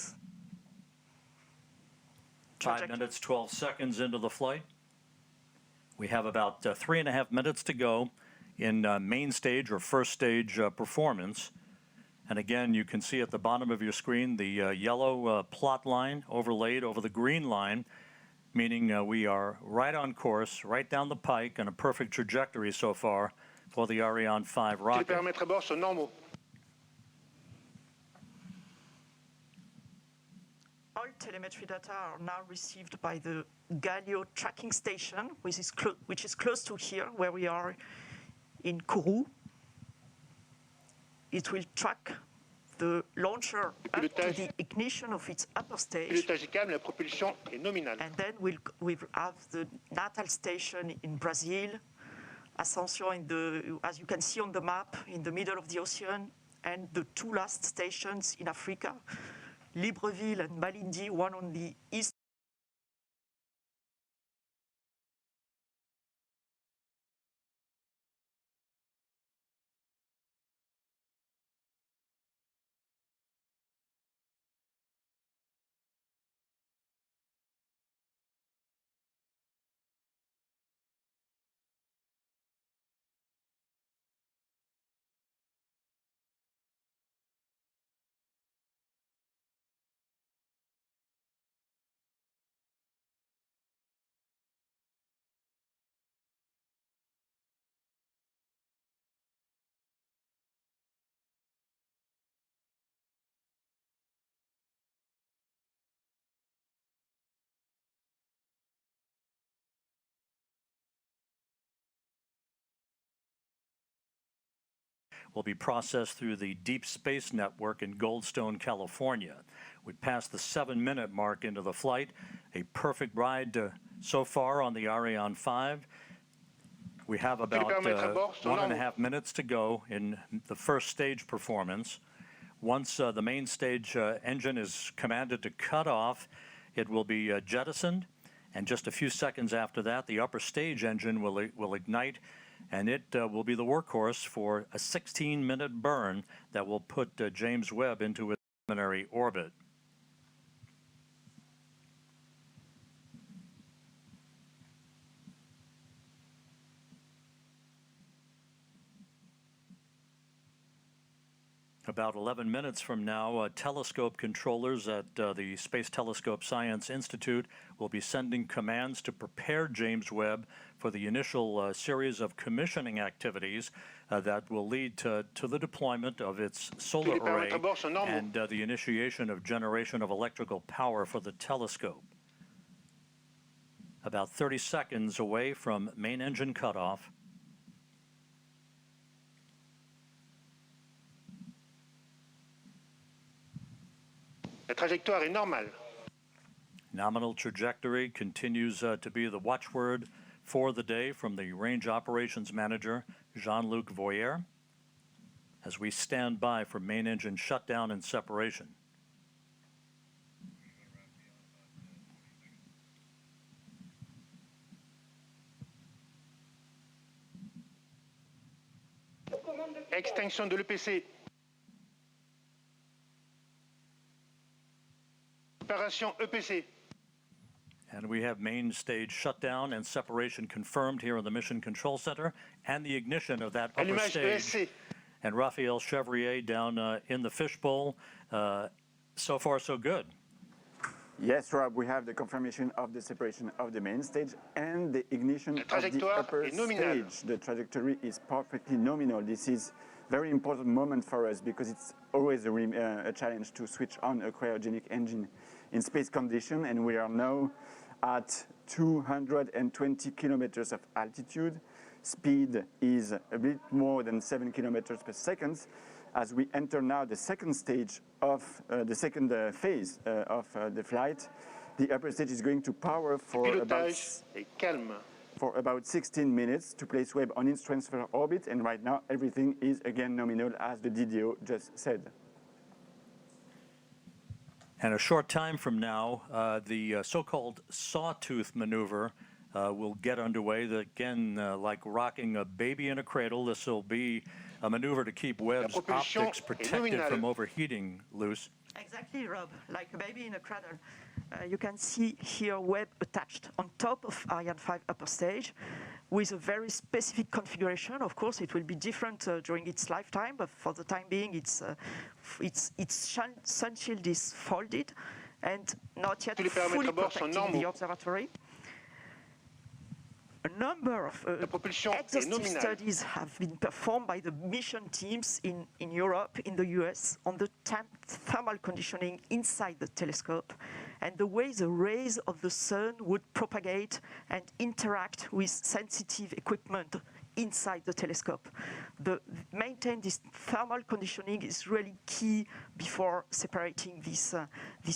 5 minutes, 12 seconds into the flight. We have about 3.5 minutes to go in main stage or first stage performance. And again, you can see at the bottom of your screen the yellow plot line overlaid over the green line, meaning we are right on course, right down the pike, and a perfect trajectory so far for the Ariane 5 rocket. Les paramètres à bord sont normaux. All telemetry data are now received by the Galileo tracking station, which is close to here, where we are in Kourou. It will track the launcher up to the ignition of its upper stage. La propulsion est nominale. And then we'll have the Natal station in Brazil, Ascension as you can see on the map, in the middle of the ocean, and the two last stations in Africa, Libreville and Malindi, one on the east will be processed through the Deep Space Network in Goldstone, California. We passed the 7-minute mark into the flight, a perfect ride so far on the Ariane 5. We have about 1.5 minutes to go in the first stage performance. Once the main stage engine is commanded to cut off, it will be jettisoned, and just a few seconds after that, the upper stage engine will ignite, and it will be the workhorse for a 16-minute burn that will put James Webb into its preliminary orbit. About 11 minutes from now, telescope controllers at the Space Telescope Science Institute will be sending commands to prepare James Webb for the initial series of commissioning activities that will lead to the deployment of its solar array and the initiation of generation of electrical power for the telescope. About 30 seconds away from main engine cutoff. La trajectoire est normale. Nominal trajectory continues to be the watchword for the day from the Range Operations Manager, Jean-Luc Voyer, as we stand by for main engine shutdown and separation. Extinction de l'EPC. Opération EPC. And we have main stage shutdown and separation confirmed here in the Mission Control Center, and the ignition of that upper stage. And Raphael Chevrier down in the fishbowl. So far, so good. Yes, Rob, we have the confirmation of the separation of the main stage and the ignition of the upper stage. The trajectory is perfectly nominal. This is a very important moment for us because it's always a challenge to switch on a cryogenic engine in space condition, and we are now at 220 kilometers of altitude. Speed is a bit more than 7 kilometers per second. As we enter now the second stage of the second phase of the flight, the upper stage is going to power for about 16 minutes to place Webb on its transfer orbit, and right now everything is again nominal, as the DDO just said. And a short time from now, the so-called sawtooth maneuver will get underway. Again, like rocking a baby in a cradle, this will be a maneuver to keep Webb's optics protected from overheating, Luce. Exactly, Rob, like a baby in a cradle. You can see here Webb attached on top of Ariane 5 upper stage with a very specific configuration. Of course, it will be different during its lifetime, but for the time being, its sun shield is folded and not yet fully protecting the observatory. A number of exhaustive studies have been performed by the mission teams in Europe, in the US, on the thermal conditioning inside the telescope and the way the rays of the sun would propagate and interact with sensitive equipment inside the telescope. Maintain this thermal conditioning is really key before separating this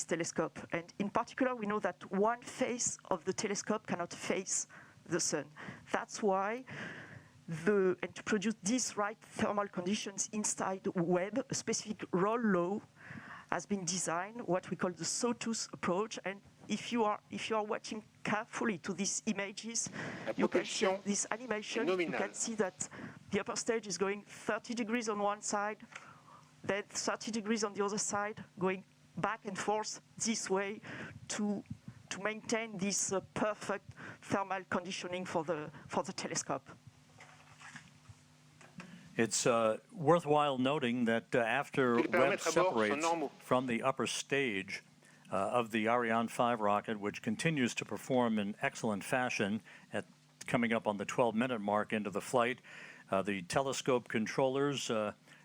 telescope. And in particular, we know that one face of the telescope cannot face the sun. That's why and to produce these right thermal conditions inside Webb, a specific roll law has been designed, what we call the sawtooth approach. And if you are watching carefully to these images, you can see this animation. You can see that the upper stage is going 30 degrees on one side, then 30 degrees on the other side, going back and forth this way to maintain this perfect thermal conditioning for the telescope. It's worthwhile noting that after Webb separates from the upper stage of the Ariane 5 rocket, which continues to perform in excellent fashion coming up on the 12-minute mark into the flight, the telescope controllers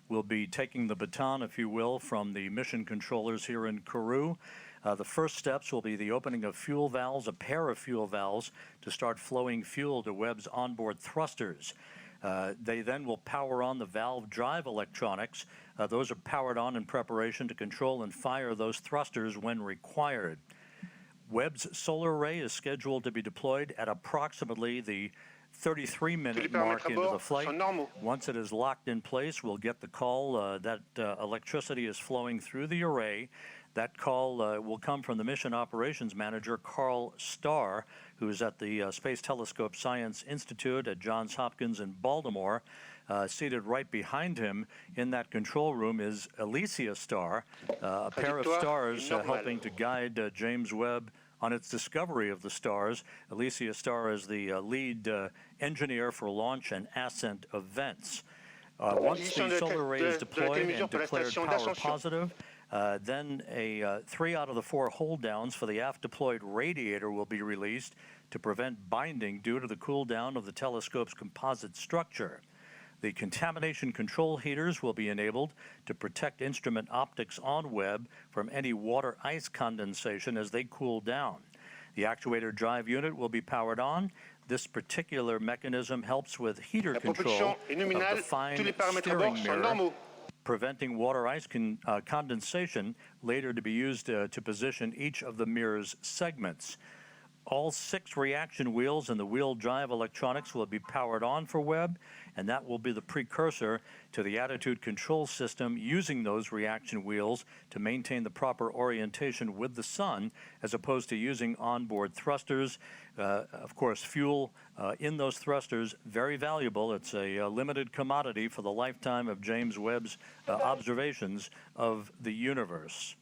will be taking the baton, if you will, from the mission controllers here in Kourou. The first steps will be the opening of fuel valves, a pair of fuel valves, to start flowing fuel to Webb's onboard thrusters. They then will power on the valve drive electronics. Those are powered on in preparation to control and fire those thrusters when required. Webb's solar array is scheduled to be deployed at approximately the 33-minute mark into the flight. Once it is locked in place, we'll get the call that electricity is flowing through the array. That call will come from the Mission Operations Manager, Carl Starr, who is at the Space Telescope Science Institute at Johns Hopkins in Baltimore. Seated right behind him in that control room is Alicia Starr, a pair of stars helping to guide James Webb on its discovery of the stars. Alicia Starr is the lead engineer for launch and ascent events. Once the solar array is deployed and declared power positive, then 3 out of the 4 hold downs for the aft deployed radiator will be released to prevent binding due to the cool down of the telescope's composite structure. The contamination control heaters will be enabled to protect instrument optics on Webb from any water ice condensation as they cool down. The actuator drive unit will be powered on. This particular mechanism helps with heater control of the fine steering mirror, preventing water ice condensation, later to be used to position each of the mirror's segments. All 6 reaction wheels and the wheel drive electronics will be powered on for Webb, and that will be the precursor to the attitude control system using those reaction wheels to maintain the proper orientation with the sun, as opposed to using onboard thrusters. Of course, fuel in those thrusters, very valuable. It's a limited commodity for the lifetime of James Webb's observations of the universe.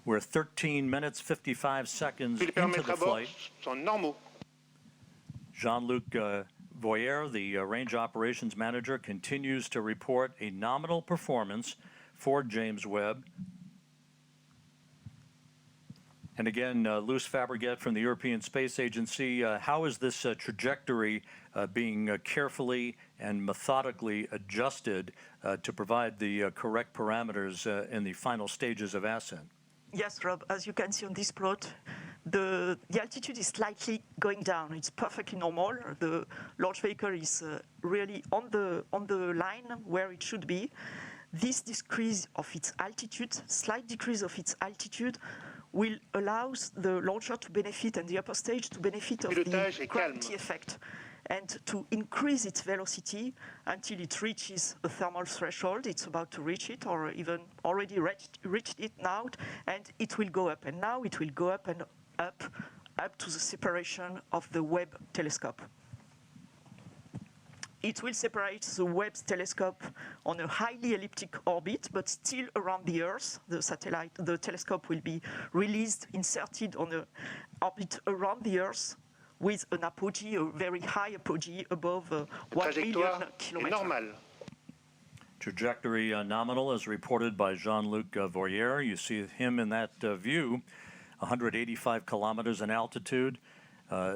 We're 13 minutes, 55 seconds into the flight. Jean-Luc Voyer, the Range Operations Manager, continues to report a nominal performance for James Webb. And again, Luce Fabregat from the European Space Agency, how is this trajectory being carefully and methodically adjusted to provide the correct parameters in the final stages of ascent? Yes, Rob, as you can see on this plot, the altitude is slightly going down. It's perfectly normal. The launch vehicle is really on the line where it should be. This decrease of its altitude, slight decrease of its altitude, will allow the launcher to benefit and the upper stage to benefit of the gravity effect and to increase its velocity until it reaches a thermal threshold. It's about to reach it, or even already reached it now, and it will go up. And now it will go up and up to the separation of the Webb telescope. It will separate the Webb telescope on a highly elliptic orbit, but still around the Earth. The telescope will be released, inserted on an orbit around the Earth, with an apogee, a very high apogee above 1 million kilometers. Trajectory nominal as reported by Jean-Luc Voyer. You see him in that view, 185 kilometers in altitude,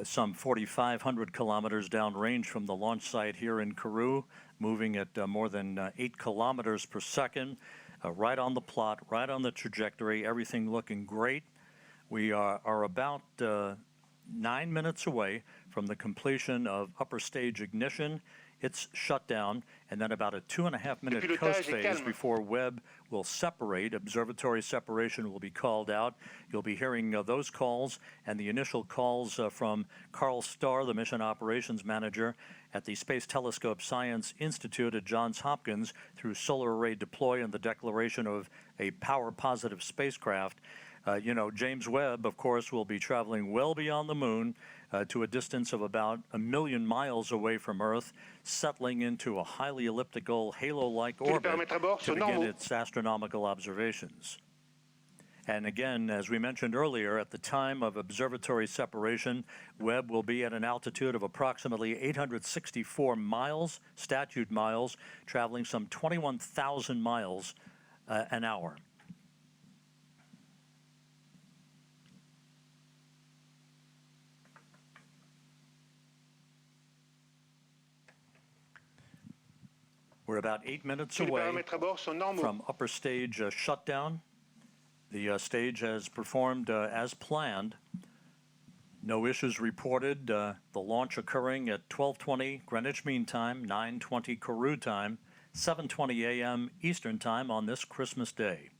some 4,500 kilometers downrange from the launch site here in Kourou, moving at more than 8 kilometers per second, right on the plot, right on the trajectory, everything looking great. We are about 9 minutes away from the completion of upper stage ignition. It's shut down, and then about a 2.5-minute coast phase before Webb will separate. Observatory separation will be called out. You'll be hearing those calls and the initial calls from Carl Starr, the Mission Operations Manager at the Space Telescope Science Institute at Johns Hopkins, through solar array deploy and the declaration of a power-positive spacecraft. James Webb, of course, will be traveling well beyond the moon to a distance of about 1 million miles away from Earth, settling into a highly elliptical, halo-like orbit to begin its astronomical observations. And again, as we mentioned earlier, at the time of observatory separation, Webb will be at an altitude of approximately 864 miles, statute miles, traveling some 21,000 miles an hour. We're about 8 minutes away from upper stage shutdown. The stage has performed as planned. No issues reported. The launch occurring at 12:20 Greenwich Mean Time, 9:20 Kourou time, 7:20 a.m. Eastern Time on this Christmas Day.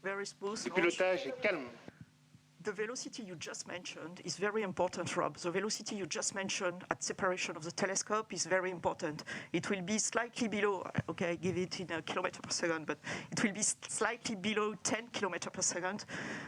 Very smooth. Le pilotage est calme. The velocity you just mentioned is very important, Rob. The velocity you just mentioned at separation of the telescope is very important. It will be slightly below, okay, I give it in a kilometer per second, but it will be slightly below 10 kilometers per second,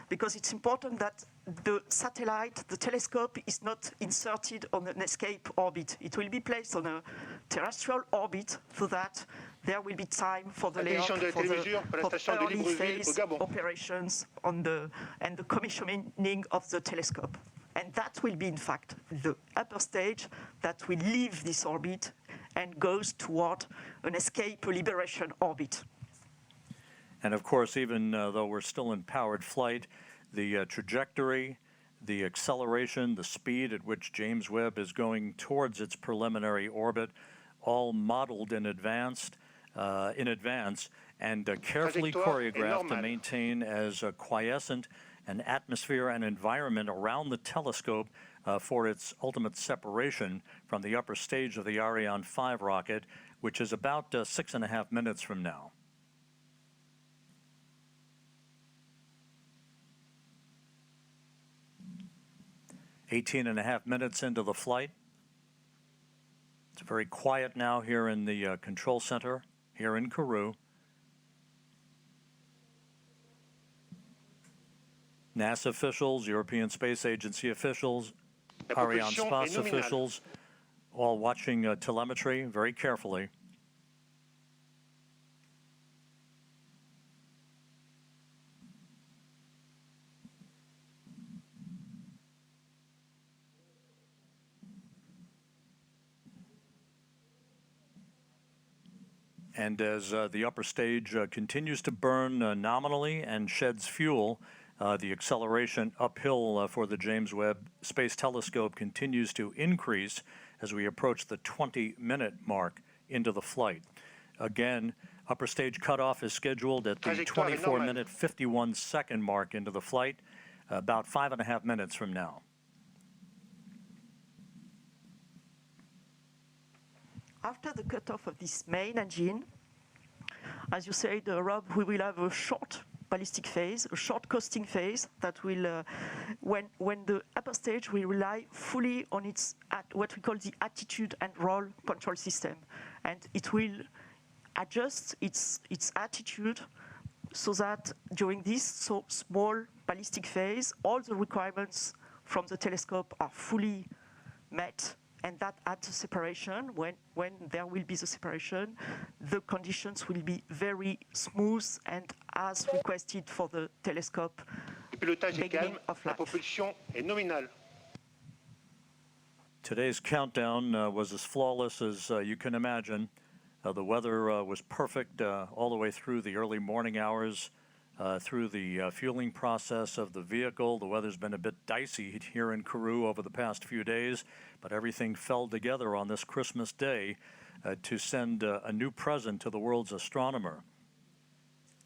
because it's important that the satellite, the telescope, is not inserted on an escape orbit. It will be placed on a terrestrial orbit so that there will be time for the layout, for the early phase operations and the commissioning of the telescope. And that will be, in fact, the upper stage that will leave this orbit and goes toward an escape liberation orbit. And of course, even though we're still in powered flight, the trajectory, the acceleration, the speed at which James Webb is going towards its preliminary orbit, all modeled in advance and carefully choreographed to maintain as quiescent an atmosphere and environment around the telescope for its ultimate separation from the upper stage of the Ariane 5 rocket, which is about 6.5 minutes from now. "18.5 minutes into the flight. It's very quiet now here in the control center, here in Kourou. NASA officials, European Space Agency officials, Ariane Space officials, all watching telemetry very carefully. And as the upper stage continues to burn nominally and sheds fuel, the acceleration uphill for the James Webb Space Telescope continues to increase as we approach the 20-minute mark into the flight. Again, upper stage cutoff is scheduled at the 24-minute, 51-second mark into the flight, about 5.5 minutes from now. After the cutoff of this main engine, as you said, Rob, we will have a short ballistic phase, a short coasting phase that will, when the upper stage will rely fully on its what we call the attitude and roll control system, and it will adjust its attitude so that during this small ballistic phase, all the requirements from the telescope are fully met. And that at the separation, when there will be the separation, the conditions will be very smooth and as requested for the telescope. Le pilotage est calme, la propulsion est nominale. Today's countdown was as flawless as you can imagine. The weather was perfect all the way through the early morning hours, through the fueling process of the vehicle. The weather's been a bit dicey here in Kourou over the past few days, but everything fell together on this Christmas Day to send a new present to the world's astronomer.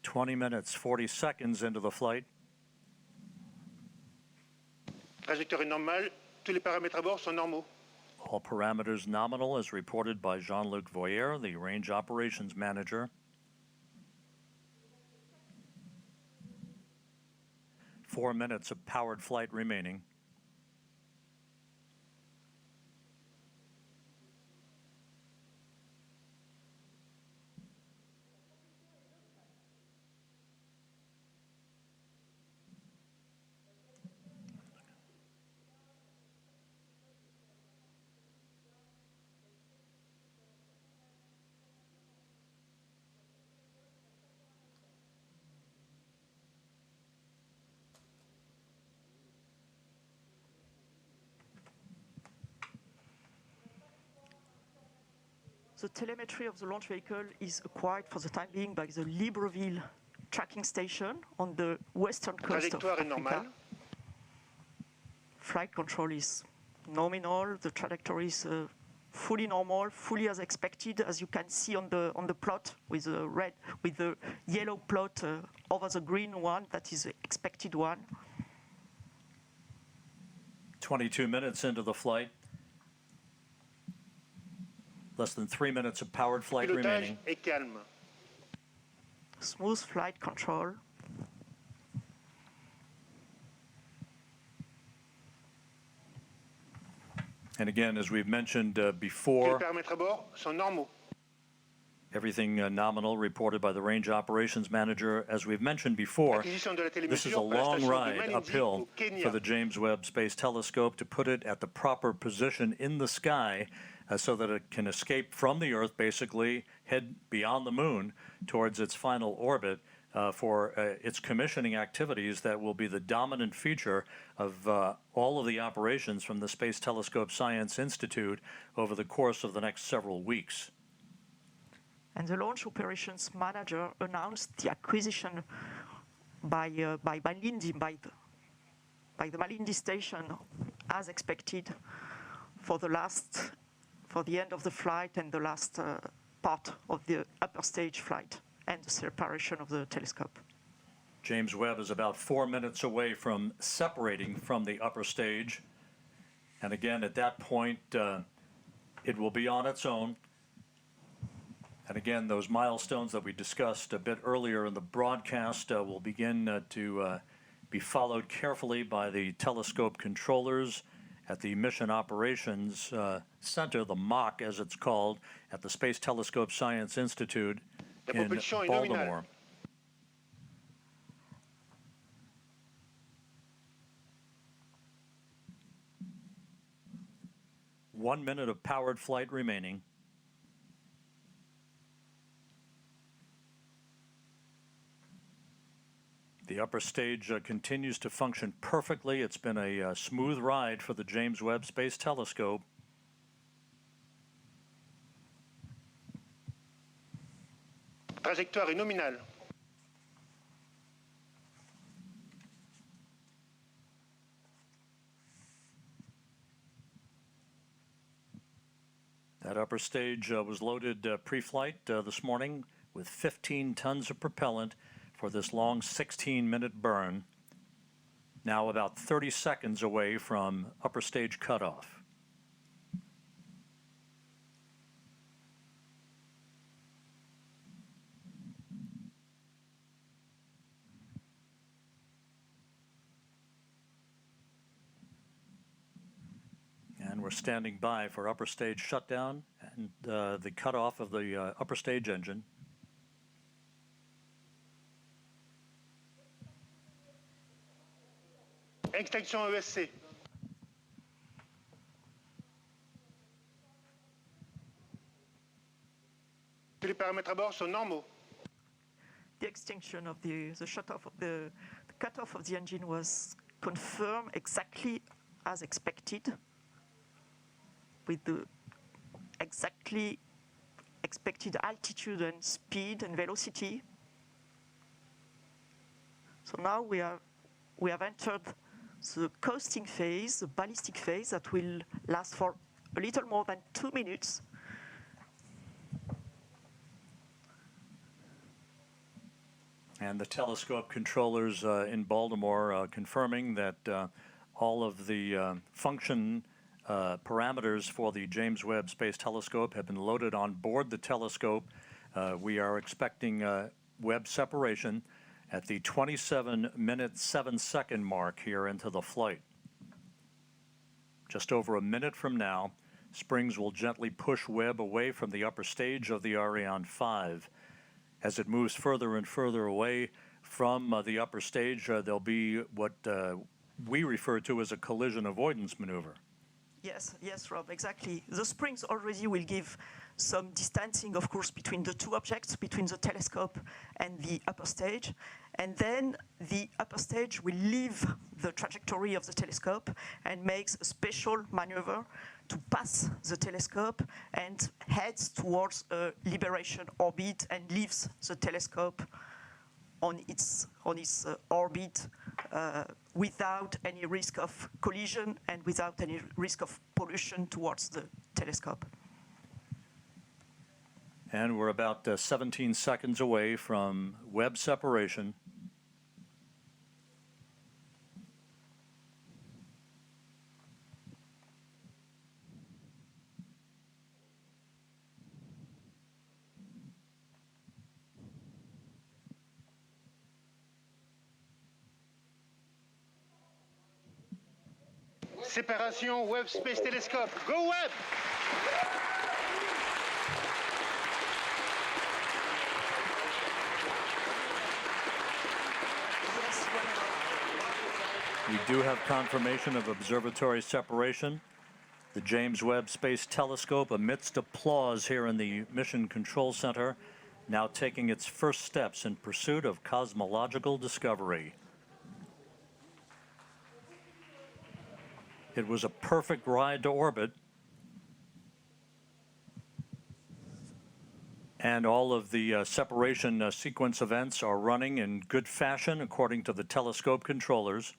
20 minutes, 40 seconds into the flight. Trajectoire normale, tous les paramètres à bord sont normaux. All parameters nominal as reported by Jean-Luc Voyer, the range operations manager. 4 minutes of powered flight remaining. The telemetry of the launch vehicle is acquired for the time being by the Libreville tracking station on the western coast of Africa. Flight control is nominal. The trajectory is fully normal, fully as expected, as you can see on the plot with the yellow plot over the green one. That is the expected one. 22 minutes into the flight. Less than 3 minutes of powered flight remaining. Pilotage est calme. Smooth flight control. And again, as we've mentioned Les before, paramètres à bord sont normaux. everything nominal reported by the range operations manager. As we've mentioned before, Acquisition de la this is a télémesure par la long station du ride Malindi uphill au Kenya. for the James Webb Space Telescope to put it at the proper position in the sky so that it can escape from the Earth, basically head beyond the moon towards its final orbit for its commissioning activities that will be the dominant feature of all of the operations from the Space Telescope Science Institute over the course of the next several weeks. And the launch operations manager announced the acquisition by Malindi, by the Malindi station, as expected, for the end of the flight and the last part of the upper stage flight and the separation of the telescope. James Webb is about 4 minutes away from separating from the upper stage. And again, at that point, it will be on its own. And again, those milestones that we discussed a bit earlier in the broadcast will begin to be followed carefully by the telescope controllers at the Mission Operations Center, the MOC as it's called, at the Space Telescope Science Institute in Baltimore. One minute of powered flight remaining. The upper stage continues to function perfectly. It's been a smooth ride for the James Webb Space Telescope. Trajectoire est nominale. That upper stage was loaded pre-flight this morning with 15 tons of propellant for this long 16-minute burn. Now about 30 seconds away from upper stage cutoff. And we're standing by for upper stage shutdown and the cutoff of the upper stage engine. Extinction ESC. Tous les paramètres à bord sont normaux. The extinction of the shut-off of the cut-off of the engine was confirmed exactly as expected, with the exactly expected altitude and speed and velocity. So now we have entered the coasting phase, the ballistic phase, that will last for a little more than 2 minutes. And the telescope controllers in Baltimore confirming that all of the function parameters for the James Webb Space Telescope have been loaded on board the telescope. We are expecting Webb separation at the 27-minute, 7-second mark here into the flight. Just over a minute from now, springs will gently push Webb away from the upper stage of the Ariane 5. As it moves further and further away from the upper stage, there'll be what we refer to as a collision avoidance maneuver. Yes, Rob, exactly. The springs already will give some distancing, of course, between the two objects, between the telescope and the upper stage. And then the upper stage will leave the trajectory of the telescope and makes a special maneuver to pass the telescope and heads towards a liberation orbit and leaves the telescope on its orbit without any risk of collision and without any risk of pollution towards the telescope. And we're about 17 seconds away from Webb separation. séparation Webb Space Telescope. Go Webb! We do have confirmation of observatory separation. The James Webb Space Telescope, amidst applause here in the Mission Control Center, now taking its first steps in pursuit of cosmological discovery. It was a perfect ride to orbit, and all of the separation sequence events are running in good fashion according to the telescope controllers.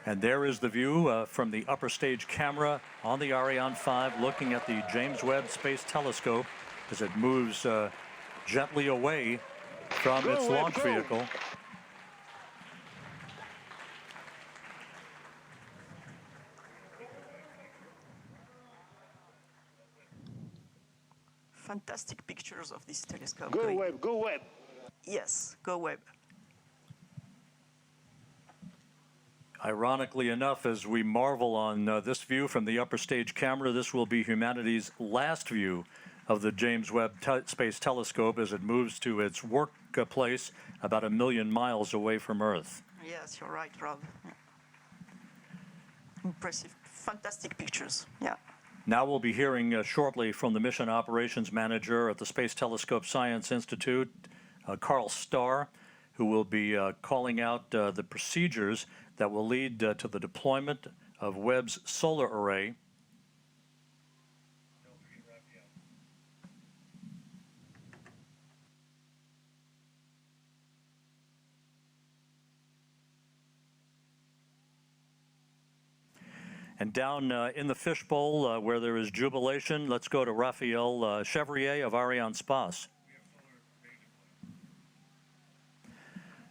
And there is the view from the upper stage camera on the Ariane 5 looking at the James Webb Space Telescope as it moves gently away from its launch vehicle. Fantastic pictures of this telescope. Go Webb, go Webb. Yes, go Webb. Ironically enough, as we marvel on this view from the upper stage camera, this will be humanity's last view of the James Webb Space Telescope as it moves to its workplace about 1 million miles away from Earth. Yes, you're right, Rob. Yeah. Impressive, fantastic pictures. Yeah. Now we'll be hearing shortly from the mission operations manager at the Space Telescope Science Institute, Carl Starr, who will be calling out the procedures that will lead to the deployment of Webb's solar array. And down in the fishbowl where there is jubilation, let's go to Raphael Chevrier of Ariane Space.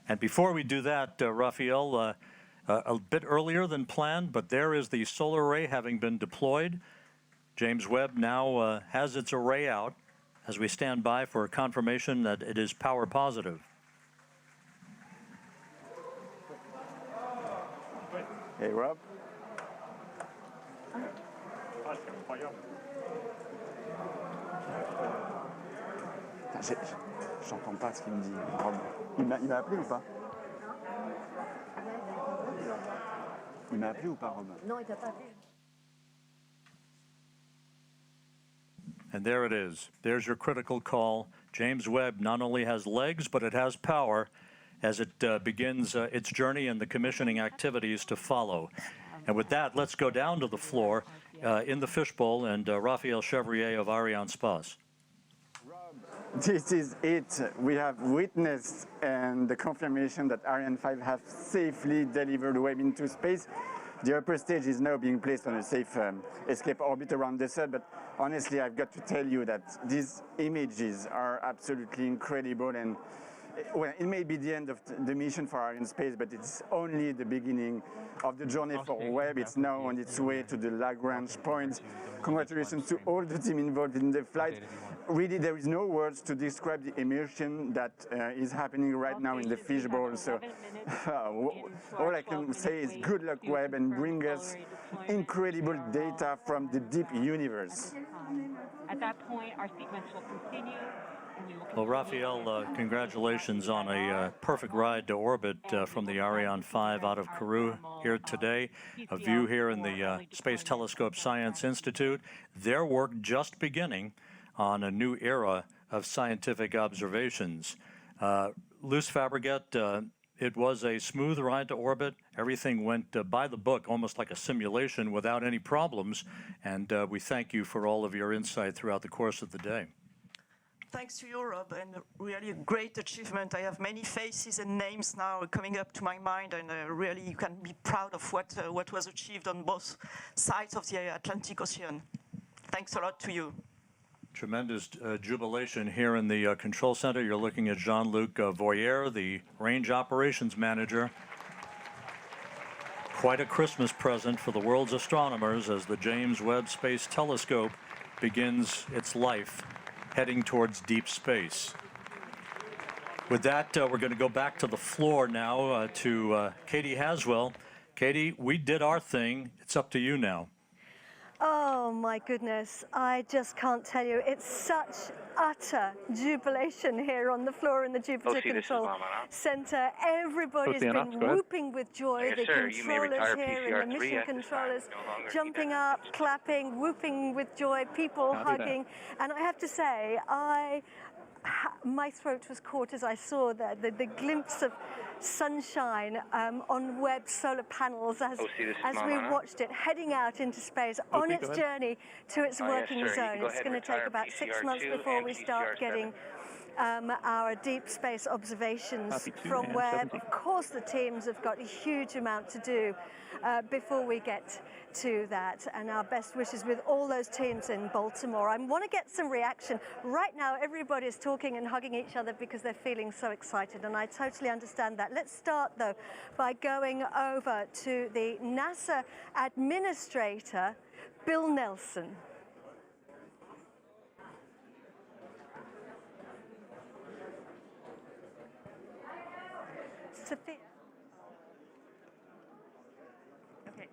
And before we do that, Raphael, a bit earlier than planned, but there is the solar array having been deployed. James Webb now has its array out as we stand by for confirmation that it is power positive. Hey, Rob. J'entends pas ce qu'il me dit, Rob. Il m'a appelé ou pas? Il m'a appelé ou pas, Rob? Non, il t'a pas appelé. And there it is. There's your critical call. James Webb not only has legs, but it has power as it begins its journey and the commissioning activities to follow. And with that, let's go down to the floor in the fishbowl and Raphael Chevrier of Ariane Space. This is it. We have witnessed and the confirmation that Ariane 5 have safely delivered Webb into space. The upper stage is now being placed on a safe escape orbit around the Sun, but honestly, I've got to tell you that these images are absolutely incredible, and well, it may be the end of the mission for Ariane Space, but it's only the beginning of the journey for Webb. It's now on its way to the Lagrange point. Congratulations to all the team involved in the flight. Really, there is no words to describe the immersion that is happening right now in the fishbowl. So all I can say is good luck, Webb, and bring us incredible data from the deep universe. At that point, our sequence will continue. Well, Raphael, congratulations on a perfect ride to orbit from the Ariane 5 out of Kourou here today. A view here in the Space Telescope Science Institute. Their work just beginning on a new era of scientific observations. Luce Fabregat, it was a smooth ride to orbit. Everything went by the book, almost like a simulation without any problems. And we thank you for all of your insight throughout the course of the day. Thanks to you, Rob, and really a great achievement. I have many faces and names now coming up to my mind, and really you can be proud of what was achieved on both sides of the Atlantic Ocean. Thanks a lot to you. Tremendous jubilation here in the control center. You're looking at Jean-Luc Voyer, the range operations manager. Quite a Christmas present for the world's astronomers as the James Webb Space Telescope begins its life heading towards deep space. With that, we're going to go back to the floor now to Katie Haswell. Katie, we did our thing. It's up to you now. Oh my goodness, I just can't tell you. It's such utter jubilation here on the floor in the Jupiter Control Center. Everybody's been whooping with joy. The controllers here and the mission controllers jumping up, clapping, whooping with joy, people hugging. And I have to say, my throat was caught as I saw the glimpse of sunshine on Webb solar panels as we watched it heading out into space on its journey to its working zone. It's going to take about 6 months before we start getting our deep space observations from Webb. Of course, the teams have got a huge amount to do before we get to that, and our best wishes with all those teams in Baltimore. I want to get some reaction. Right now, everybody is talking and hugging each other because they're feeling so excited, and I totally understand that. Let's start, though, by going over to the NASA administrator, Bill Nelson. Sophia. Okay,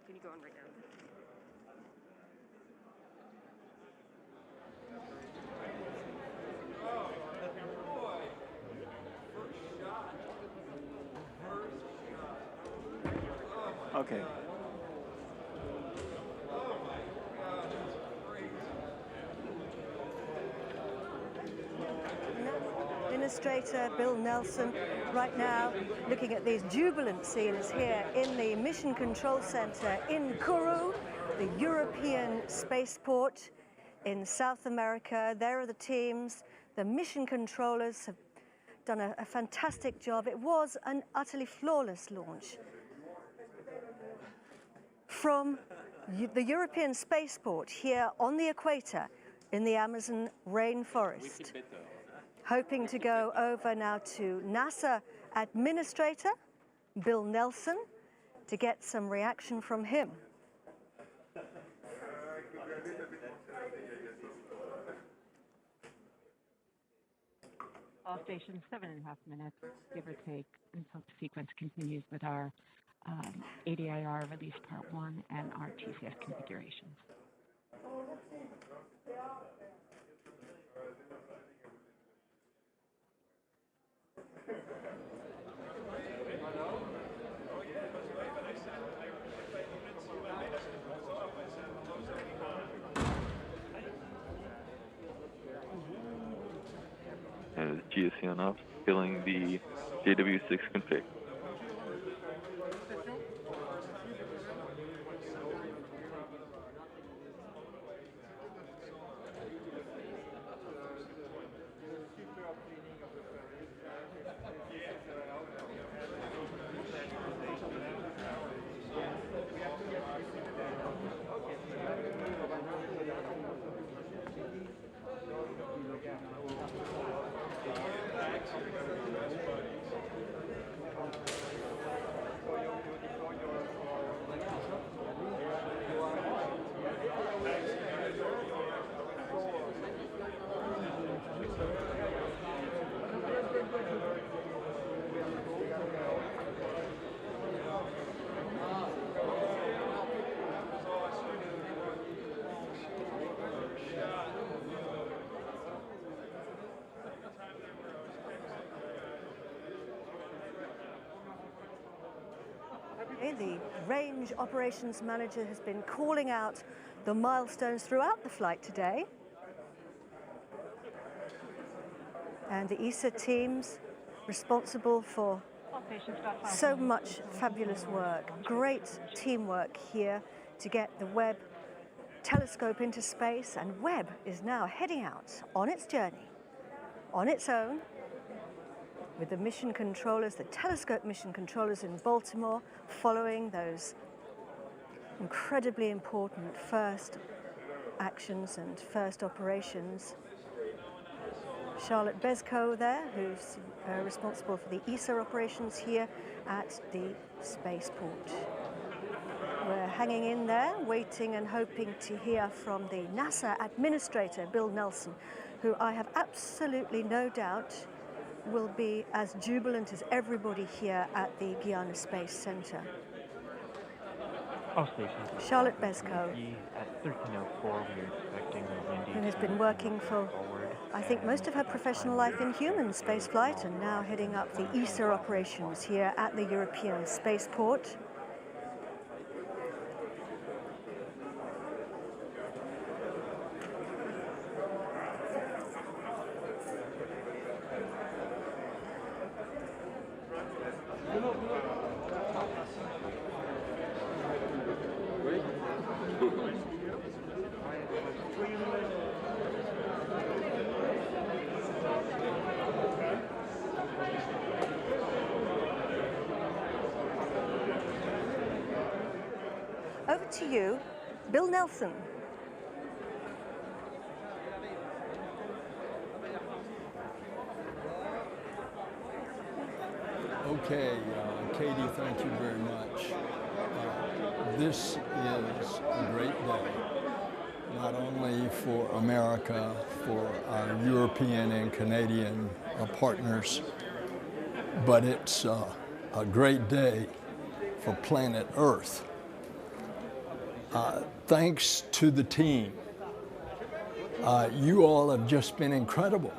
can you go on right now? Okay. Administrator Bill Nelson right now looking at these jubilant scenes here in the Mission Control Center in Kourou, the European spaceport in South America. There are the teams. The mission controllers have done a fantastic job. It was an utterly flawless launch from the European spaceport here on the equator in the Amazon rainforest. Hoping to go over now to NASA Administrator Bill Nelson to get some reaction from him. All stations, 7.5 minutes, give or take, until the sequence continues with our ADIR release part 1 and our TCS configurations. GSC on off, filling the JW6 config. The range operations manager has been calling out the milestones throughout the flight today. And the ESA teams responsible for so much fabulous work, great teamwork here to get the Webb telescope into space, and Webb is now heading out on its journey, on its own, with the mission controllers, the telescope mission controllers in Baltimore, following those incredibly important first actions and first operations. Charlotte Bezko there, who's responsible for the ESA operations here at the spaceport. We're hanging in there, waiting and hoping to hear from the NASA administrator, Bill Nelson, who I have absolutely no doubt will be as jubilant as everybody here at the Guiana Space Center. All stations. Charlotte Besco, At 13:04, we are expecting the windy who has been working for, I think, most of her professional life in human spaceflight and now heading up the ESA operations here at the European Spaceport. Over to you, Bill Nelson. Okay, Katie, thank you very much. This is a great day, not only for America, for our European and Canadian partners, but it's a great day for planet Earth. Thanks to the team. You all have just been incredible.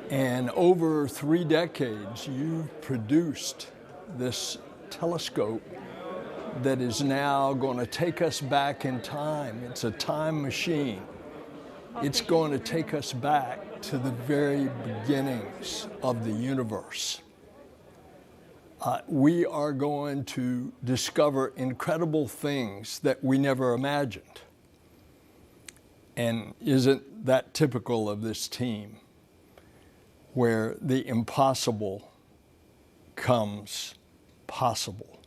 And over 3 decades, you've produced this telescope that is now going to take us back in time. It's a time machine. It's going to take us back to the very beginnings of the universe. We are going to discover incredible things that we never imagined. And isn't that typical of this team, where the impossible comes possible?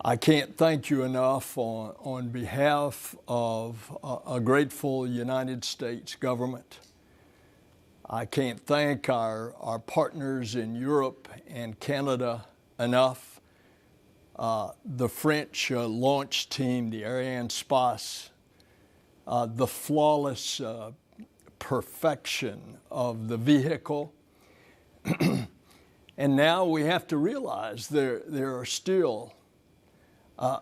I can't thank you enough on behalf of a grateful United States government. I can't thank our partners in Europe and Canada enough. The French launch team, the Ariane Space, the flawless perfection of the vehicle. And now we have to realize there are still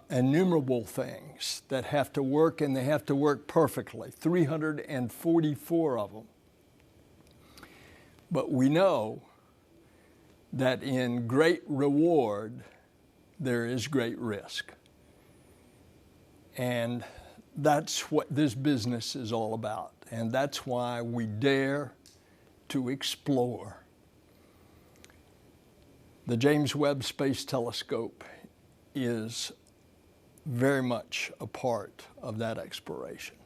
innumerable things that have to work, and they have to work perfectly, 344 of them. But we know that in great reward, there is great risk. And that's what this business is all about. And that's why we dare to explore. The James Webb Space Telescope is very much a part of that exploration.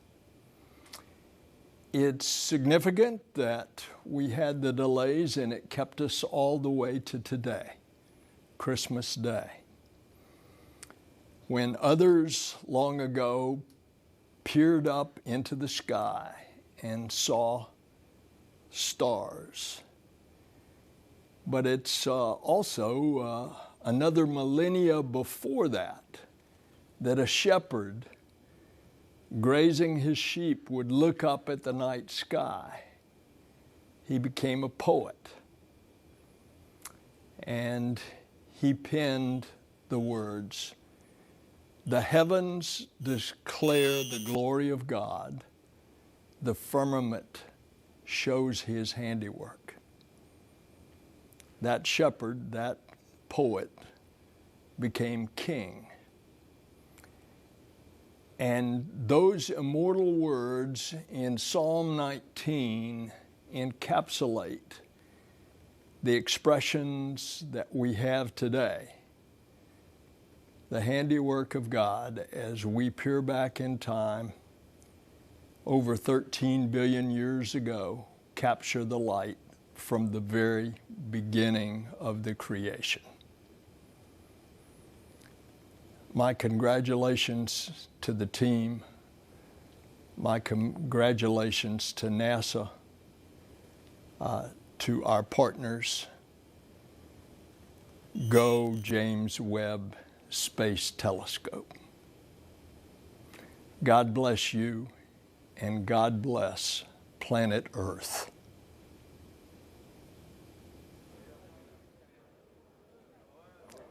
It's significant that we had the delays, and it kept us all the way to today, Christmas Day, when others long ago peered up into the sky and saw stars. But it's also another millennia before that a shepherd grazing his sheep would look up at the night sky. He became a poet, and he penned the words, "The heavens declare the glory of God, the firmament shows his handiwork." That shepherd, that poet, became king. And those immortal words in Psalm 19 encapsulate the expressions that we have today. The handiwork of God as we peer back in time over 13 billion years ago, capture the light from the very beginning of the creation. My congratulations to the team. My congratulations to NASA, to our partners. Go James Webb Space Telescope. God bless you, and God bless planet Earth.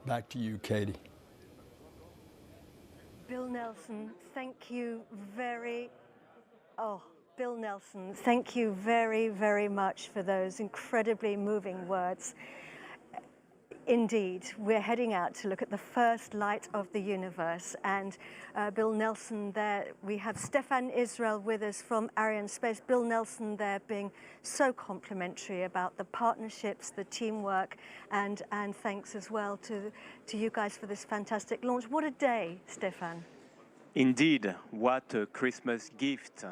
Back to you, Katie. Bill Nelson, thank you Bill Nelson, thank you very, very much for those incredibly moving words. Indeed, we're heading out to look at the first light of the universe. And Bill Nelson there, we have Stefan Israel with us from Ariane Space. Bill Nelson there being so complimentary about the partnerships, the teamwork, and thanks as well to you guys for this fantastic launch. What a day, Stefan. Indeed, what a Christmas gift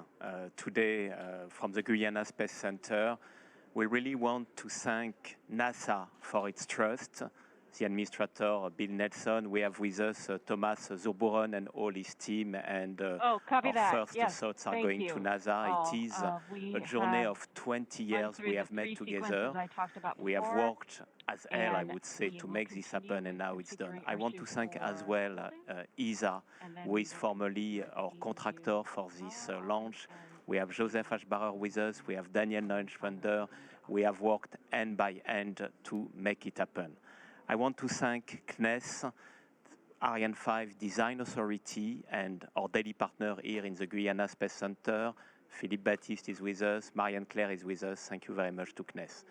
today from the Guiana Space Center. We really want to thank NASA for its trust, the administrator, Bill Nelson. We have with us Thomas Zurbuchen and all his team, and our first thoughts are going to NASA. It is a journey of 20 years we have made together. We have worked as hell, I would say, to make this happen, and now it's done. I want to thank as well ESA, who is formerly our contractor for this launch. We have Joseph Aschbacher with us, we have Daniel Neuenschwander. We have worked hand by hand to make it happen. I want to thank CNES, Ariane 5 Design Authority, and our daily partner here in the Guiana Space Center. Philippe Baptiste is with us, Marianne Claire is with us. Thank you very much to CNES.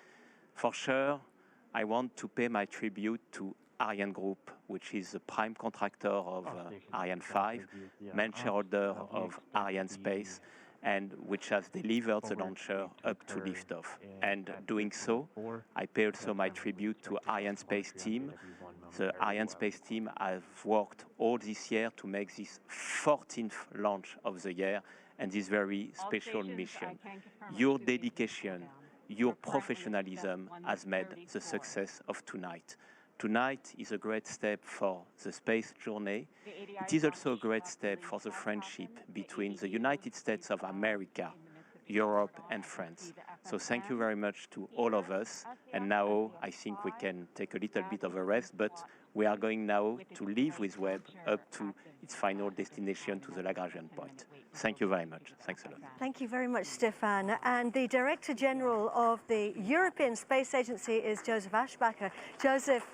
For sure, I want to pay my tribute to Ariane Group, which is the prime contractor of Ariane 5, main shareholder of Ariane Space, and which has delivered the launcher up to liftoff. And doing so, I pay also my tribute to Ariane Space team. The Ariane Space team have worked all this year to make this 14th launch of the year and this very special mission. Your dedication, your professionalism has made the success of tonight. Tonight is a great step for the space journey. It is also a great step for the friendship between the United States of America, Europe, and France. So thank you very much to all of us. And now I think we can take a little bit of a rest, but we are going now to leave with Webb up to its final destination, to the Lagrangian point. Thank you very much. Thanks a lot. Thank you very much, Stefan. And the Director General of the European Space Agency is Joseph Aschbacher. Joseph.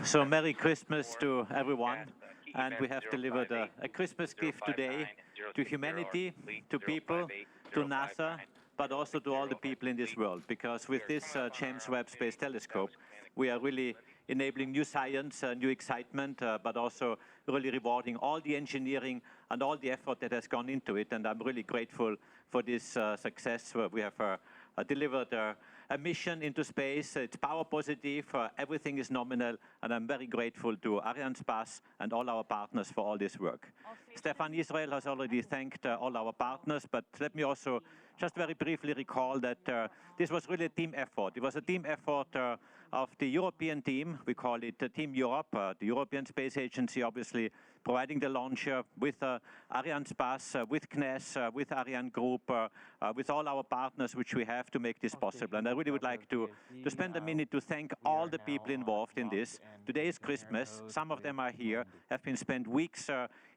So Merry Christmas to everyone. And we have delivered a Christmas gift today to humanity, to people, to NASA, but also to all the people in this world. Because with this James Webb Space Telescope, we are really enabling new science, new excitement, but also really rewarding all the engineering and all the effort that has gone into it. And I'm really grateful for this success. We have delivered a mission into space. It's power positive, everything is nominal, and I'm very grateful to Ariane Space and all our partners for all this work. Stefan Israel has already thanked all our partners, but let me also just very briefly recall that this was really a team effort. It was a team effort of the European team. We call it Team Europe, the European Space Agency, obviously providing the launcher with Ariane Space, with CNES, with Ariane Group, with all our partners which we have to make this possible. And I really would like to spend a minute to thank all the people involved in this. Today is Christmas. Some of them are here, have been spent weeks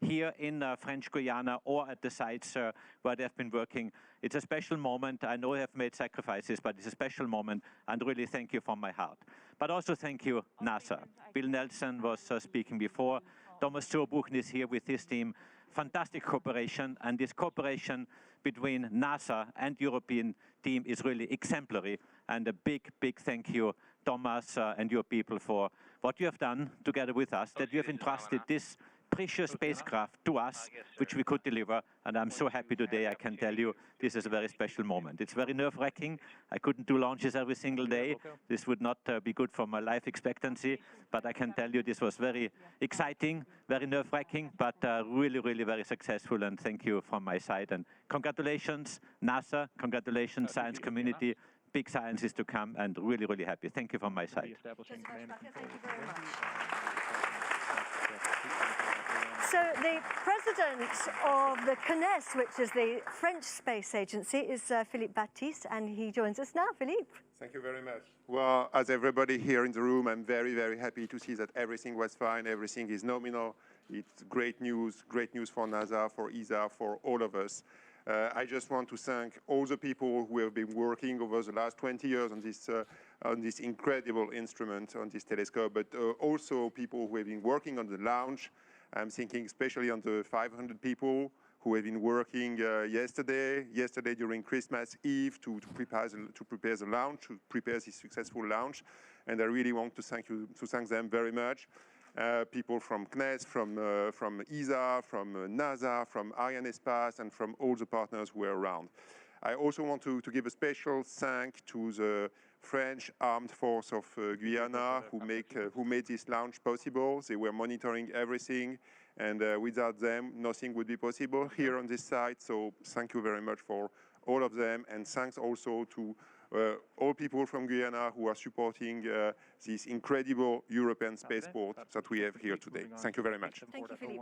here in French Guiana or at the sites where they have been working. It's a special moment. I know I have made sacrifices, but it's a special moment, and really thank you from my heart. But also thank you, NASA. Bill Nelson was speaking before. Thomas Zurbuchen is here with his team. Fantastic cooperation, and this cooperation between NASA and European team is really exemplary. And a big, big thank you, Thomas and your people, for what you have done together with us, that you have entrusted this precious spacecraft to us, which we could deliver. And I'm so happy today, I can tell you, this is a very special moment. It's very nerve-wracking. I couldn't do launches every single day. This would not be good for my life expectancy. But I can tell you this was very exciting, very nerve-wracking, but really, really very successful. And thank you from my side. And congratulations, NASA. Congratulations, science community. Big science is to come, and really, really happy. Thank you from my side. Thank you very much. So the president of the CNES, which is the French space agency, is Philippe Baptiste, and he joins us now. Philippe. Thank you very much. Well, as everybody here in the room, I'm very, very happy to see that everything was fine, everything is nominal. It's great news for NASA, for ESA, for all of us. I just want to thank all the people who have been working over the last 20 years on this incredible instrument, on this telescope, but also people who have been working on the launch. I'm thinking especially on the 500 people who have been working yesterday during Christmas Eve to prepare the launch, to prepare this successful launch. And I really want to thank them very much. People from CNES, from ESA, from NASA, from Ariane Space, and from all the partners who are around. I also want to give a special thank to the French Armed Force of Guyana who made this launch possible. They were monitoring everything, and without them, nothing would be possible here on this site. So thank you very much for all of them, and thanks also to all people from Guyana who are supporting this incredible European spaceport that we have here today. Thank you very much. Thank you, Philippe.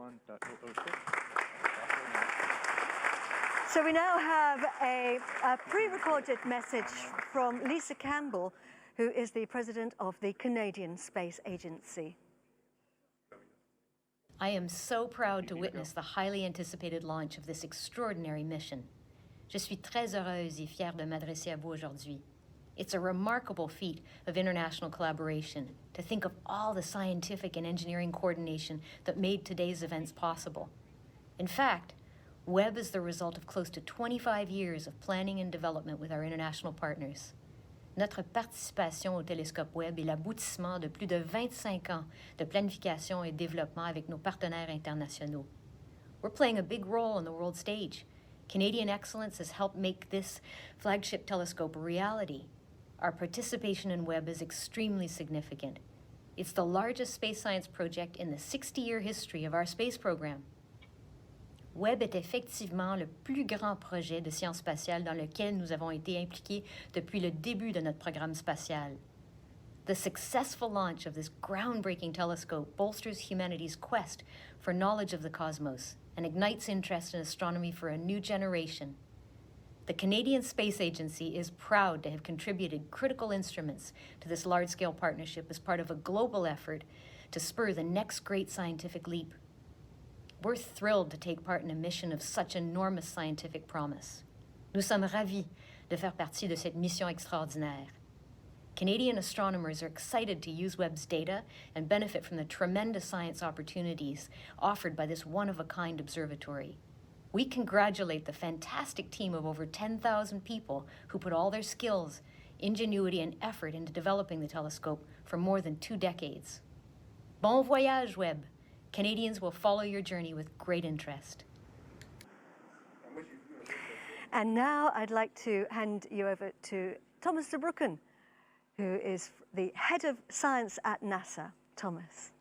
So we now have a pre-recorded message from Lisa Campbell, who is the president of the Canadian Space Agency. I am so proud to witness the highly anticipated launch of this extraordinary mission. Je suis très heureuse et fière de m'adresser à vous aujourd'hui. It's a remarkable feat of international collaboration to think of all the scientific and engineering coordination that made today's events possible. In fact, Webb is the result of close to 25 years of planning and development with our international partners. Notre participation au télescope Webb est l'aboutissement de plus de 25 ans de planification et développement avec nos partenaires internationaux. We're playing a big role on the world stage. Canadian excellence has helped make this flagship telescope a reality. Our participation in Webb is extremely significant. It's the largest space science project in the 60-year history of our space program. Webb est effectivement le plus grand projet de science spatiale dans lequel nous avons été impliqués depuis le début de notre programme spatial. The successful launch of this groundbreaking telescope bolsters humanity's quest for knowledge of the cosmos and ignites interest in astronomy for a new generation. The Canadian Space Agency is proud to have contributed critical instruments to this large-scale partnership as part of a global effort to spur the next great scientific leap. We're thrilled to take part in a mission of such enormous scientific promise. Nous sommes ravis de faire partie de cette mission extraordinaire. Canadian astronomers are excited to use Webb's data and benefit from the tremendous science opportunities offered by this one-of-a-kind observatory. We congratulate the fantastic team of over 10,000 people who put all their skills, ingenuity, and effort into developing the telescope for more than 2 decades. Bon voyage, Webb. Canadians will follow your journey with great interest. And now I'd like to hand you over to Thomas de Brucken, who is the head of science at NASA. Thomas.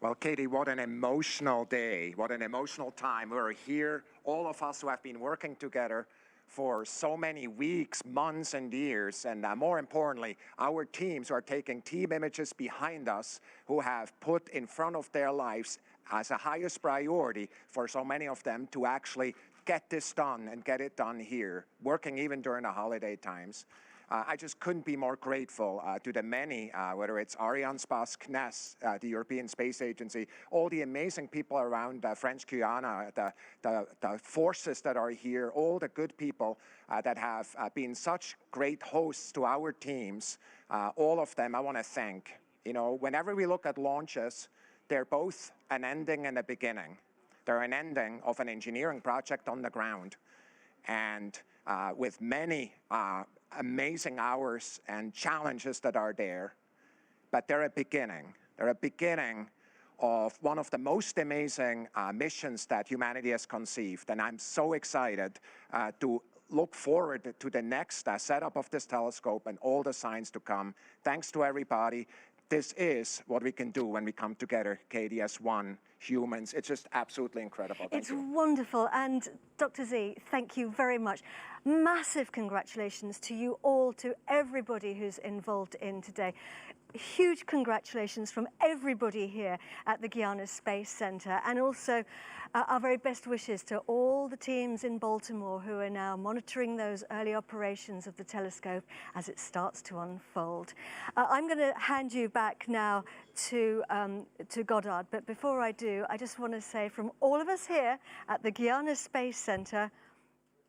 Well, Katie, what an emotional day, what an emotional time. We're here, all of us who have been working together for so many weeks, months, and years, and more importantly, our teams who are taking team images behind us, who have put in front of their lives as a highest priority for so many of them to actually get this done and get it done here, working even during the holiday times. I just couldn't be more grateful to the many, whether it's Ariane Space, CNES, the European Space Agency, all the amazing people around French Guiana, the forces that are here, all the good people that have been such great hosts to our teams. All of them I want to thank. You know, whenever we look at launches, they're both an ending and a beginning. They're an ending of an engineering project on the ground. And with many amazing hours and challenges that are there, but they're a beginning. They're a beginning of one of the most amazing missions that humanity has conceived. And I'm so excited to look forward to the next setup of this telescope and all the science to come. Thanks to everybody. This is what we can do when we come together, Katie, as one, humans. It's just absolutely incredible. Thank you. It's wonderful. And Dr. Z, thank you very much. Massive congratulations to you all, to everybody who's involved in today. Huge congratulations from everybody here at the Guiana Space Center, and also our very best wishes to all the teams in Baltimore who are now monitoring those early operations of the telescope as it starts to unfold. I'm going to hand you back now to Goddard, but before I do, I just want to say from all of us here at the Guiana Space Center,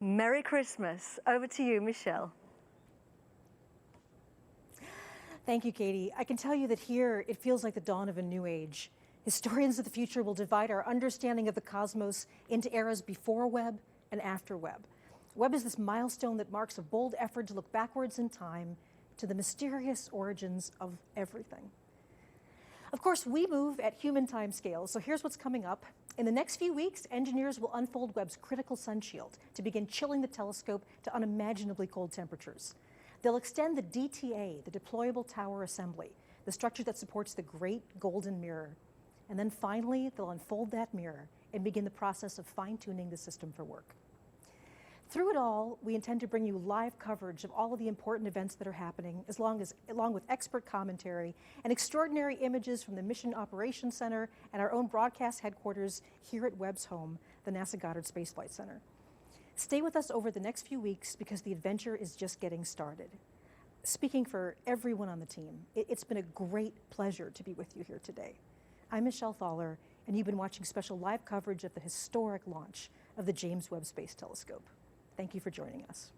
Merry Christmas. Over to you, Michelle. Thank you, Katie. I can tell you that here it feels like the dawn of a new age. Historians of the future will divide our understanding of the cosmos into eras before Webb and after Webb. Webb is this milestone that marks a bold effort to look backwards in time to the mysterious origins of everything. Of course, we move at human time scales, so here's what's coming up. In the next few weeks, engineers will unfold Webb's critical sun shield to begin chilling the telescope to unimaginably cold temperatures. They'll extend the DTA, the Deployable Tower Assembly, the structure that supports the Great Golden Mirror. And then finally, they'll unfold that mirror and begin the process of fine-tuning the system for work. Through it all, we intend to bring you live coverage of all of the important events that are happening, along with expert commentary and extraordinary images from the Mission Operations Center and our own broadcast headquarters here at Webb's home, the NASA Goddard Space Flight Center. Stay with us over the next few weeks because the adventure is just getting started. Speaking for everyone on the team, it's been a great pleasure to be with you here today. I'm Michelle Thaller, and you've been watching special live coverage of the historic launch of the James Webb Space Telescope. Thank you for joining us.